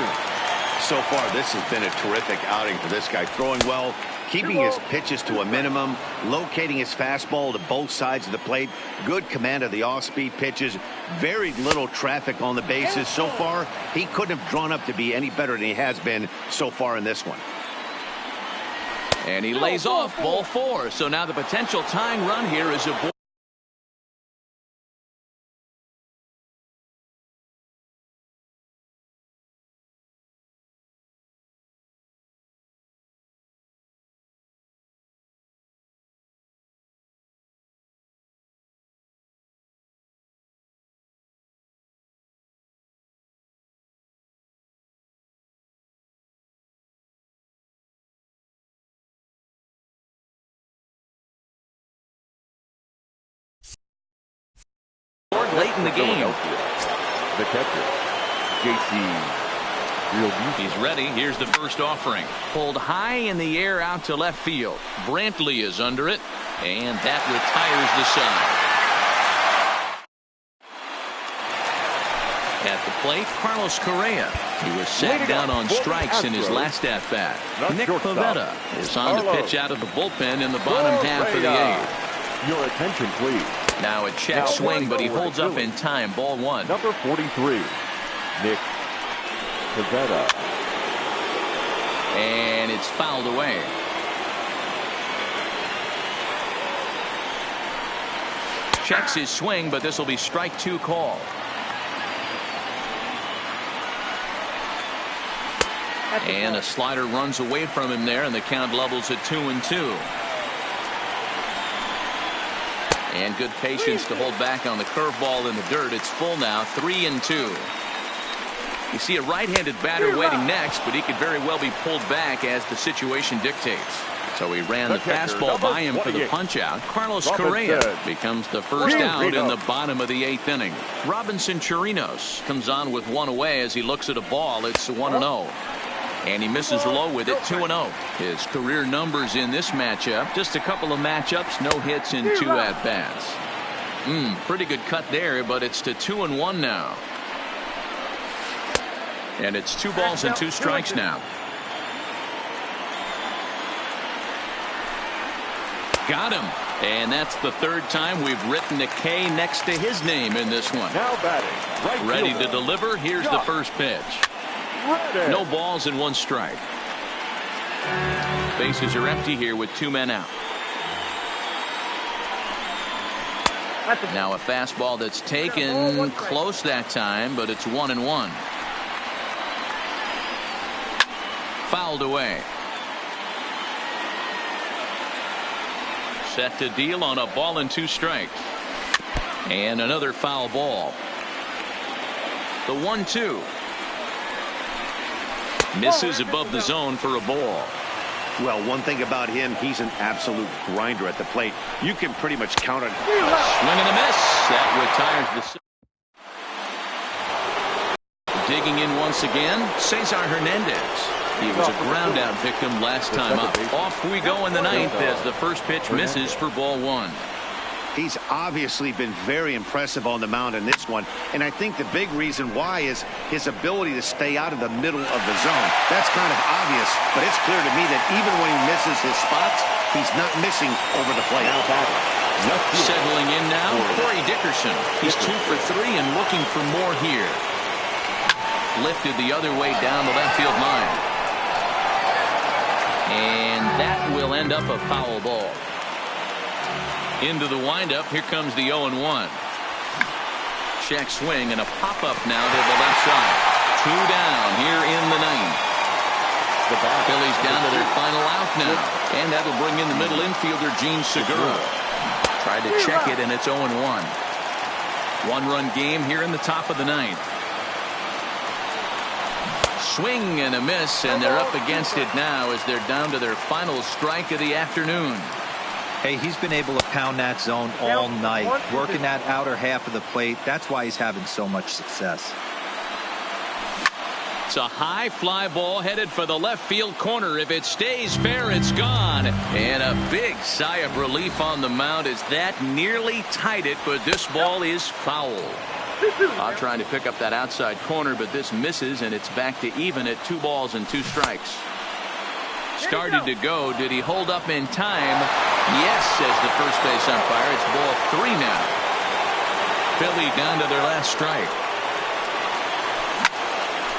So far, this has been a terrific outing for this guy. Throwing well, keeping his pitches to a minimum, locating his fastball to both sides of the plate. Good command of the off-speed pitches. Very little traffic on the bases. So far, he couldn't have drawn up to be any better than he has been so far in this one. And he lays off ball 4. So now the potential tying run here is a in the game. The catcher, JT. He's ready. Here's the first offering. Pulled high in the air out to left field. Brantley is under it, and that retires the side. At the plate, Carlos Correa. He was sat down on strikes in his last at-bat. Nick Pivetta is on to pitch out of the bullpen in the bottom half of the eighth. Your attention, please. Now a check swing, but he holds up in time. Ball one. Number 43, Nick Pivetta. And it's fouled away. Checks his swing, but this will be strike two call. And a slider runs away from him there, and the count levels at 2-2. And good patience to hold back on the curveball in the dirt. It's full now, 3-2. You see a right-handed batter waiting next, but he could very well be pulled back as the situation dictates. So he ran the fastball by him for the punch-out. Carlos Correa becomes the first out in the bottom of the eighth inning. Robinson Chirinos comes on with one away as he looks at a ball. It's 1-0. And he misses low with it, 2-0. His career numbers in this matchup, just a couple of matchups, no hits in 2 at-bats. Pretty good cut there, but it's to 2-1 now. And it's 2 balls and 2 strikes now. Got him. And that's the third time we've written a K next to his name in this one. Now batting. Right ready fielder. to deliver. Here's the first pitch. Ready. No balls and 1 strike. Bases are empty here with 2 men out. Now a fastball that's taken close that time, but it's 1-1. Fouled away. Set to deal on a ball and 2 strikes. And another foul ball. The 1-2. Misses above the zone for a ball. Well, one thing about him, he's an absolute grinder at the plate. You can pretty much count on. Swing and a miss. That retires the. Digging in once again, Cesar Hernandez. He was a ground out victim last time up. Off we go in the ninth as the first pitch misses for ball 1. He's obviously been very impressive on the mound in this one, and I think the big reason why is his ability to stay out of the middle of the zone. That's kind of obvious, but it's clear to me that even when he misses his spots, he's not missing over the plate. Settling in now, Corey Dickerson. He's 2 for 3 and looking for more here. Lifted the other way down the left field line. And that will end up a foul ball. Into the windup, here comes the 0-1. Check swing and a pop-up now to the left side. 2 down here in the ninth. The Phillies down to their final out now. And that'll bring in the middle infielder, Gene Segura. Tried to check it, and it's 0-1. 1-run game here in the top of the ninth. Swing and a miss, and they're up against it now as they're down to their final strike of the afternoon. Hey, he's been able to pound that zone all night, working that outer half of the plate. That's why he's having so much success. It's a high fly ball headed for the left field corner. If it stays fair, it's gone. And a big sigh of relief on the mound as that nearly tied it, but this ball is foul. Trying to pick up that outside corner, but this misses, and it's back to even at 2 balls and 2 strikes. Started to go. Did he hold up in time? Yes, says the first base umpire. It's ball 3 now. Philly down to their last strike.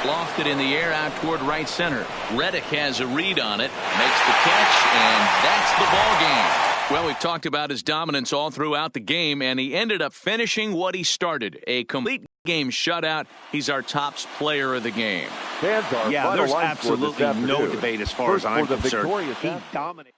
Lofted in the air out toward right center. Reddick has a read on it. Makes the catch, and that's the ball game. Well, we've talked about his dominance all throughout the game, and he ended up finishing what he started. A complete game shutout. He's our top player of the game. Yeah, there's absolutely no debate as far as I'm concerned. He dominated.